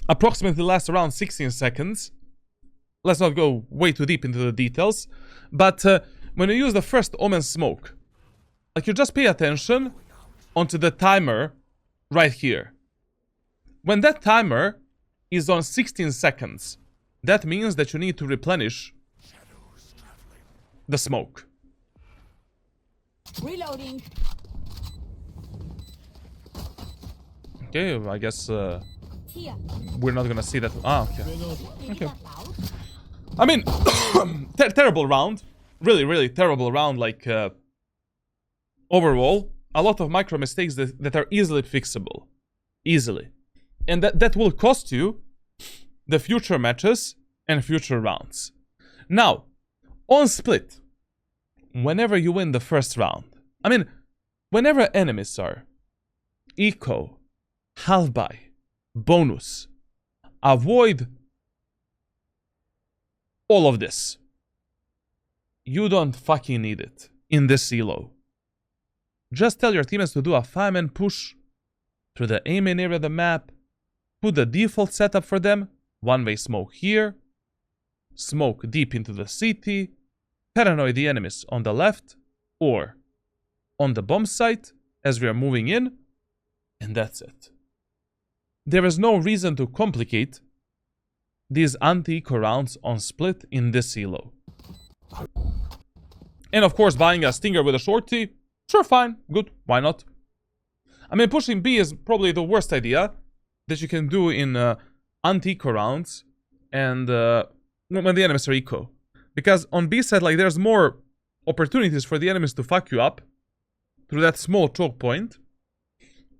approximately last around 16 seconds. Let's not go way too deep into the details. But when you use the first Omen smoke, like, you just pay attention onto the timer right here. When that timer is on 16 seconds, that means that you need to replenish the smoke. Reloading. Okay, I guess Here. we're not gonna see that. Ah, okay. Maybe Okay. that loud. I mean, terrible round. Really, really terrible round. Like, overall, a lot of micro mistakes that are easily fixable. Easily. And that will cost you the future matches and future rounds. Now, on split, whenever you win the first round, I mean, whenever enemies are eco, half buy, bonus, avoid all of this. You don't fucking need it in this elo. Just tell your teammates to do a 5-man push through the aiming area of the map, put the default setup for them, one-way smoke here, smoke deep into the CT, paranoid the enemies on the left or on the bomb site as we are moving in, and that's it. There is no reason to complicate these anti-eco rounds on split in this elo. And of course, buying a stinger with a shorty, sure, fine, good, why not? I mean, pushing B is probably the worst idea that you can do in anti-eco rounds and when the enemies are eco. Because on B side, like, there's more opportunities for the enemies to fuck you up through that small choke point.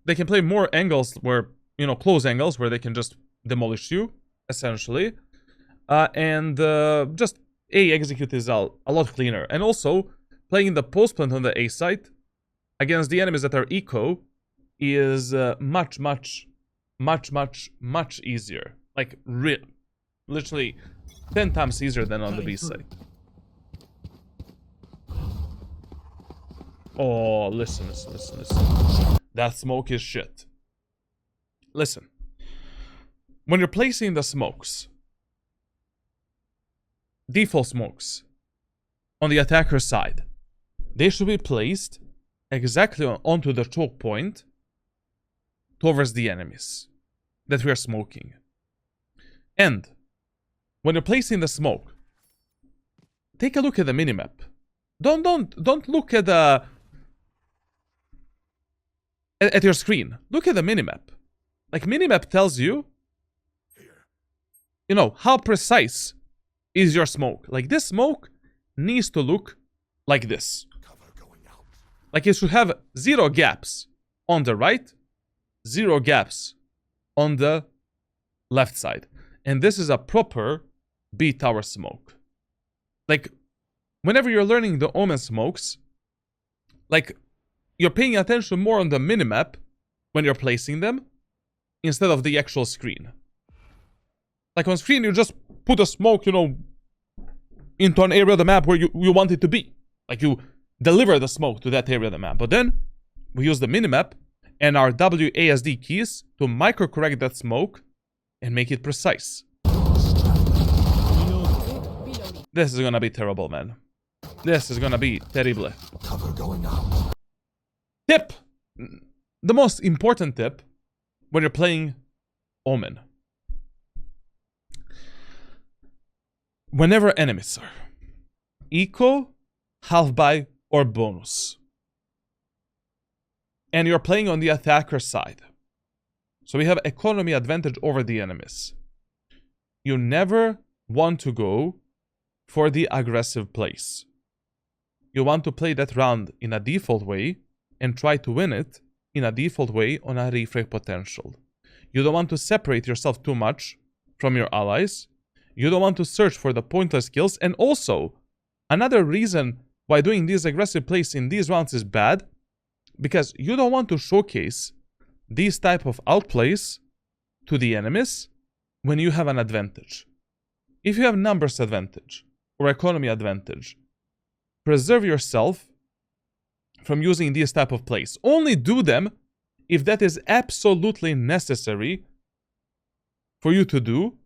They can play more angles where, you know, close angles where they can just demolish you, essentially. And just A execute is a lot cleaner. And also, playing the post plant on the A site against the enemies that are eco is much easier. Like, literally 10 times easier than on the B side. Oh, listen. That smoke is shit. Listen. When you're placing the smokes, default smokes, on the attacker's side, they should be placed exactly onto the choke point towards the enemies that we are smoking. And when you're placing the smoke, take a look at the minimap. Don't look at the at your screen. Look at the minimap. Like, minimap tells you, you know, how precise is your smoke. Like, this smoke needs to look like this. Like, it should have 0 gaps on the right, 0 gaps on the left side. And this is a proper B tower smoke. Like, whenever you're learning the Omen smokes, like, you're paying attention more on the minimap when you're placing them instead of the actual screen. Like on screen, you just put a smoke, you know, into an area of the map where you want it to be. Like you deliver the smoke to that area of the map. But then we use the minimap and our WASD keys to micro-correct that smoke and make it precise. This is gonna be terrible, man. This is gonna be terrible. Cover going out. Tip! The most important tip when you're playing Omen. Whenever enemies are eco, half-buy, or bonus, and you're playing on the attacker side, so we have economy advantage over the enemies, you never want to go for the aggressive plays. You want to play that round in a default way and try to win it in a default way on a refrag potential. You don't want to separate yourself too much from your allies. You don't want to search for the pointless kills. And also, another reason why doing these aggressive plays in these rounds is bad, because you don't want to showcase these type of outplays to the enemies when you have an advantage. If you have numbers advantage or economy advantage, preserve yourself from using these type of plays. Only do them if that is absolutely necessary for you to do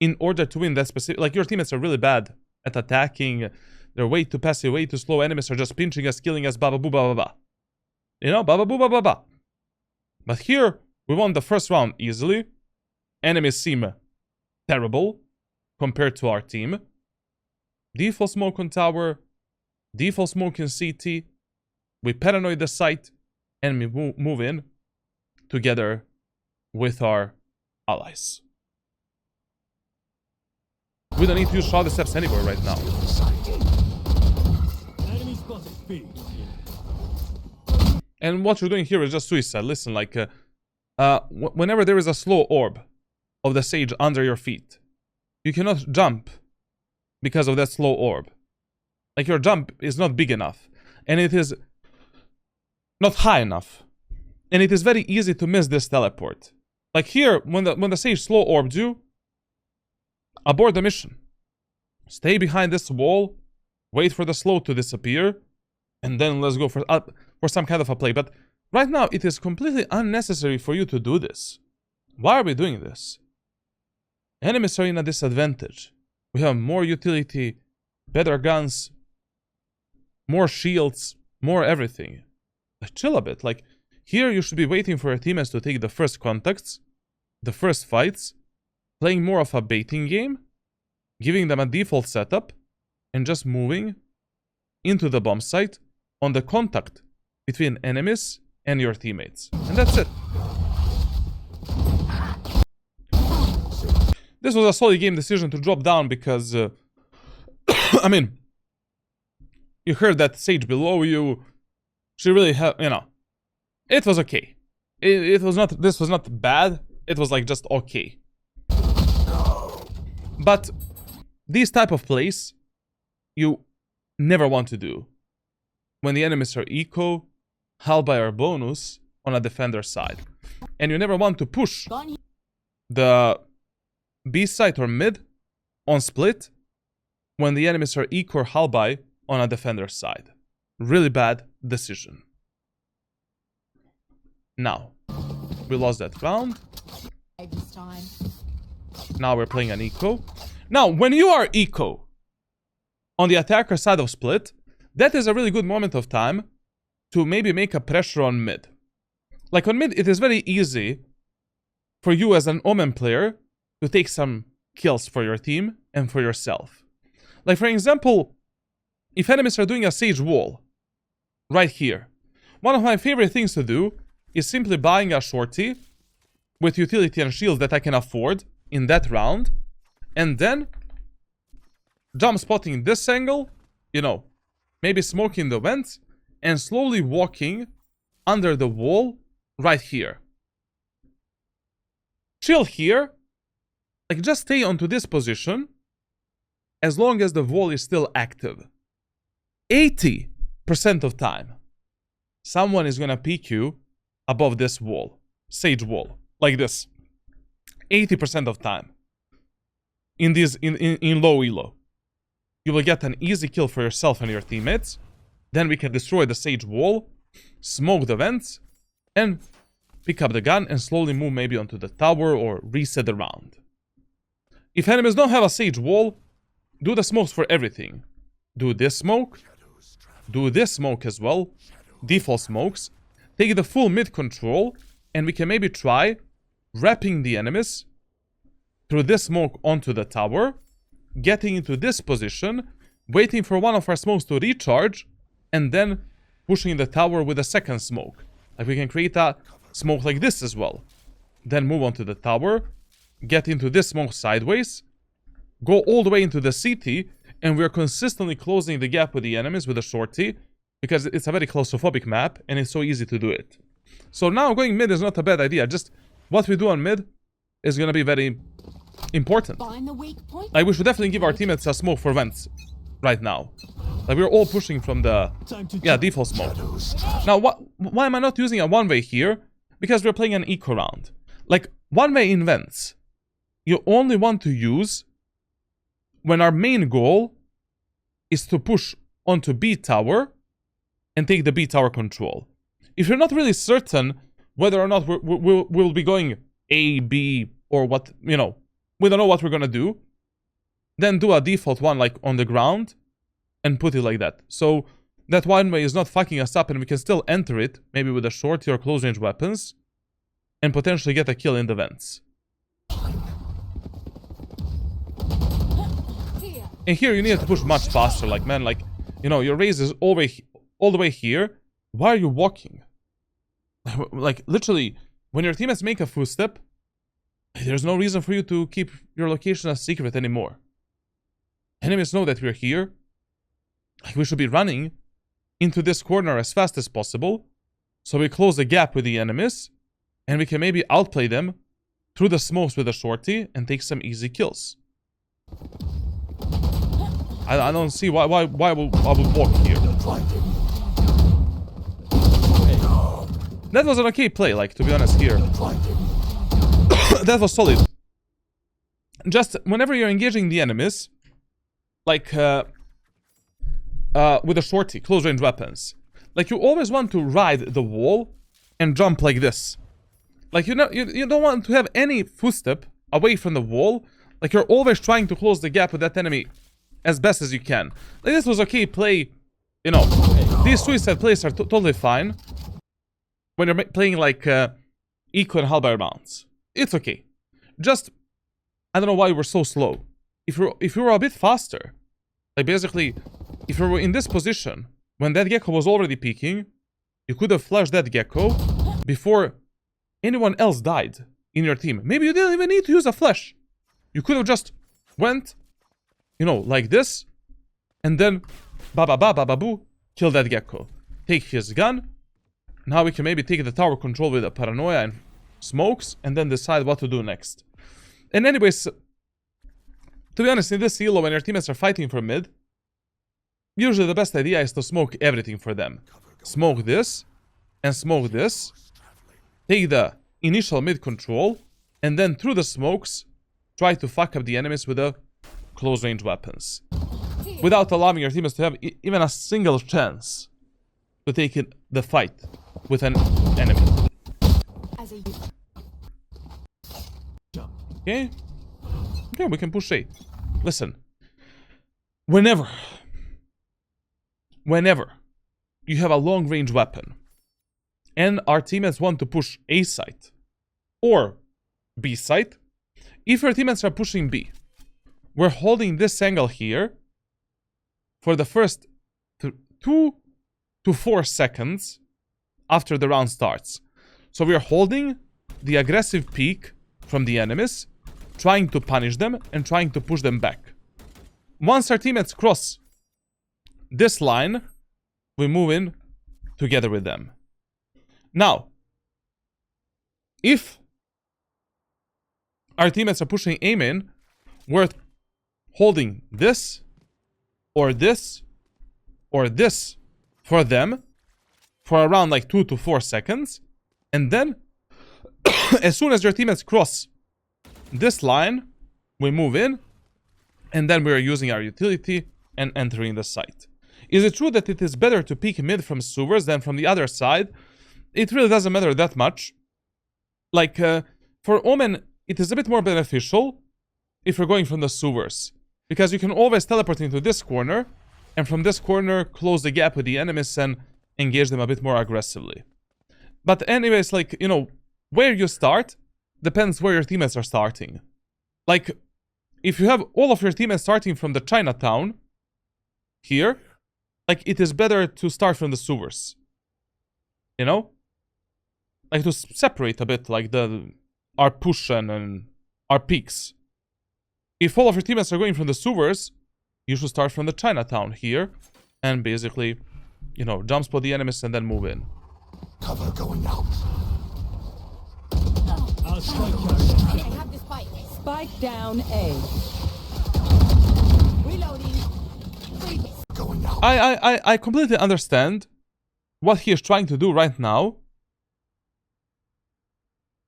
in order to win that specific... Like, your teammates are really bad at attacking. They're way too passive, way too slow. Enemies are just pinching us, killing us, ba-ba-boo, ba-ba-ba. You know, ba-ba-boo, ba-ba-ba. But here, we won the first round easily. Enemies seem terrible compared to our team. Default smoke on tower. Default smoke in CT. We paranoid the site. And we move in together with our allies. We don't need to use Shrouded Steps anywhere right now. And what you're doing here is just suicide. Listen, like, whenever there is a slow orb of the Sage under your feet, you cannot jump because of that slow orb. Like, your jump is not big enough. And it is not high enough. And it is very easy to miss this teleport. Like here, when the Sage slow orbed you, abort the mission. Stay behind this wall, wait for the slow to disappear, and then let's go for some kind of a play. But right now, it is completely unnecessary for you to do this. Why are we doing this? Enemies are in a disadvantage. We have more utility, better guns, more shields, more everything. Like, chill a bit. Like, here you should be waiting for your teammates to take the first contacts, the first fights, playing more of a baiting game, giving them a default setup, and just moving into the bomb site on the contact between enemies and your teammates. And that's it. This was a solid game decision to drop down because, I mean, you heard that Sage below you. She really had, you know, it was okay. It was not, this was not bad. It was like just okay. But these type of plays, you never want to do when the enemies are eco, half-buy or bonus on a defender side. And you never want to push the B side or mid on split when the enemies are eco or half-buy on a defender side. Really bad decision. Now, we lost that round. Now we're playing an eco. Now, when you are eco on the attacker side of split, that is a really good moment of time to maybe make a pressure on mid. Like on mid, it is very easy for you as an Omen player to take some kills for your team and for yourself. Like for example, if enemies are doing a Sage wall right here, one of my favorite things to do is simply buying a shorty with utility and shield that I can afford in that round, and then jump spotting this angle, you know, maybe smoking the vents, and slowly walking under the wall right here. Chill here, like just stay onto this position as long as the wall is still active. 80% of time, someone is gonna peek you above this wall, Sage wall, like this. 80% of time. In low elo. You will get an easy kill for yourself and your teammates. Then we can destroy the Sage wall, smoke the vents, and pick up the gun and slowly move maybe onto the tower or reset the round. If enemies don't have a Sage wall, do the smokes for everything. Do this smoke, do this smoke as well, default smokes, take the full mid control, and we can maybe try wrapping the enemies through this smoke onto the tower, getting into this position, waiting for one of our smokes to recharge, and then pushing the tower with a second smoke. Like we can create a smoke like this as well. Then move on to the tower, get into this smoke sideways, go all the way into the CT, and we're consistently closing the gap with the enemies with a shorty, because it's a very claustrophobic map, and it's so easy to do it. So now going mid is not a bad idea. Just what we do on mid is going to be very important. Find the weak point. Like, we should definitely give our teammates a smoke for vents right now. Like, we're all pushing from the, default smoke. Now, why am I not using a one-way here? Because we're playing an eco round. Like, one-way in vents, you only want to use when our main goal is to push onto B tower and take the B tower control. If you're not really certain whether or not we'll be going A, B, or what, you know, we don't know what we're gonna do, then do a default one like on the ground and put it like that. So that one way is not fucking us up and we can still enter it, maybe with a shorty or close range weapons, and potentially get a kill in the vents. And here you need to push much faster, like, man, like, you know, your raise is all the way here. Why are you walking? Like, literally, when your teammates make a footstep, there's no reason for you to keep your location a secret anymore. Enemies know that we're here. Like, we should be running into this corner as fast as possible, so we close the gap with the enemies, and we can maybe outplay them through the smokes with a shorty and take some easy kills. I don't see why I would walk here. That was an okay play, like, to be honest here. That was solid. Just whenever you're engaging the enemies, like, with a shorty, close range weapons, like, you always want to ride the wall and jump like this. Like, you don't want to have any footstep away from the wall. Like, you're always trying to close the gap with that enemy as best as you can. Like, this was okay play, you know. These suicide plays are totally fine when you're playing like eco and halberd rounds. It's okay. Just, I don't know why we're so slow. If you were a bit faster, like, basically, if you were in this position when that gecko was already peeking, you could have flashed that gecko before anyone else died in your team. Maybe you didn't even need to use a flash. You could have just went, you know, like this, and then ba-ba-ba-ba-ba-boo, kill that gecko. Take his gun. Now we can maybe take the tower control with a paranoia and smokes, and then decide what to do next. And anyways, to be honest, in this elo, when your teammates are fighting for mid, usually the best idea is to smoke everything for them. Smoke this, and smoke this. Take the initial mid control, and then through the smokes, try to fuck up the enemies with the close range weapons, without allowing your teammates to have even a single chance to take the fight with an enemy. Okay? Okay, we can push A. Listen. Whenever you have a long range weapon and our teammates want to push A site or B site, if your teammates are pushing B, we're holding this angle here for the first 2 to 4 seconds after the round starts. So we're holding the aggressive peak from the enemies, trying to punish them and trying to push them back. Once our teammates cross this line, we move in together with them. Now, if our teammates are pushing Omen, we're holding this, or this, or this for them for around like 2 to 4 seconds. And then, as soon as your teammates cross this line, we move in, and then we are using our utility and entering the site. Is it true that it is better to peek mid from sewers than from the other side? It really doesn't matter that much. Like, for Omen, it is a bit more beneficial if you're going from the sewers, because you can always teleport into this corner, and from this corner, close the gap with the enemies and engage them a bit more aggressively. But anyways, like, you know, where you start depends where your teammates are starting. Like, if you have all of your teammates starting from the Chinatown, here, like, it is better to start from the sewers. You know? Like, to separate a bit, like, our push and our peaks. If all of your teammates are going from the sewers, you should start from the Chinatown here, and basically, you know, jump spot the enemies and then move in. Cover going out. I have the spike. Spike down A. Reloading. Going out. I completely understand what he is trying to do right now.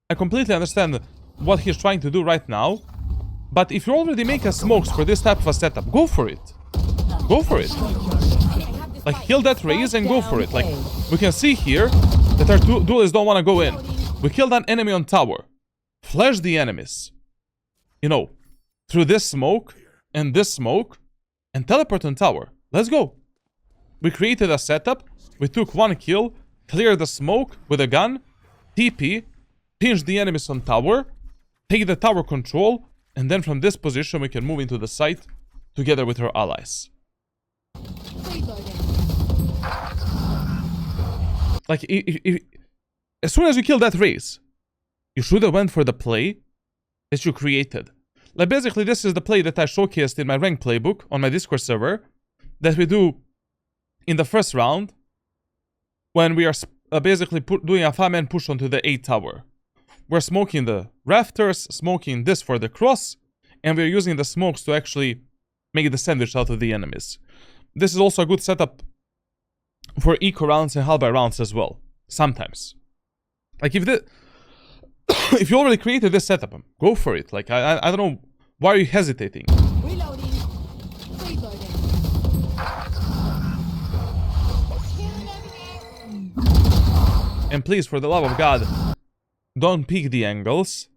I completely understand what he's trying to do right now. But if you already make a smokes for this type of a setup, go for it. Go for it. Like, heal that raise and go for it. Like, we can see here that our duelists don't want to go in. We killed an enemy on tower. Flash the enemies. You know, through this smoke, and teleport on tower. Let's go. We created a setup. We took one kill, cleared the smoke with a gun, TP, pinch the enemies on tower, take the tower control, and then from this position we can move into the site together with our allies. Like, as soon as you kill that race, you should have went for the play that you created. Like, basically, this is the play that I showcased in my rank playbook on my Discord server that we do in the first round when we are basically doing a 5-man push onto the A tower. We're smoking the rafters, smoking this for the cross, and we're using the smokes to actually make the sandwich out of the enemies. This is also a good setup for eco rounds and halberd rounds as well. Sometimes. Like, if you already created this setup, go for it. Like, I don't know, why are you hesitating? Reloading. Reloading. And please, for the love of God, don't peek the angles.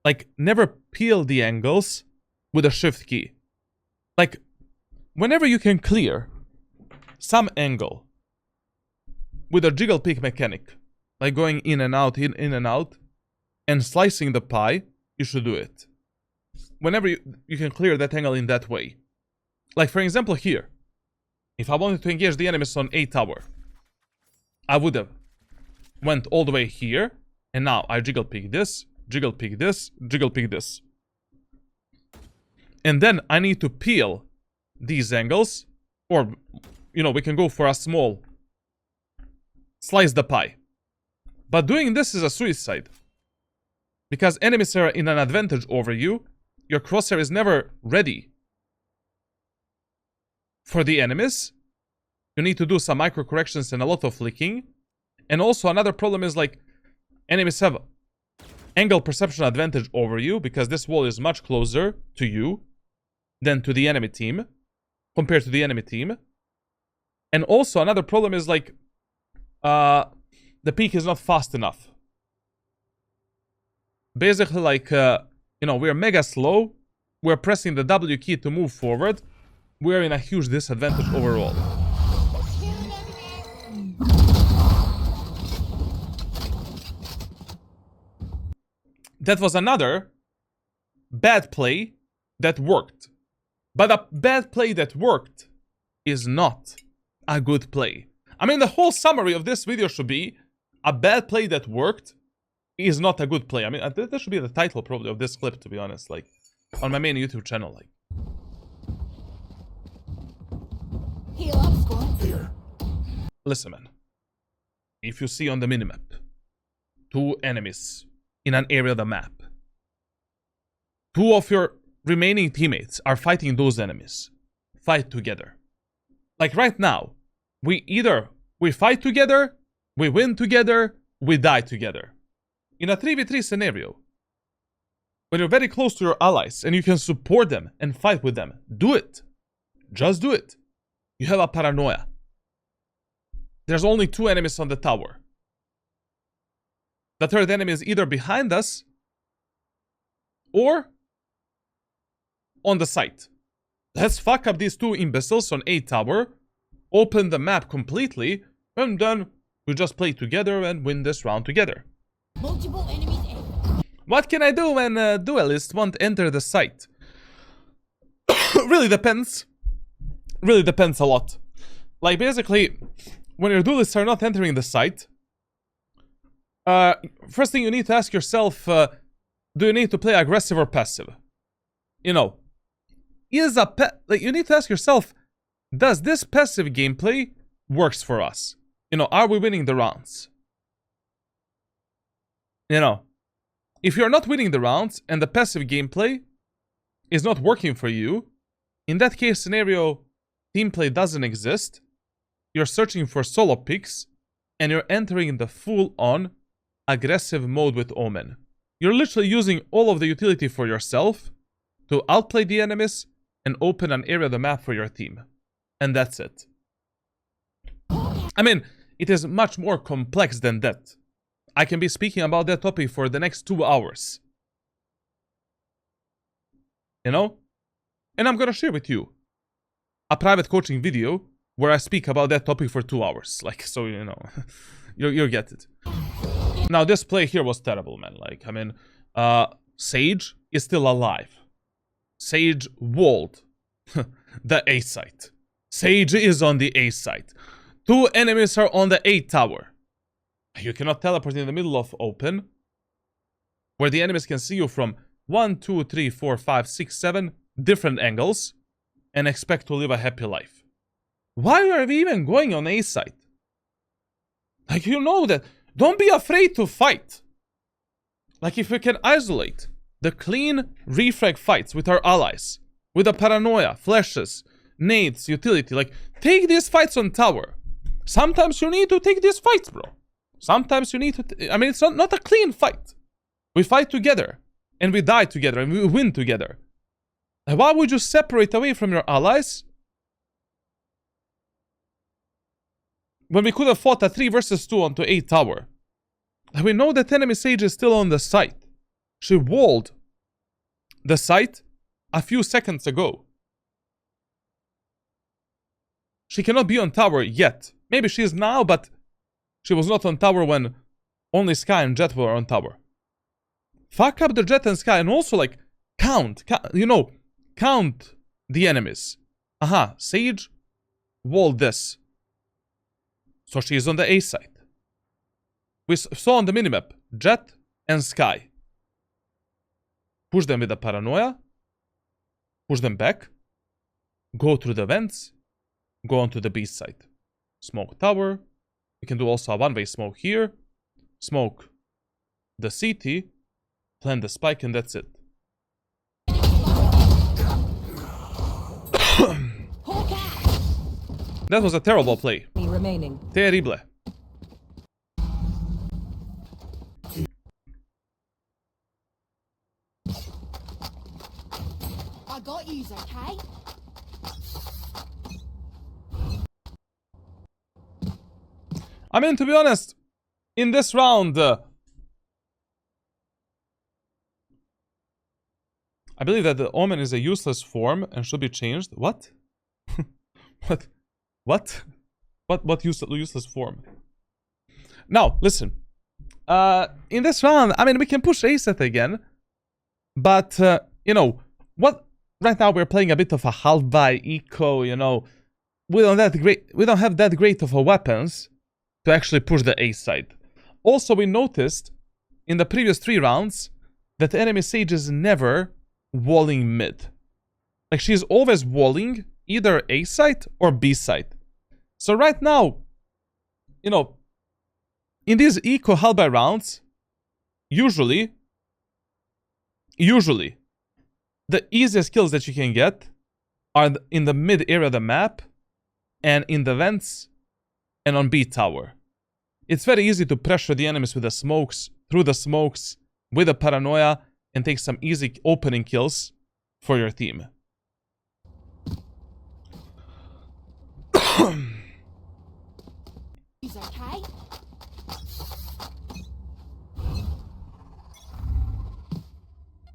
Like, never peel the angles with a shift key. Like, whenever you can clear some angle with a jiggle peek mechanic, like going in and out, in and out, and slicing the pie, you should do it. Whenever you can clear that angle in that way. Like, for example, here. If I wanted to engage the enemies on A tower, I would have went all the way here, and now I jiggle peek this, jiggle peek this, jiggle peek this. And then I need to peel these angles, or, you know, we can go for a small slice the pie. But doing this is a suicide. Because enemies are in an advantage over you, your crosshair is never ready for the enemies. You need to do some micro corrections and a lot of flicking. And also another problem is, like, enemies have angle perception advantage over you because this wall is much closer to you than to the enemy team, compared to the enemy team. And also another problem is, like, the peak is not fast enough. Basically, like, you know, we're mega slow. We're pressing the W key to move forward. We're in a huge disadvantage overall. That was another bad play that worked. But a bad play that worked is not a good play. I mean, the whole summary of this video should be a bad play that worked is not a good play. I mean, that should be the title probably of this clip, to be honest, like, on my main YouTube channel, like. Heal up, squad. Here. Listen, man. If you see on the minimap 2 enemies in an area of the map, 2 of your remaining teammates are fighting those enemies. Fight together. Like right now, we fight together, we win together, we die together. In a 3v3 scenario, when you're very close to your allies and you can support them and fight with them, do it. Just do it. You have a paranoia. There's only 2 enemies on the tower. The third enemy is either behind us or on the site. Let's fuck up these 2 imbeciles on A tower, open the map completely, and then we just play together and win this round together. Multiple enemies A. What can I do when duelists won't enter the site? Really depends. Really depends a lot. Like, basically, when your duelists are not entering the site, first thing you need to ask yourself, do you need to play aggressive or passive? You know, like, you need to ask yourself, does this passive gameplay works for us? You know, are we winning the rounds? You know, if you're not winning the rounds and the passive gameplay is not working for you, in that case scenario, team play doesn't exist. You're searching for solo picks and you're entering the full-on aggressive mode with Omen. You're literally using all of the utility for yourself to outplay the enemies and open an area of the map for your team. And that's it. I mean, it is much more complex than that. I can be speaking about that topic for the next 2 hours. You know? And I'm gonna share with you a private coaching video where I speak about that topic for 2 hours. Like, so, you know, you'll get it. Now, this play here was terrible, man. Like, I mean, Sage is still alive. Sage walled the A site. Sage is on the A site. 2 enemies are on the A tower. You cannot teleport in the middle of open, where the enemies can see you from 1, 2, 3, 4, 5, 6, 7 different angles, and expect to live a happy life. Why are we even going on A site? Like, you know that. Don't be afraid to fight. Like, if we can isolate the clean refrag fights with our allies, with the paranoia, flashes, nades, utility, like, take these fights on tower. Sometimes you need to take these fights, bro. Sometimes you need to... I mean, it's not a clean fight. We fight together. And we die together. And we win together. And why would you separate away from your allies when we could have fought a 3 versus 2 onto A tower? And we know that enemy Sage is still on the site. She walled the site a few seconds ago. She cannot be on tower yet. Maybe she is now, but she was not on tower when only Sky and Jet were on tower. Fuck up the Jet and Sky, and also, like, count the enemies. Aha, Sage walled this. So she is on the A side. We saw on the minimap, Jet and Sky. Push them with the paranoia. Push them back. Go through the vents. Go onto the B side. Smoke tower. We can do also a one-way smoke here. Smoke the CT. Plant the spike, and that's it. That was a terrible play. Remaining. Terrible. I got yous, okay? I mean, to be honest, in this round, I believe that the Omen is a useless form and should be changed. What? What useless form? Now, listen. In this round, I mean, we can push A set again. But, you know, what... Right now, we're playing a bit of a half-buy eco, you know. We don't have that great of a weapons to actually push the A side. Also, we noticed in the previous 3 rounds that the enemy Sage is never walling mid. Like, she's always walling either A side or B side. So right now, you know, in these eco half-buy rounds, usually, the easiest kills that you can get are in the mid area of the map and in the vents and on B tower. It's very easy to pressure the enemies with the smokes, through the smokes, with the paranoia, and take some easy opening kills for your team. He's okay.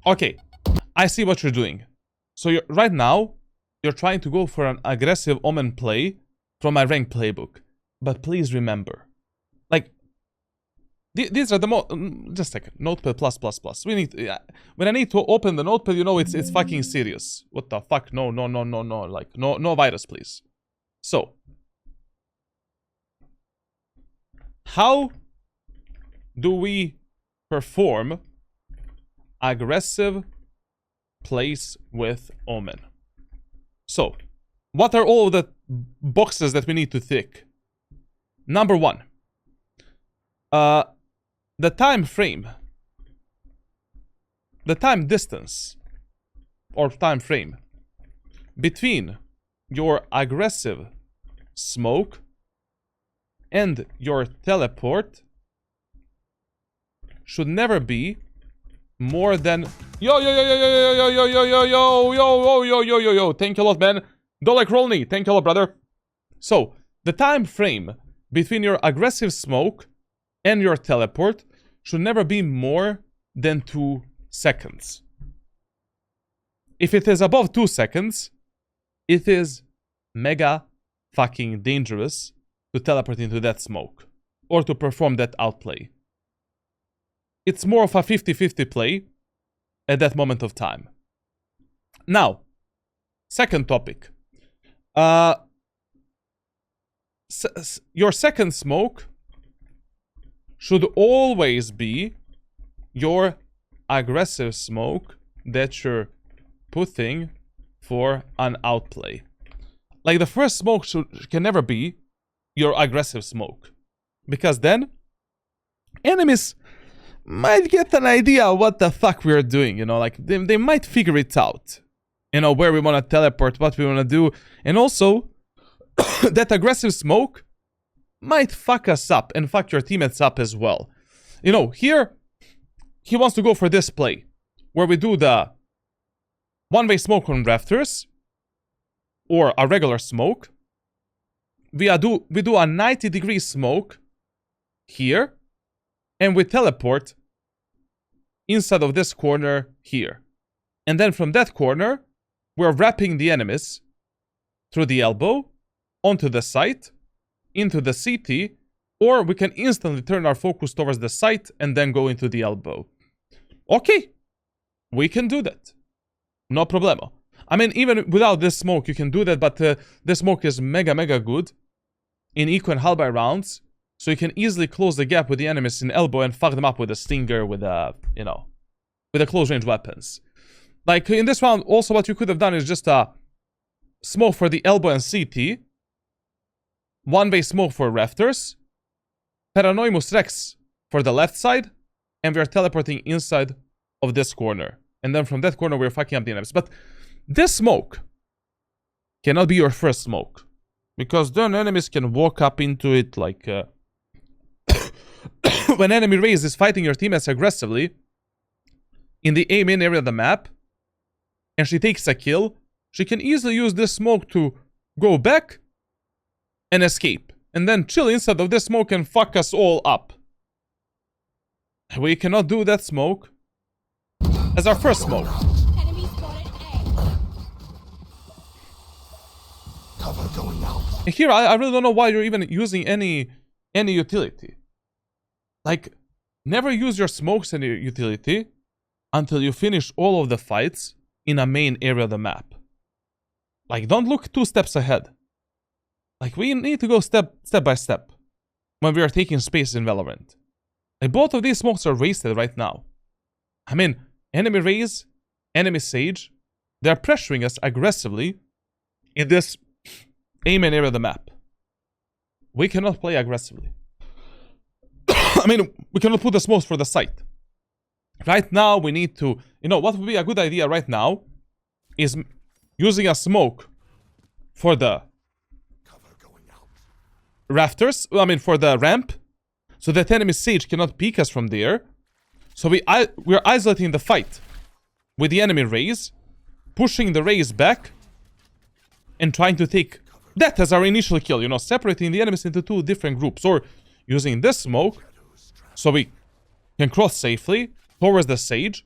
Okay, I see what you're doing. So right now, you're trying to go for an aggressive Omen play from my rank playbook. But please remember, like, these are the most... Just a second. Notepad plus plus plus. We need... when I need to open the notepad, you know it's fucking serious. What the fuck? No. Like, no virus, please. So, how do we perform aggressive plays with Omen? So, what are all the boxes that we need to tick? Number one, the time frame, the time distance or time frame between your aggressive smoke and your teleport should never be more than... Yo. Thank you a lot, man. Don't like roll knee. Thank you a lot, brother. So, the time frame between your aggressive smoke and your teleport should never be more than 2 seconds. If it is above 2 seconds, it is mega fucking dangerous to teleport into that smoke or to perform that outplay. It's more of a 50-50 play at that moment of time. Now, second topic. Your second smoke should always be your aggressive smoke that you're putting for an outplay. Like, the first smoke can never be your aggressive smoke, because then enemies might get an idea what the fuck we're doing, you know, like they might figure it out, you know, where we want to teleport, what we want to do, and also that aggressive smoke might fuck us up and fuck your teammates up as well. You know, here he wants to go for this play where we do the one-way smoke on rafters or a regular smoke. We do a 90-degree smoke here, and we teleport inside of this corner here. And then from that corner, we're wrapping the enemies through the elbow, onto the site, into the CT, or we can instantly turn our focus towards the site and then go into the elbow. Okay, we can do that. No problemo. I mean, even without this smoke, you can do that, but this smoke is mega good in eco and halberd rounds, so you can easily close the gap with the enemies in elbow and fuck them up with a stinger, with a, you know, with the close range weapons. Like, in this round, also what you could have done is just a smoke for the elbow and CT, one-way smoke for rafters, Paranoimus Rex for the left side, and we are teleporting inside of this corner. And then from that corner, we're fucking up the enemies. But this smoke cannot be your first smoke, because then enemies can walk up into it like... when enemy raise is fighting your teammates aggressively in the aim in area of the map, and she takes a kill, she can easily use this smoke to go back and escape, and then chill inside of this smoke and fuck us all up. We cannot do that smoke as our first smoke. Enemy spotted A. Cover going out. And here, I really don't know why you're even using any utility. Like, never use your smokes and your utility until you finish all of the fights in a main area of the map. Like, don't look 2 steps ahead. Like, we need to go step by step when we are taking space in Valorant. Like, both of these smokes are wasted right now. I mean, enemy Raze, enemy Sage, they're pressuring us aggressively in this aim and area of the map. We cannot play aggressively. I mean, we cannot put the smokes for the site. Right now, we need to... You know, what would be a good idea right now is using a smoke for the rafters, I mean for the ramp, so that enemy Sage cannot peek us from there. So we're isolating the fight with the enemy raise, pushing the raise back, and trying to take that as our initial kill, you know, separating the enemies into two different groups, or using this smoke so we can cross safely towards the sage,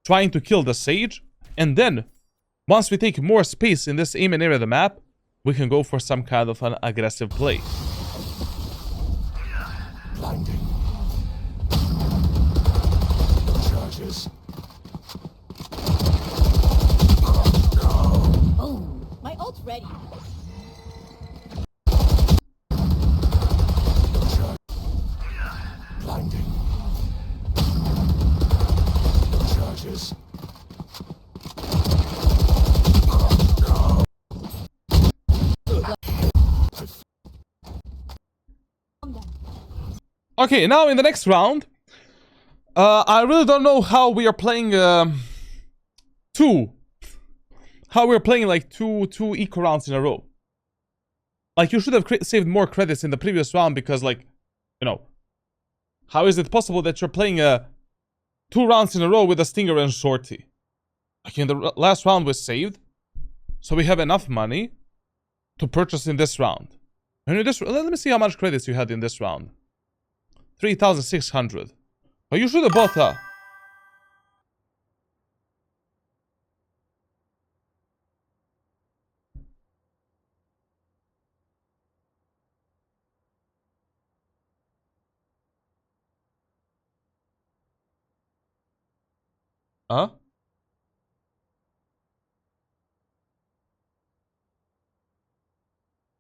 trying to kill the sage, and then once we take more space in this aiming area of the map, we can go for some kind of an aggressive play. Blinding. Charges. Oh, my ult's ready. Blinding. Charges. Okay, now in the next round, I really don't know how we are playing how we're playing like two eco rounds in a row. Like, you should have saved more credits in the previous round because, like, you know, how is it possible that you're playing 2 rounds in a row with a Stinger and Shorty? Like, in the last round we saved, so we have enough money to purchase in this round. And in this, let me see how much credits you had in this round. 3,600. But you should have bought a... Huh?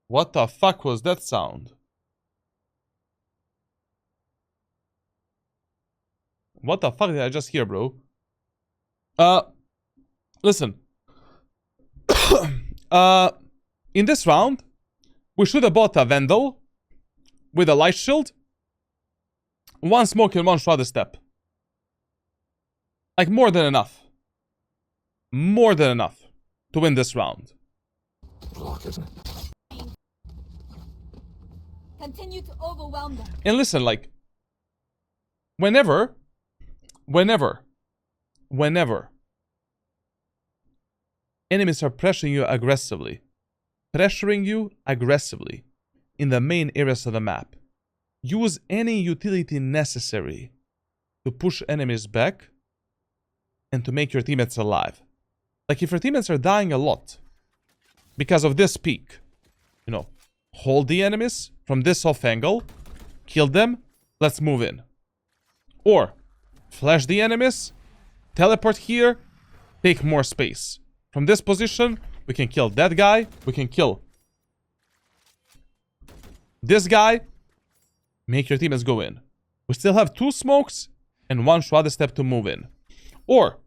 What the fuck was that sound? What the fuck did I just hear, bro? Listen. In this round, we should have bought a Vandal with a light shield, 1 smoke and 1 shrouded step. Like, more than enough. More than enough to win this round. Block it. Continue to overwhelm them. And listen, like, whenever enemies are pressuring you aggressively in the main areas of the map, use any utility necessary to push enemies back and to make your teammates alive. Like, if your teammates are dying a lot because of this peak, you know, hold the enemies from this off angle, kill them, let's move in. Or flash the enemies, teleport here, take more space. From this position, we can kill that guy, we can kill this guy, make your teammates go in. We still have 2 smokes and 1 shrouded step to move in. Or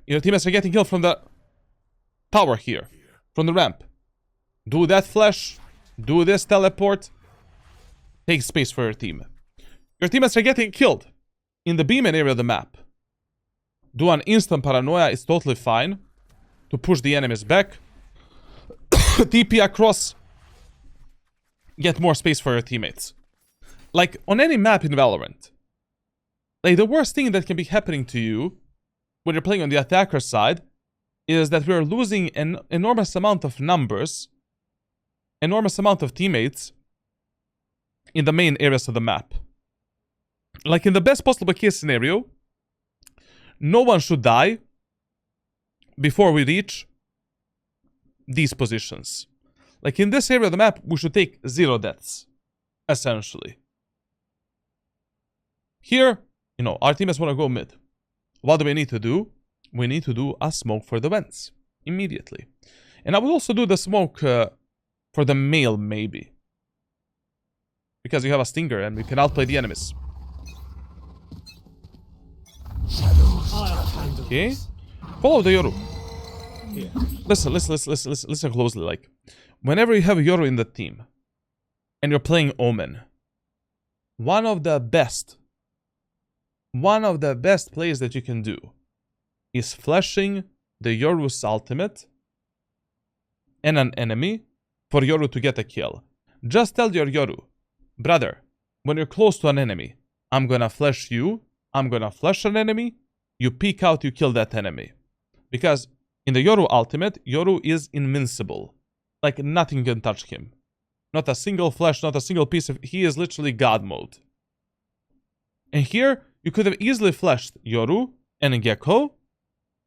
your teammates are getting killed from the tower here, from the ramp. Do that flash, do this teleport, take space for your team. Your teammates are getting killed in the beam area of the map. Do an instant paranoia, it's totally fine to push the enemies back. TP across, get more space for your teammates. Like, on any map in Valorant, like, the worst thing that can be happening to you when you're playing on the attacker side is that we're losing an enormous amount of numbers, enormous amount of teammates in the main areas of the map. Like, in the best possible case scenario, no one should die before we reach these positions. Like, in this area of the map, we should take 0 deaths, essentially. Here, you know, our teammates want to go mid. What do we need to do? We need to do a smoke for the vents immediately. And I will also do the smoke for the male, maybe. Because you have a Stinger and we can outplay the enemies. Okay. Follow the Yoru. Listen closely. Like, whenever you have Yoru in the team and you're playing Omen, one of the best plays that you can do is flashing the Yoru's ultimate and an enemy for Yoru to get a kill. Just tell your Yoru, brother, when you're close to an enemy, I'm gonna flash you, I'm gonna flash an enemy, you peek out, you kill that enemy. Because in the Yoru ultimate, Yoru is invincible. Like, nothing can touch him. Not a single flash, not a single piece of... He is literally God mode. And here, you could have easily flashed Yoru and Gecko.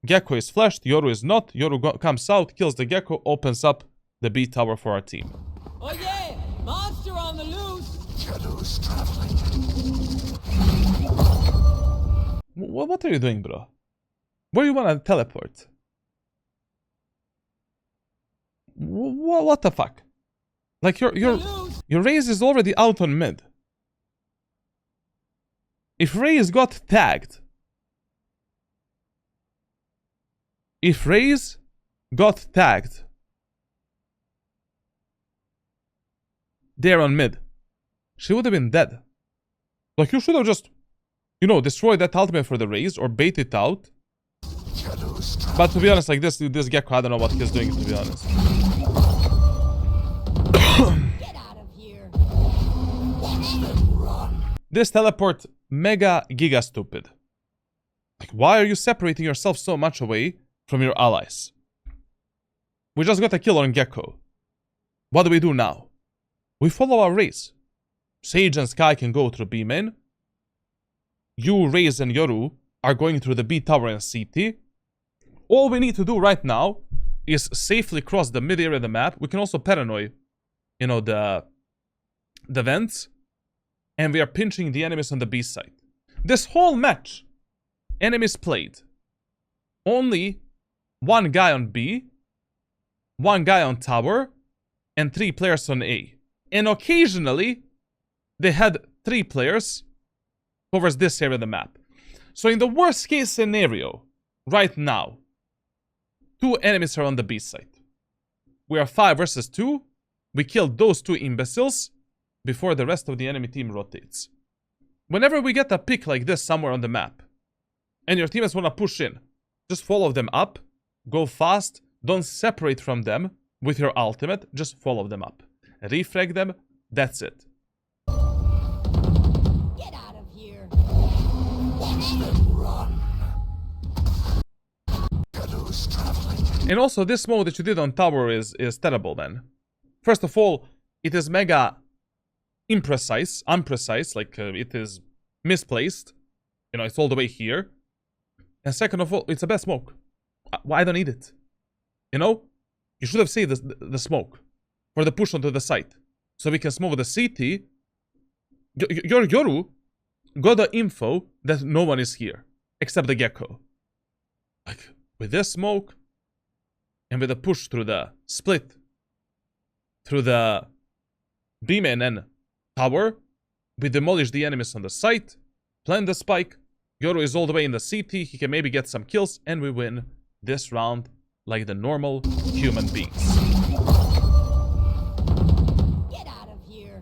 Gecko is flashed, Yoru is not. Yoru comes out, kills the Gecko, opens up the B tower for our team. Oh yeah! Monster on the loose! Shadows traveling. What are you doing, bro? Where you wanna teleport? What the fuck? Like your Raze is already out on mid. If Raze got tagged, there on mid, she would have been dead. Like, you should have just, you know, destroyed that ultimate for the Raze or bait it out. But to be honest, like this Gecko, I don't know what he's doing, to be honest. Get out of here. Watch them run. This teleport mega giga stupid. Like, why are you separating yourself so much away from your allies? We just got a kill on Gecko. What do we do now? We follow our Raze. Sage and Sky can go through B main. You, Raze, and Yoru are going through the B tower and CT. All we need to do right now is safely cross the mid area of the map. We can also paranoid, you know, the vents. And we are pinching the enemies on the B side. This whole match, enemies played only one guy on B, one guy on tower, and 3 players on A. And occasionally, they had 3 players covers this area of the map. So in the worst case scenario, right now, 2 enemies are on the B side. We are 5 versus 2. We killed those 2 imbeciles before the rest of the enemy team rotates. Whenever we get a pick like this somewhere on the map, and your teammates want to push in, just follow them up, go fast, don't separate from them with your ultimate, just follow them up. Refrag them, that's it. Get out of here. Watch them run. Shadows traveling. And also, this mode that you did on tower is terrible, man. First of all, it is mega unprecise, like it is misplaced. You know, it's all the way here. And second of all, it's a bad smoke. I don't need it. You know? You should have saved the smoke for the push onto the site. So we can smoke the CT. Your Yoru got the info that no one is here. Except the Gecko. Like, with this smoke, and with the push through the split, through the B-main and tower, we demolish the enemies on the site, plant the spike, Yoru is all the way in the CT, he can maybe get some kills, and we win this round like the normal human beings. Get out of here.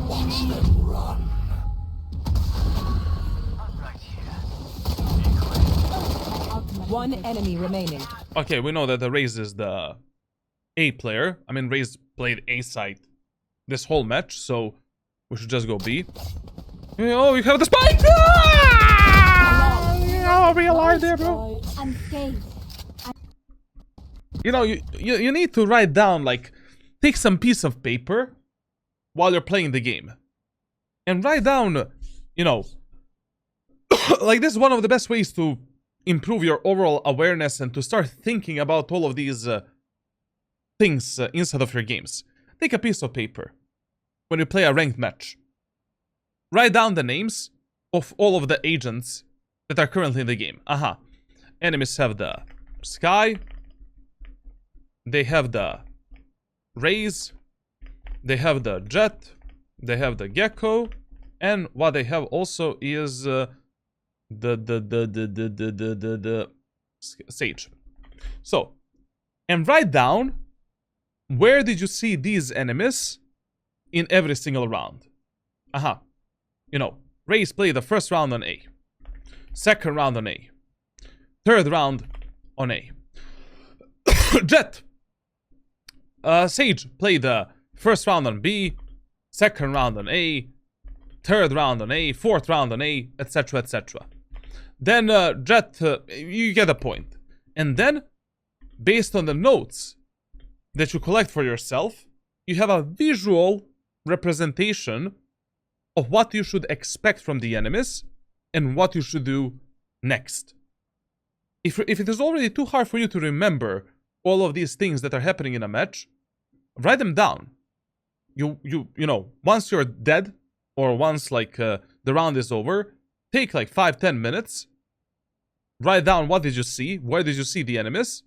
Watch them run. One enemy remaining. Okay, we know that the Raze is the A player. I mean, Raze played A side this whole match, so we should just go B. Oh, you have the spike! Oh, we alive there, bro. Unscathed. You know, you need to write down, like, take some piece of paper while you're playing the game. And write down, you know, like, this is one of the best ways to improve your overall awareness and to start thinking about all of these things inside of your games. Take a piece of paper when you play a ranked match. Write down the names of all of the agents that are currently in the game. Enemies have the Sky. They have the Raze. They have the Jet. They have the Gecko. And what they have also is the Sage. So, and write down where did you see these enemies in every single round. You know, Raze played the first round on A, second round on A, third round on A. Jet, Sage played the first round on B, second round on A, third round on A, fourth round on A, etc, etc. Then Jet, you get the point. And then, based on the notes that you collect for yourself, you have a visual representation of what you should expect from the enemies and what you should do next. If it is already too hard for you to remember all of these things that are happening in a match, write them down. You know, once you're dead, or once like the round is over, take like 5-10 minutes, write down what did you see, where did you see the enemies,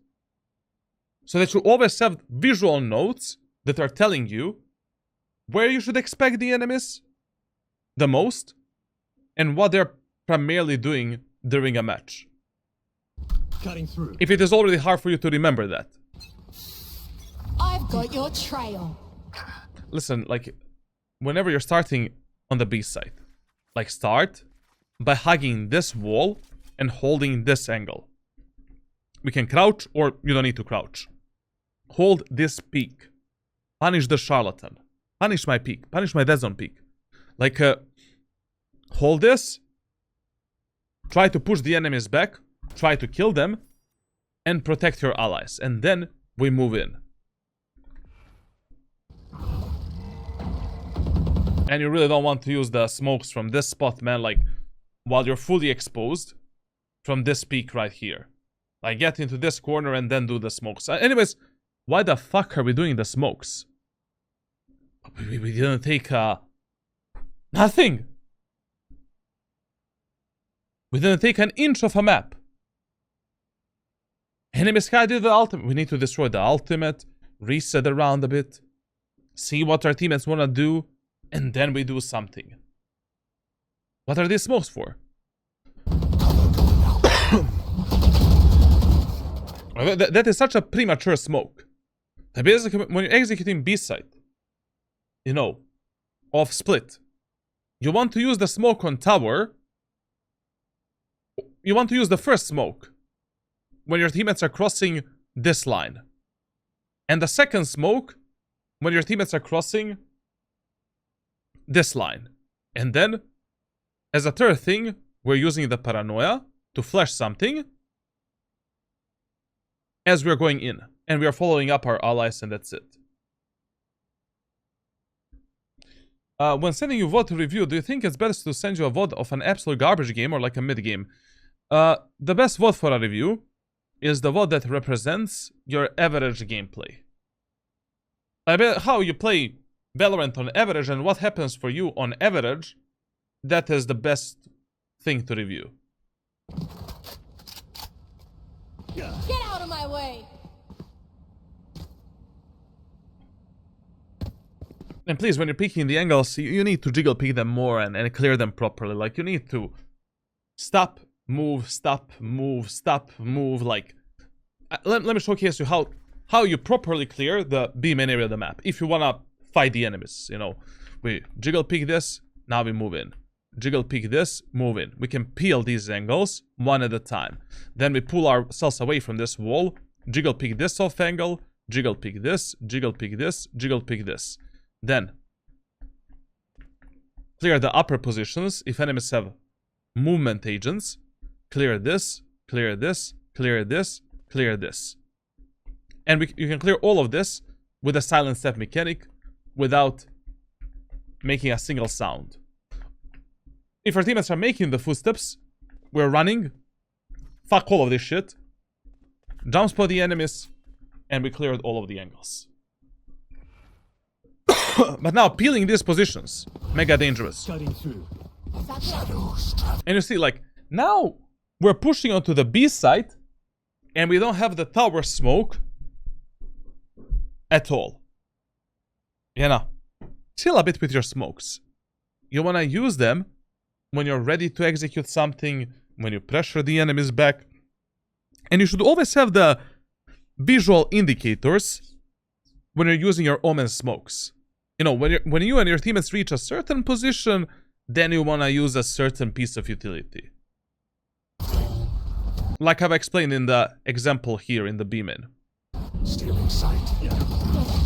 so that you always have visual notes that are telling you where you should expect the enemies the most and what they're primarily doing during a match. Cutting through. If it is already hard for you to remember that. I've got your trail. Listen, like, whenever you're starting on the B side, like, start by hugging this wall and holding this angle. We can crouch, or you don't need to crouch. Hold this peak. Punish the charlatan. Punish my peak. Punish my dead zone peak. Like, hold this. Try to push the enemies back. Try to kill them. And protect your allies. And then we move in. And you really don't want to use the smokes from this spot, man. Like, while you're fully exposed from this peak right here. Like, get into this corner and then do the smokes. Anyways, why the fuck are we doing the smokes? We didn't take, nothing. We didn't take an inch of a map. Enemy Sky did the ultimate. We need to destroy the ultimate, reset around a bit, see what our teammates want to do, and then we do something. What are these smokes for? That is such a premature smoke. Basically, when you're executing B side, you know, of split, you want to use the smoke on tower. You want to use the first smoke when your teammates are crossing this line. And the second smoke when your teammates are crossing this line. And then, as a third thing, we're using the paranoia to flash something as we're going in. And we are following up our allies, and that's it. When sending you VOD to review, do you think it's best to send you a VOD of an absolute garbage game or like a mid game? The best VOD for a review is the VOD that represents your average gameplay. I bet how you play Valorant on average and what happens for you on average, that is the best thing to review. Get out of my way. And please, when you're picking the angles, you need to jiggle pick them more and clear them properly. Like, you need to stop, move, stop, move, stop, move. Like, let me showcase you how you properly clear the B main area of the map. If you want to fight the enemies, you know. We jiggle pick this, now we move in. Jiggle pick this, move in. We can peel these angles one at a time. Then we pull ourselves away from this wall, jiggle pick this off angle, jiggle pick this, jiggle pick this, jiggle pick this. Then clear the upper positions if enemies have movement agents. Clear this, clear this, clear this, clear this. And you can clear all of this with a silent step mechanic without making a single sound. If our teammates are making the footsteps, we're running. Fuck all of this shit. Jump spot the enemies, and we cleared all of the angles. But now, peeling these positions, mega dangerous. Cutting through. And you see, like, now we're pushing onto the B side, and we don't have the tower smoke at all. You know, chill a bit with your smokes. You want to use them when you're ready to execute something, when you pressure the enemies back. And you should always have the visual indicators when you're using your Omen smokes. You know, when you and your teammates reach a certain position, then you want to use a certain piece of utility. Like I've explained in the example here in the B-main. Stealing sight.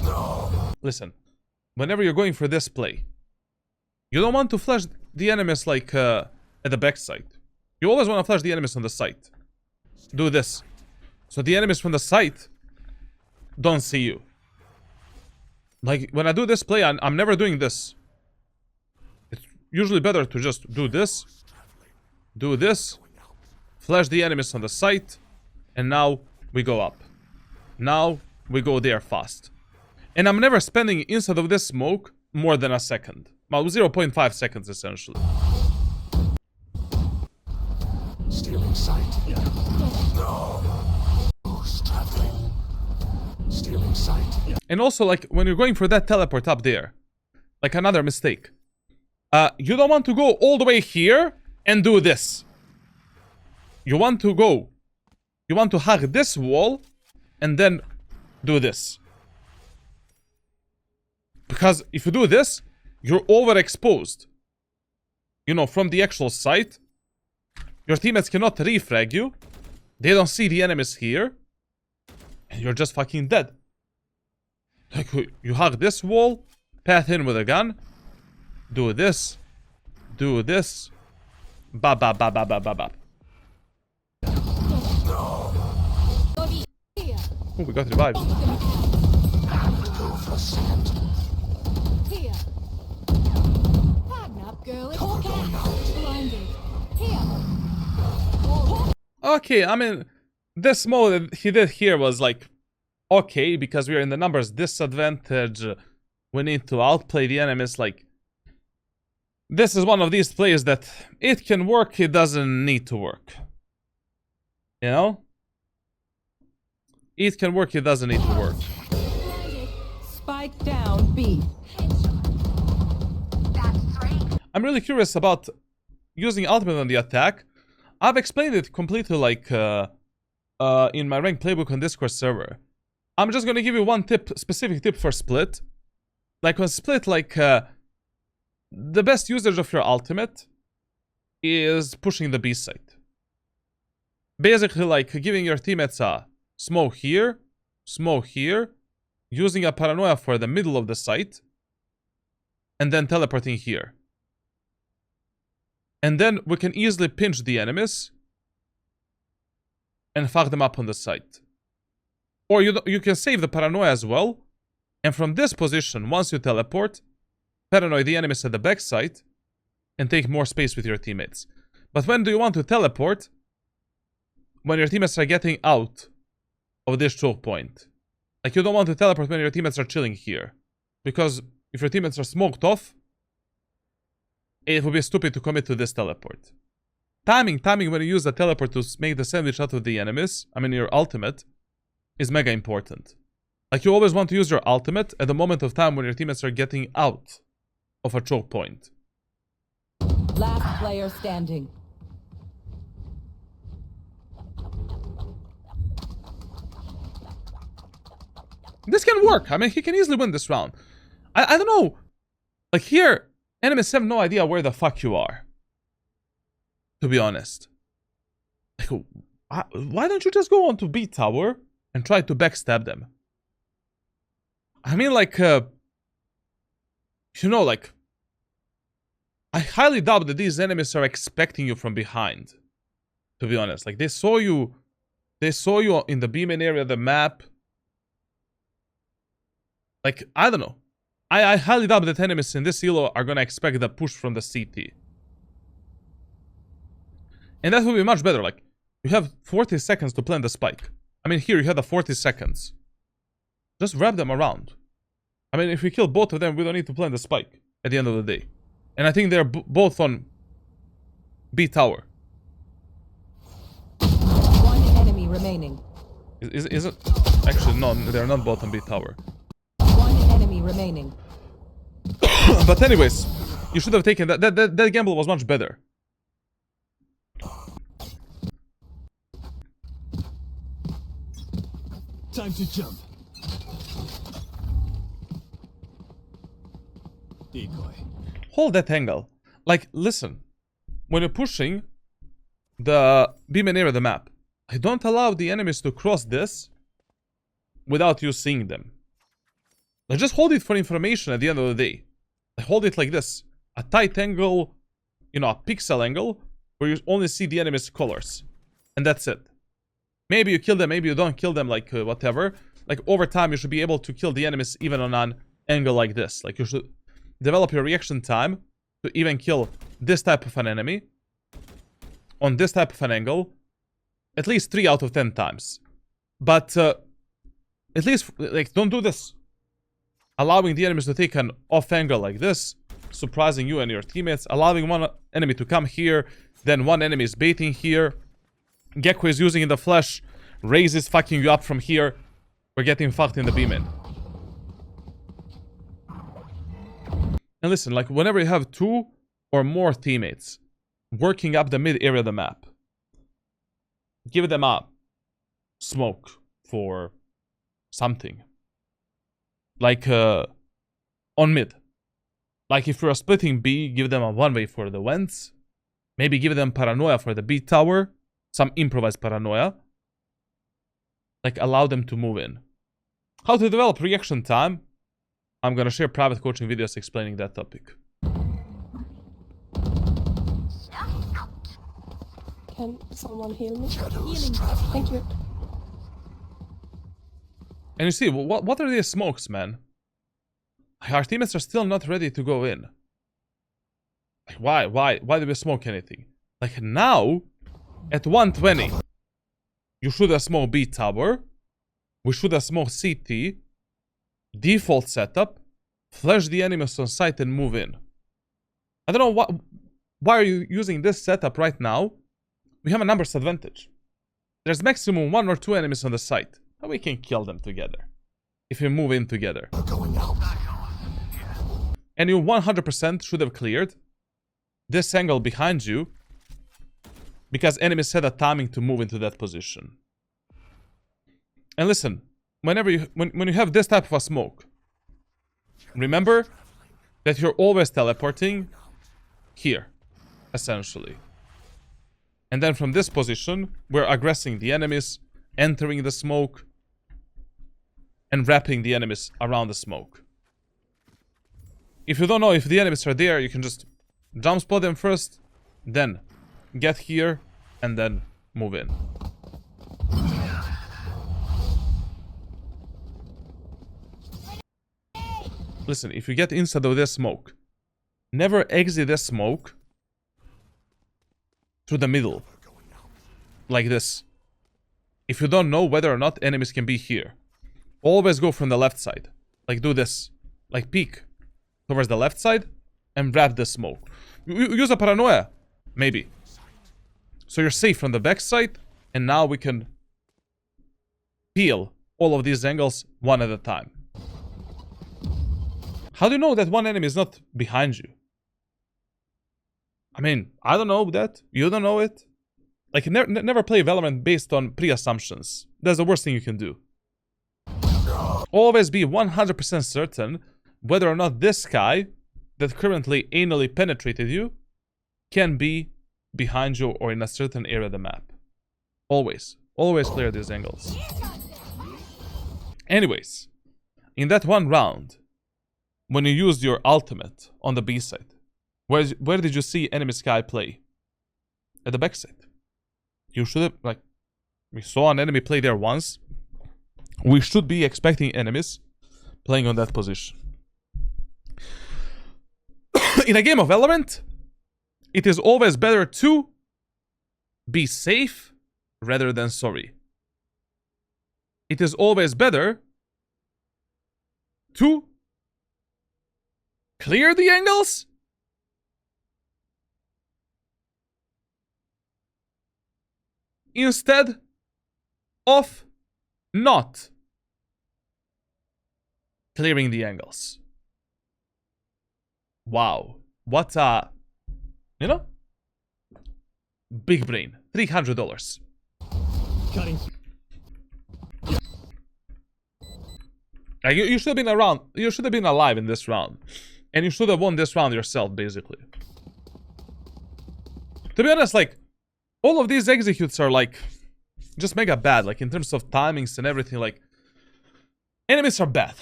No. Listen, whenever you're going for this play, you don't want to flash the enemies like at the backside. You always want to flash the enemies on the site. Do this. So the enemies from the site don't see you. Like, when I do this play, I'm never doing this. It's usually better to just do this. Do this. Flash the enemies on the site. And now we go up. Now we go there fast. And I'm never spending inside of this smoke more than a second. Well, 0.5 seconds essentially. Stealing sight. No. Who's traveling? Stealing sight. And also, like, when you're going for that teleport up there, like another mistake. You don't want to go all the way here and do this. You want to go. You want to hug this wall and then do this. Because if you do this, you're overexposed. You know, from the actual site. Your teammates cannot refrag you. They don't see the enemies here. And you're just fucking dead. Like, you hug this wall, path in with a gun, do this, do this, bap, bap, bap, bap, bap, bap, bap. Oh, we got revived. Here. Harden up, girl. It's okay. Blinded. Here. Okay, I mean, this mode that he did here was like, okay, because we are in the numbers disadvantage. We need to outplay the enemies. Like, this is one of these plays that it can work, it doesn't need to work. You know? It can work, it doesn't need to work. Spike down B. I'm really curious about using ultimate on the attack. I've explained it completely like in my ranked playbook on Discord server. I'm just gonna give you one tip, specific tip for split. Like on split, like the best usage of your ultimate is pushing the B site. Basically, like giving your teammates a smoke here, using a paranoia for the middle of the site, and then teleporting here. And then we can easily pinch the enemies and fuck them up on the site. Or you can save the paranoia as well, and from this position, once you teleport, paranoid the enemies at the backside and take more space with your teammates. But when do you want to teleport? When your teammates are getting out of this choke point. Like, you don't want to teleport when your teammates are chilling here. Because if your teammates are smoked off, it would be stupid to commit to this teleport. Timing when you use the teleport to make the sandwich out of the enemies, I mean your ultimate, is mega important. Like, you always want to use your ultimate at the moment of time when your teammates are getting out of a choke point. Last player standing. This can work. I mean, he can easily win this round. I don't know. Like, here, enemies have no idea where the fuck you are. To be honest. Like, why don't you just go onto B tower and try to backstab them? I mean, like, you know, like, I highly doubt that these enemies are expecting you from behind. To be honest. Like, they saw you in the B main area of the map. Like, I don't know. I highly doubt that enemies in this elo are gonna expect the push from the CT. And that would be much better. Like, you have 40 seconds to plant the spike. I mean, here you have the 40 seconds. Just wrap them around. I mean, if we kill both of them, we don't need to plant the spike at the end of the day. And I think they're both on B tower. One enemy remaining. Is it? Actually, no, they're not both on B tower. One enemy remaining. But anyways, you should have taken that. That gamble was much better. Time to jump. Decoy. Hold that angle. Like, listen. When you're pushing the B main area of the map, I don't allow the enemies to cross this without you seeing them. Like, just hold it for information at the end of the day. Like, hold it like this. A tight angle, you know, a pixel angle, where you only see the enemy's colors. And that's it. Maybe you kill them, maybe you don't kill them, like whatever. Like over time, you should be able to kill the enemies even on an angle like this. Like you should develop your reaction time to even kill this type of an enemy on this type of an angle at least 3 out of 10 times. But at least, like, don't do this. Allowing the enemies to take an off angle like this, surprising you and your teammates, allowing one enemy to come here, then one enemy is baiting here. Gecko is using in the flash, Raze is fucking you up from here. We're getting fucked in the beam in. And listen, like, whenever you have 2 or more teammates working up the mid area of the map, give them a smoke for something. Like, on mid. Like, if you're splitting B, give them a one-way for the vents. Maybe give them paranoia for the B tower. Some improvised paranoia. Like, allow them to move in. How to develop reaction time? I'm gonna share private coaching videos explaining that topic. Can someone heal me? Shadows traveling. Thank you. And you see, what are these smokes, man? Our teammates are still not ready to go in. Like, why do we smoke anything? Like, now, at 120, you should have smoked B tower. We should have smoked CT. Default setup. Flash the enemies on site and move in. I don't know why are you using this setup right now? We have a numbers advantage. There's maximum 1 or 2 enemies on the site. And we can kill them together. If we move in together. Going out. And you 100% should have cleared this angle behind you, because enemies set a timing to move into that position. And listen, whenever when you have this type of a smoke, remember that you're always teleporting here, essentially. And then from this position, we're aggressing the enemies, entering the smoke, and wrapping the enemies around the smoke. If you don't know if the enemies are there, you can just jump spot them first, then get here, and then move in. Listen, if you get inside of this smoke, never exit this smoke through the middle. Like this. If you don't know whether or not enemies can be here, always go from the left side. Like do this. Like peek towards the left side and wrap the smoke. Use a paranoia. Maybe. So you're safe from the back side, and now we can peel all of these angles one at a time. How do you know that one enemy is not behind you? I mean, I don't know that. You don't know it. Like, never play Valorant based on pre-assumptions. That's the worst thing you can do. Always be 100% certain whether or not this guy that currently anally penetrated you can be behind you or in a certain area of the map. Always. Always clear these angles. Anyways, in that one round, when you used your ultimate on the B side, where did you see enemy sky play? At the back side. You should have, like, we saw an enemy play there once. We should be expecting enemies playing on that position. In a game of Valorant, it is always better to be safe rather than sorry. It is always better to clear the angles instead of not clearing the angles. Wow. What a, you know? Big brain. $300. Cutting. You should have been around. You should have been alive in this round. And you should have won this round yourself, basically. To be honest, like, all of these executes are, like, just mega bad. Like, in terms of timings and everything, like, enemies are bad.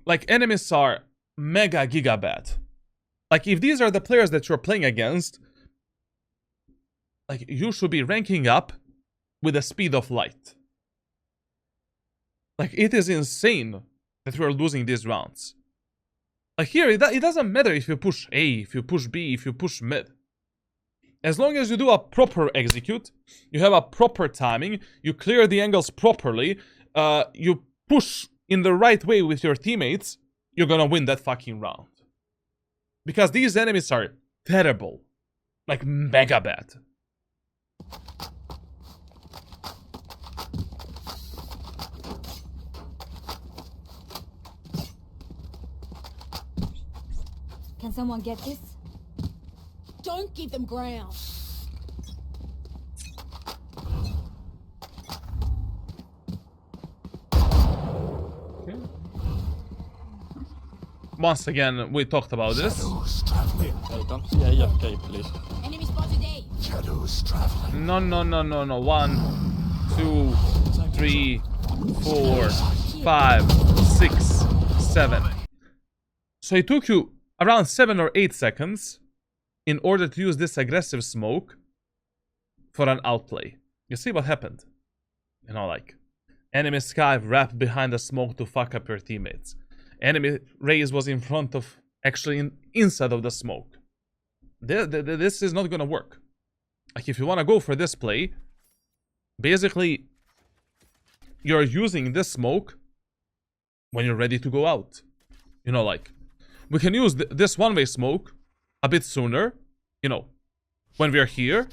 Like, enemies are mega giga bad. Like, if these are the players that you're playing against, Like, you should be ranking up with the speed of light. Like, it is insane that we are losing these rounds. Like, here, it doesn't matter if you push A, if you push B, if you push mid. As long as you do a proper execute, you have a proper timing, you clear the angles properly, you push in the right way with your teammates, you're gonna win that fucking round. Because these enemies are terrible. Like, mega bad. Can someone get this? Don't give them ground. Okay. Once again, we talked about this. Shadows traveling. Welcome. Yeah, okay, please. Enemy spotted A. Shadows traveling. No. 1, 2, 3, 4, 5, 6, 7. So it took you around 7 or 8 seconds in order to use this aggressive smoke for an outplay. You see what happened? You know, like, enemy Sky wrapped behind the smoke to fuck up your teammates. Enemy Raze was in front of, actually inside of the smoke. This is not gonna work. Like, if you wanna go for this play, basically, you're using this smoke when you're ready to go out. You know, like, we can use this one-way smoke a bit sooner, you know, when we are here.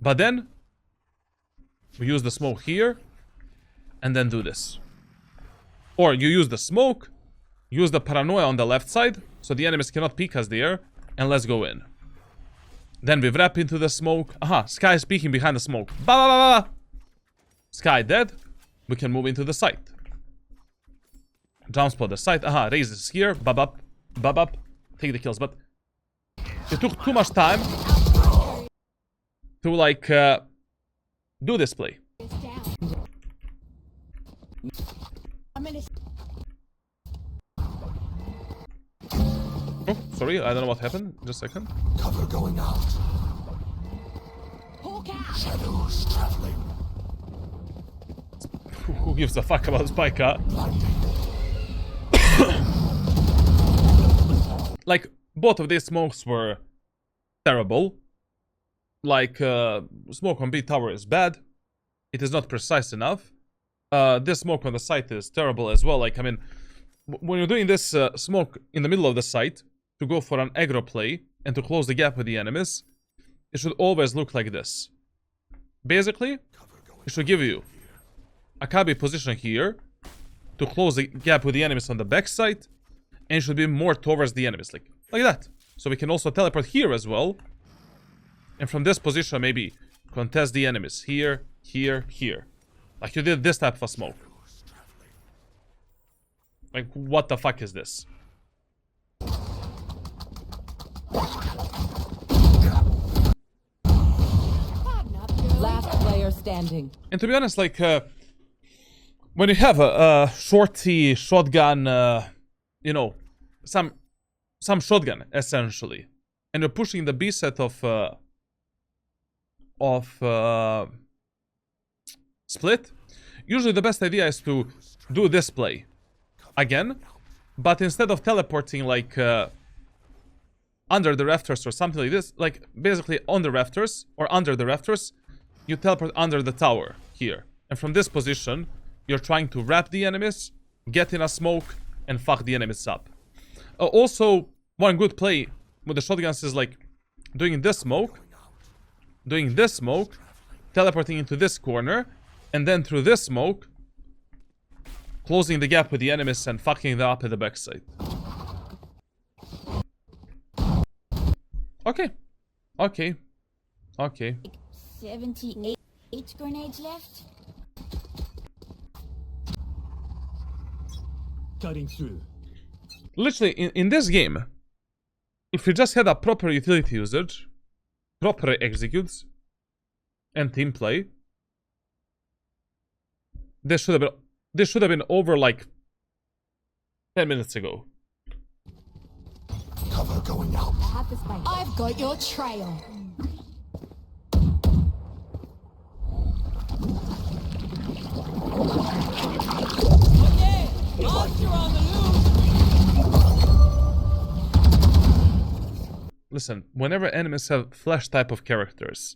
But then, we use the smoke here, and then do this. Or you use the smoke, use the paranoia on the left side, so the enemies cannot peek us there, and let's go in. Then we wrap into the smoke. Aha, Sky is peeking behind the smoke. Ba ba ba ba! Sky dead. We can move into the site. Jump spot the site. Aha, Raze is here. Bub up. Bub up. Take the kills, but it took too much time to, like, do this play. It's down. I'm in a... Oh, sorry, I don't know what happened. Just a second. Cover going out. Hawk out. Shadows traveling. Who gives a fuck about Spike, huh? Blinding. Like, both of these smokes were terrible. Like, smoke on B tower is bad. It is not precise enough. This smoke on the site is terrible as well. Like, I mean, when you're doing this smoke in the middle of the site to go for an aggro play and to close the gap with the enemies, it should always look like this. Basically, it should give you a Kabi position here to close the gap with the enemies on the backside, and it should be more towards the enemies, like that. So we can also teleport here as well, and from this position maybe contest the enemies here, here, here. Like you did this type of a smoke. Like, what the fuck is this? Harden up, girl. Last player standing. And to be honest, like, when you have a shorty shotgun, you know, some shotgun essentially, and you're pushing the B set of split, usually the best idea is to do this play again, but instead of teleporting like under the rafters or something like this, like basically on the rafters or under the rafters, you teleport under the tower here, and from this position you're trying to wrap the enemies, get in a smoke, and fuck the enemies up. Also, one good play with the shotguns is like doing this smoke, teleporting into this corner, and then through this smoke, closing the gap with the enemies and fucking them up at the backside. Okay. 78 grenades left. Cutting through. Literally, in this game, if you just had a proper utility usage, proper executes, and team play, this should have been over like 10 minutes ago. Cover going out. I have the spike. I've got your trail. listen, whenever enemies have flash type of characters,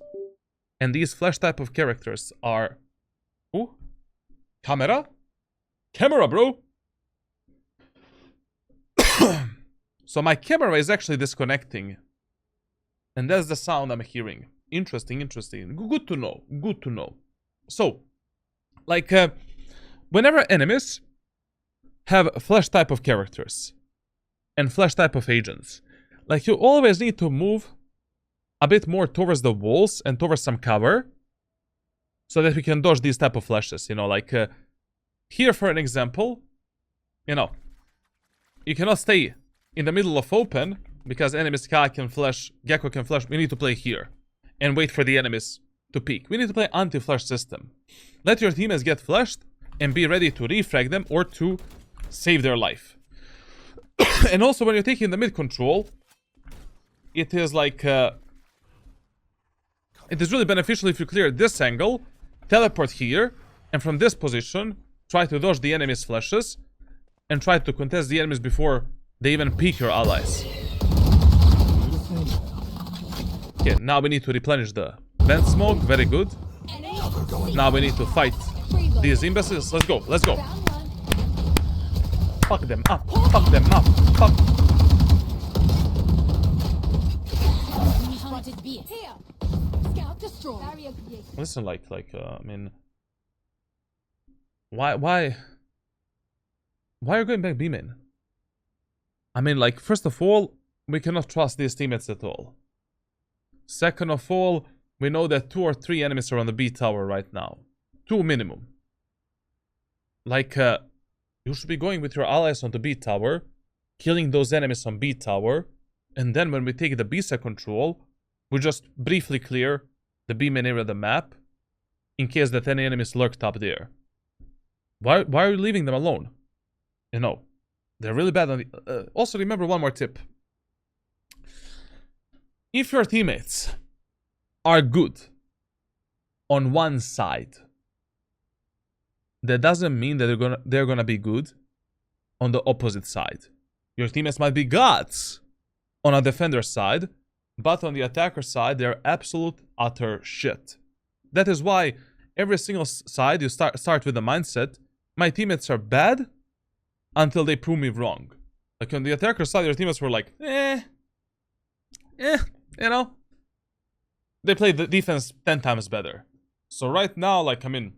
and these flash type of characters are... Ooh. Camera? Camera, bro! So my camera is actually disconnecting. And that's the sound I'm hearing. Interesting, interesting. Good to know. Good to know. So, like, whenever enemies have flash type of characters and flash type of agents, like, you always need to move a bit more towards the walls and towards some cover so that we can dodge these type of flashes, you know, like, here for an example, you know, you cannot stay in the middle of open because enemy Sky can flash, Gecko can flash. We need to play here and wait for the enemies to peek. We need to play anti-flash system. Let your teammates get flashed and be ready to refrag them or to save their life. And also when you're taking the mid control, it is like, it is really beneficial if you clear this angle, teleport here, and from this position, try to dodge the enemy's flashes, and try to contest the enemies before they even peek your allies. Okay, now we need to replenish the vent smoke, very good. Now we need to fight these imbeciles, let's go, let's go. Fuck them up, fuck them up, fuck. Spotted B. Here. Scout destroy. Barrier created. Listen, I mean, why are you going back B main? I mean, like, first of all, we cannot trust these teammates at all. Second of all, we know that 2 or 3 enemies are on the B tower right now. 2 minimum. Like, you should be going with your allies on the B tower, killing those enemies on B tower, and then when we take the B side control, we just briefly clear the B main area of the map, in case that any enemies lurked up there. Why are you leaving them alone? You know, they're really bad on the... also, remember one more tip. If your teammates are good on one side, that doesn't mean that they're gonna be good on the opposite side. Your teammates might be gods on a defender side, but on the attacker side, they're absolute utter shit. That is why every single side you start with the mindset, my teammates are bad until they prove me wrong. Like on the attacker side, your teammates were like, you know, they played the defense 10 times better. So right now, like, I mean,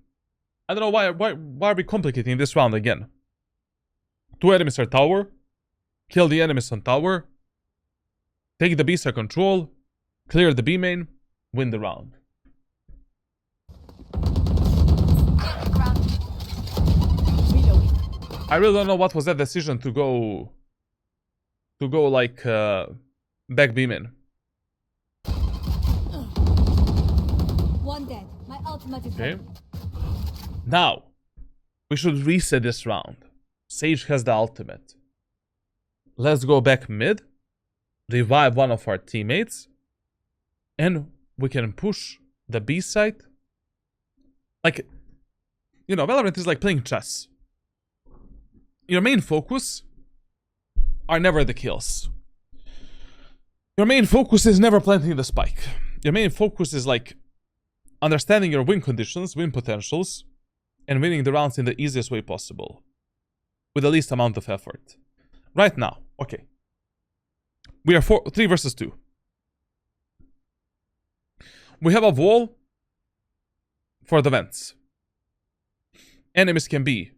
I don't know why are we complicating this round again? 2 enemies are tower, kill the enemies on tower, take the B side control, clear the B main, win the round. I really don't know what was that decision to go like back B main. One dead. My ultimate is Okay. ready. Now, we should reset this round. Sage has the ultimate. Let's go back mid, revive one of our teammates, and we can push the B side. Like, you know, Valorant is like playing chess. Your main focus are never the kills. Your main focus is never planting the spike. Your main focus is like understanding your win conditions, win potentials, and winning the rounds in the easiest way possible. With the least amount of effort. Right now, okay. We are 3 versus 2. We have a wall for the vents. Enemies can be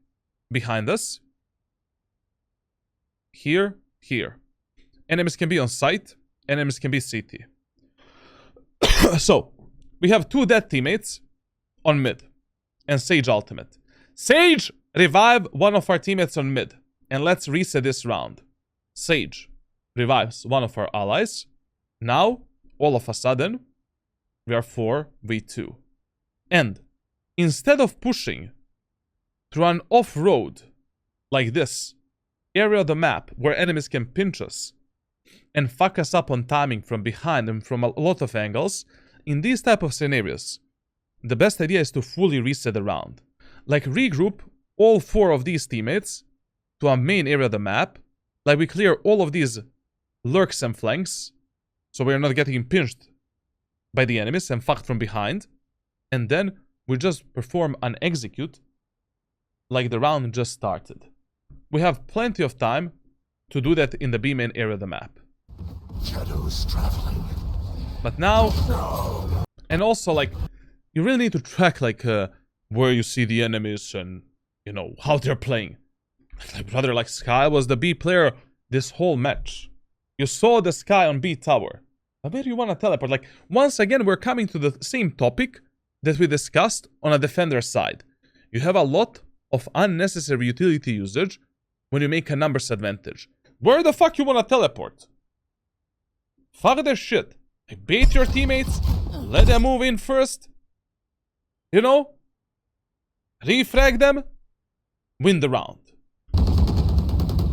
behind us. Here, here. Enemies can be on site. Enemies can be CT. So, we have 2 dead teammates on mid. And Sage ultimate. Sage, revive one of our teammates on mid. And let's reset this round. Sage revives one of our allies. Now, all of a sudden, we are 4v2. And instead of pushing through an off-road like this area of the map where enemies can pinch us and fuck us up on timing from behind and from a lot of angles, in these type of scenarios, the best idea is to fully reset the round. Like regroup all 4 of these teammates to a main area of the map. Like we clear all of these lurks and flanks. so we're not getting pinched by the enemies and fucked from behind. And then we just perform an execute like the round just started. We have plenty of time to do that in the B main area of the map. Shadows traveling. But now, and also like, you really need to track like where you see the enemies and, you know, how they're playing. Like, brother, like Sky was the B player this whole match. You saw the Sky on B tower. But where do you want to teleport? Like, once again, we're coming to the same topic that we discussed on a defender side. You have a lot of unnecessary utility usage when you make a numbers advantage. Where the fuck you want to teleport? Fuck that shit. Like, bait your teammates, let them move in first. You know? Refrag them, win the round.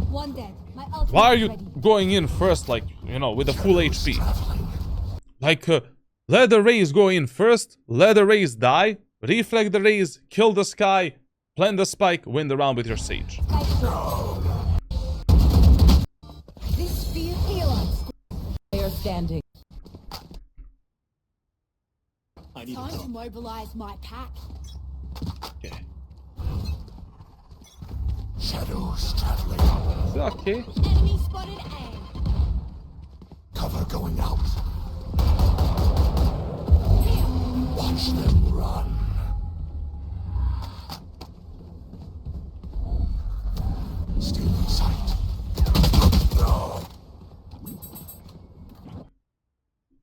One dead. My ultimate Why are is you ready. going in first, like, you know, with a full Shadows HP? traveling. Like, let the Raze go in first, let the Raze die, reflect the Raze, kill the Sky, plant the spike, win the round with your Sage. This fear heals. Player standing. I need Time to to go. mobilize my pack. Okay. Shadows traveling. Okay. Enemy spotted A. Cover going out. Watch them run. Stealing sight.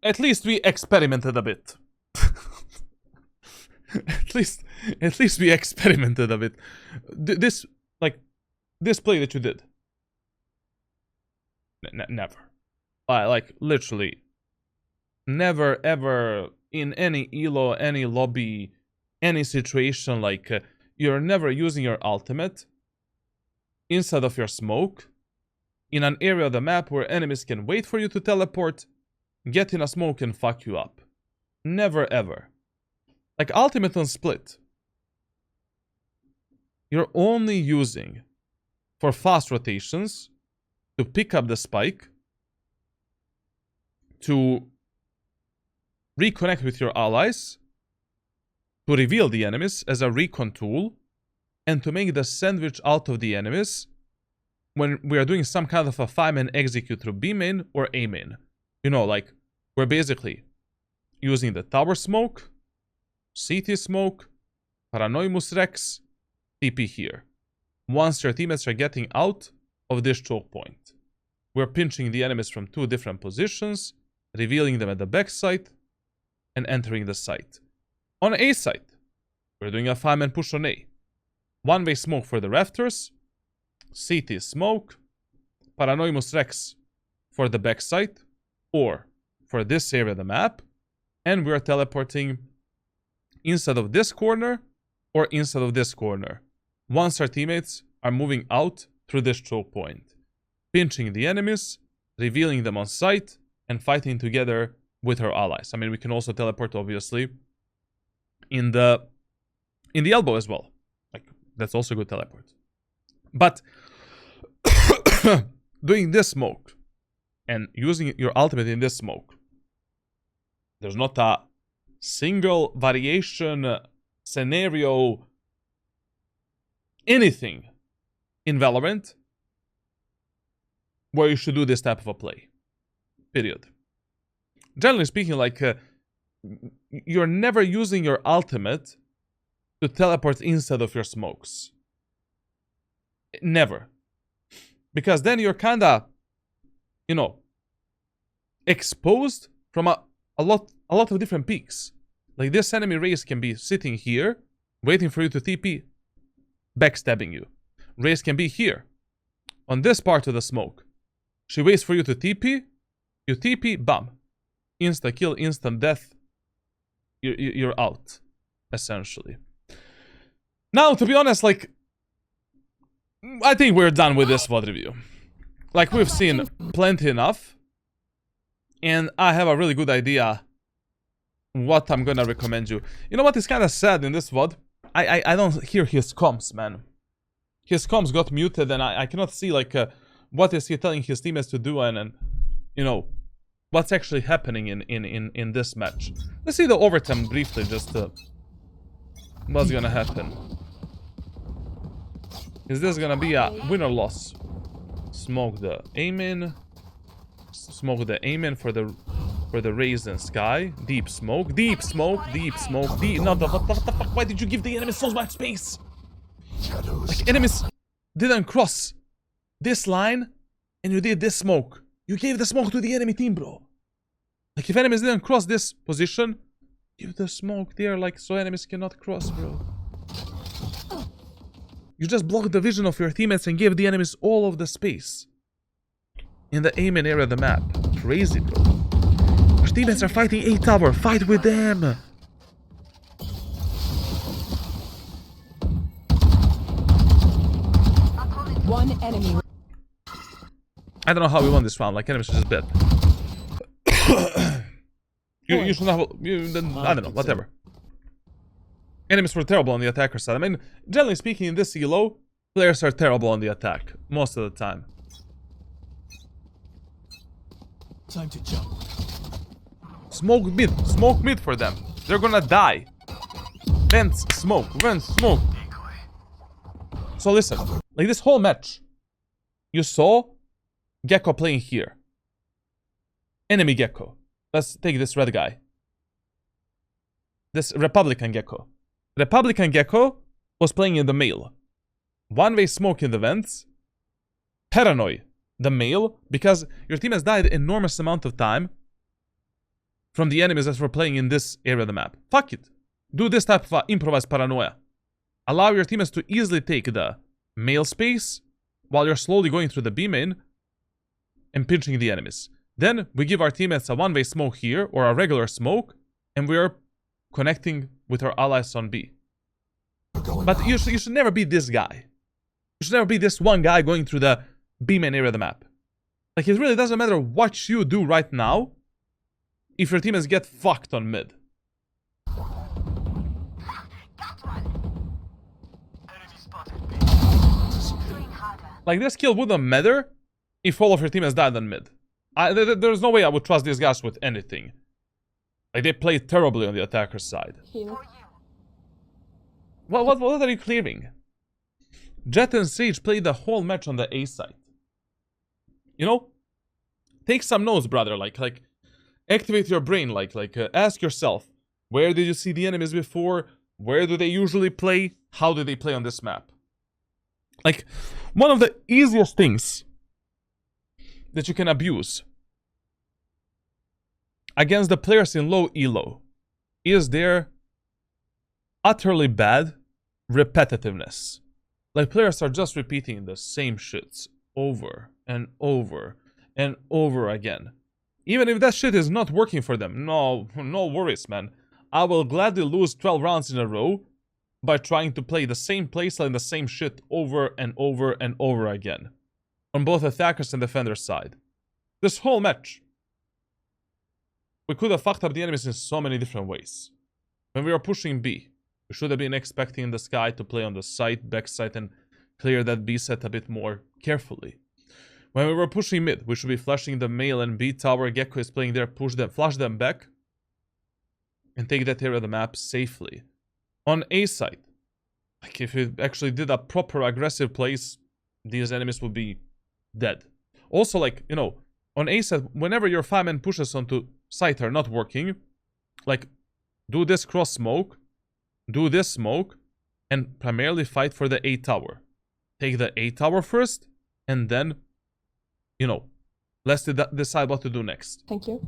At least we experimented a bit. at least we experimented a bit. This play that you did. Never. Like, literally. Never, ever, in any elo, any lobby, any situation, like, you're never using your ultimate inside of your smoke in an area of the map where enemies can wait for you to teleport, get in a smoke and fuck you up. Never, ever. Like, ultimate on split. You're only using for fast rotations to pick up the spike, to reconnect with your allies, to reveal the enemies as a recon tool, and to make the sandwich out of the enemies when we are doing some kind of a 5-man execute through B main or A main. You know, like, we're basically using the tower smoke, CT smoke, Paranoimus Rex, TP here. Once your teammates are getting out of this choke point, we're pinching the enemies from 2 different positions, revealing them at the backside, and entering the site. On A side, we're doing a 5-man push on A. One-way smoke for the rafters, CT smoke, Paranoimus Rex for the backside, or for this area of the map, and we're teleporting inside of this corner or inside of this corner. Once our teammates are moving out through this choke point, pinching the enemies, revealing them on site, and fighting together with our allies. I mean, we can also teleport, obviously, in the elbow as well. Like, that's also a good teleport. But doing this smoke and using your ultimate in this smoke, there's not a single variation, scenario, anything in Valorant where you should do this type of a play. Period. Generally speaking, like, you're never using your ultimate to teleport inside of your smokes. Never. Because then you're kinda, you know, exposed from a lot of different peaks. Like, this enemy Raze can be sitting here, waiting for you to TP, backstabbing you. Raze can be here, on this part of the smoke. She waits for you to TP, you TP, bam. Insta kill, instant death. You're out, essentially. Now, to be honest, like, I think we're done with this VOD review. Like, we've seen plenty enough, and I have a really good idea what I'm gonna recommend you. You know what is kind of sad in this VOD? I don't hear his comms, man. His comms got muted, and I cannot see, like, what is he telling his teammates to do, and you know, what's actually happening in this match. Let's see the overtime briefly, just what's gonna happen. Is this gonna be a win or loss? Smoke the Omen. Smoke the Omen for the Raisin Sky. Deep smoke, deep smoke, deep smoke, deep. No, what the fuck? Why did you give the enemies so much space? Shadows. Like, enemies didn't cross this line, and you did this smoke. You gave the smoke to the enemy team, bro. Like, if enemies didn't cross this position, give the smoke there, like, so enemies cannot cross, bro. You just blocked the vision of your teammates and gave the enemies all of the space in the Omen area of the map. Crazy, bro. Your teammates are fighting A tower. Fight with them. One enemy. I don't know how we won this round. Like, enemies are just bad. you should have. I don't know. Whatever. Enemies were terrible on the attacker side. I mean, generally speaking, in this elo, players are terrible on the attack most of the time. Time to jump. Smoke mid for them. They're gonna die. Vents, smoke, vents, smoke. So listen, like this whole match, you saw Gecko playing here. Enemy Gecko. Let's take this red guy. This Republican Gecko. Republican Gecko was playing in the male. One-way smoke in the vents. Paranoid, the male, because your team has died enormous amount of time from the enemies that were playing in this area of the map. Fuck it. Do this type of improvised paranoia. Allow your teammates to easily take the male space while you're slowly going through the B main and pinching the enemies. Then we give our teammates a one-way smoke here or a regular smoke, and we're connecting with our allies on B. But you should never be this guy. You should never be this one guy going through the B main area of the map. Like, it really doesn't matter what you do right now if your teammates get fucked on mid. Like, this kill wouldn't matter if all of your teammates died on mid. There's no way I would trust these guys with anything. Like, they played terribly on the attacker side. Heal. What are you clearing? Jett and Sage played the whole match on the A side. You know? Take some notes, brother. Like, activate your brain. Ask yourself, where did you see the enemies before? Where do they usually play? How do they play on this map? Like, one of the easiest things that you can abuse against the players in low elo is their utterly bad repetitiveness. Like, players are just repeating the same shits over and over and over again. Even if that shit is not working for them, no worries, man. I will gladly lose 12 rounds in a row by trying to play the same playstyle and the same shit over and over and over again. On both attackers and defender side. This whole match, we could have fucked up the enemies in so many different ways. When we were pushing B, we should have been expecting this guy to play on the side, back side, and clear that B set a bit more carefully. When we were pushing mid, we should be flashing the male and B tower. Gecko is playing there, push them, flash them back, and take that area of the map safely. On A side, like, if you actually did a proper aggressive plays, these enemies would be dead. Also, like, you know, on A side, whenever your 5-man pushes onto site are not working, like, do this cross smoke, do this smoke, and primarily fight for the A tower. Take the A tower first, and then, you know, let's decide what to do next. Thank you.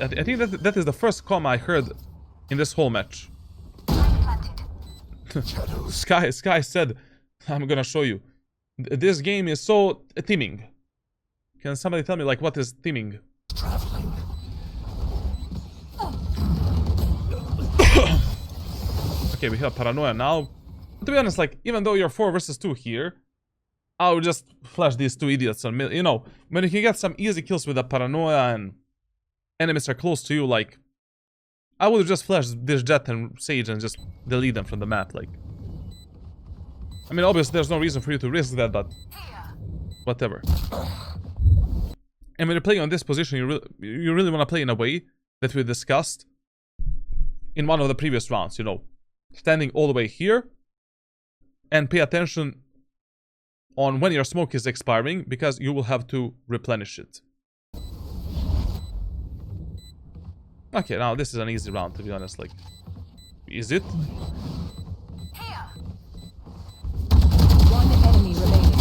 I think that is the first comm I heard in this whole match. Sky said, I'm gonna show you. This game is so teaming. Can somebody tell me, like, what is teaming? Traveling. Okay, we have paranoia now. To be honest, like, even though you're 4 versus 2 here, I would just flash these two idiots on mid. You know, when you can get some easy kills with a paranoia and enemies are close to you, like, I would just flash this Jett and Sage and just delete them from the map, like. I mean, obviously there's no reason for you to risk that, but whatever. And when you're playing on this position, you really want to play in a way that we discussed in one of the previous rounds, you know. Standing all the way here. And pay attention on when your smoke is expiring, because you will have to replenish it. Okay, now this is an easy round, to be honest. Like, is it? One enemy remaining.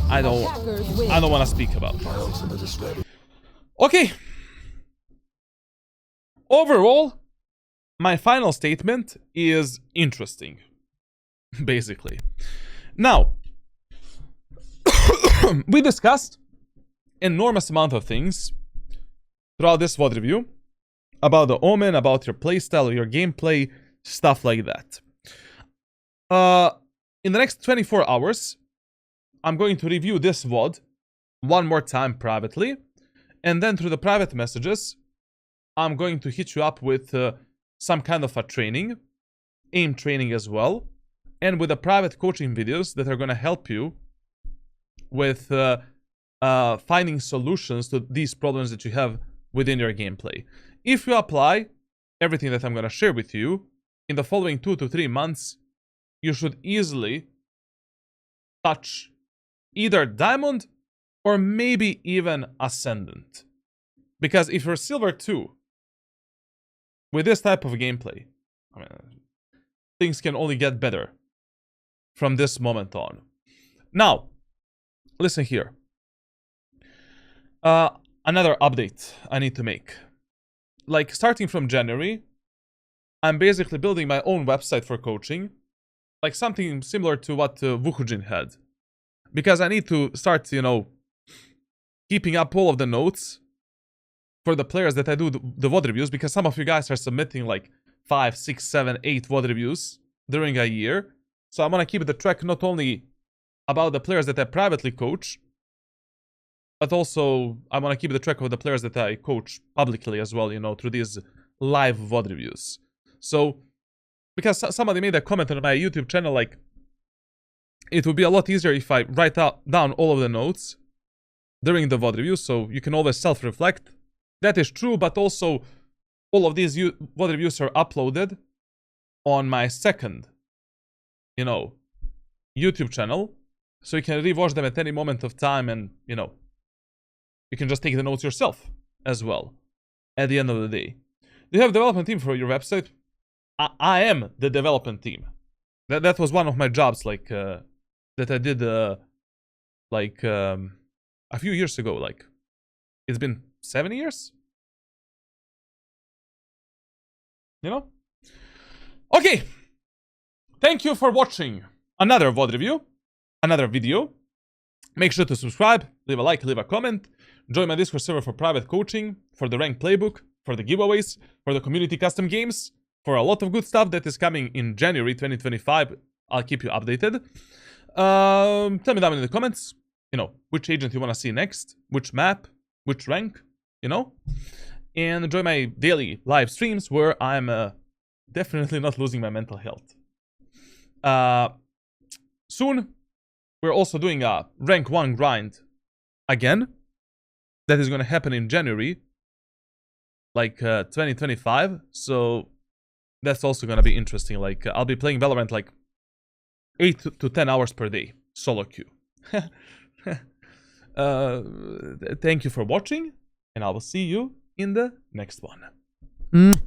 I Attackers win. don't want to speak about it. My ultimate is ready. Okay. Overall, my final statement is interesting. Basically. Now, we discussed enormous amount of things throughout this VOD review about the Omen, about your playstyle, your gameplay, stuff like that. In the next 24 hours, I'm going to review this VOD one more time privately, and then through the private messages, I'm going to hit you up with some kind of a training, aim training as well, and with the private coaching videos that are going to help you with finding solutions to these problems that you have within your gameplay. If you apply everything that I'm going to share with you, in the following 2 to 3 months, you should easily touch either Diamond or maybe even Ascendant. Because if you're Silver 2, with this type of gameplay, I mean, things can only get better from this moment on. Now, listen here. Another update I need to make. Like, starting from January, I'm basically building my own website for coaching. Like, something similar to what Wukujin had. Because I need to start, you know, keeping up all of the notes for the players that I do the VOD reviews. Because some of you guys are submitting like 5, 6, 7, 8 VOD reviews during a year. So I'm going to keep the track not only about the players that I privately coach, but also I want to keep the track of the players that I coach publicly as well, you know, through these live VOD reviews. So, because somebody made a comment on my YouTube channel, like, it would be a lot easier if I write down all of the notes during the VOD review, so you can always self-reflect. That is true, but also all of these VOD reviews are uploaded on my second, you know, YouTube channel, so you can rewatch them at any moment of time, and, you know, you can just take the notes yourself as well at the end of the day. Do you have a development team for your website? I am the development team. That was one of my jobs, like, that I did, like, a few years ago. Like, it's been 7 years? You know? Okay. Thank you for watching another VOD review, another video. Make sure to subscribe, leave a like, leave a comment. Join my Discord server for private coaching, for the ranked playbook, for the giveaways, for the community custom games, for a lot of good stuff that is coming in January 2025. I'll keep you updated. Tell me down in the comments, you know, which agent you want to see next, which map, which rank, you know. And enjoy my daily live streams where I'm definitely not losing my mental health. Soon, we're also doing a rank 1 grind again. That is going to happen in January, like 2025. So that's also going to be interesting. Like, I'll be playing Valorant like 8 to 10 hours per day, solo queue. Thank you for watching, and I will see you in the next one.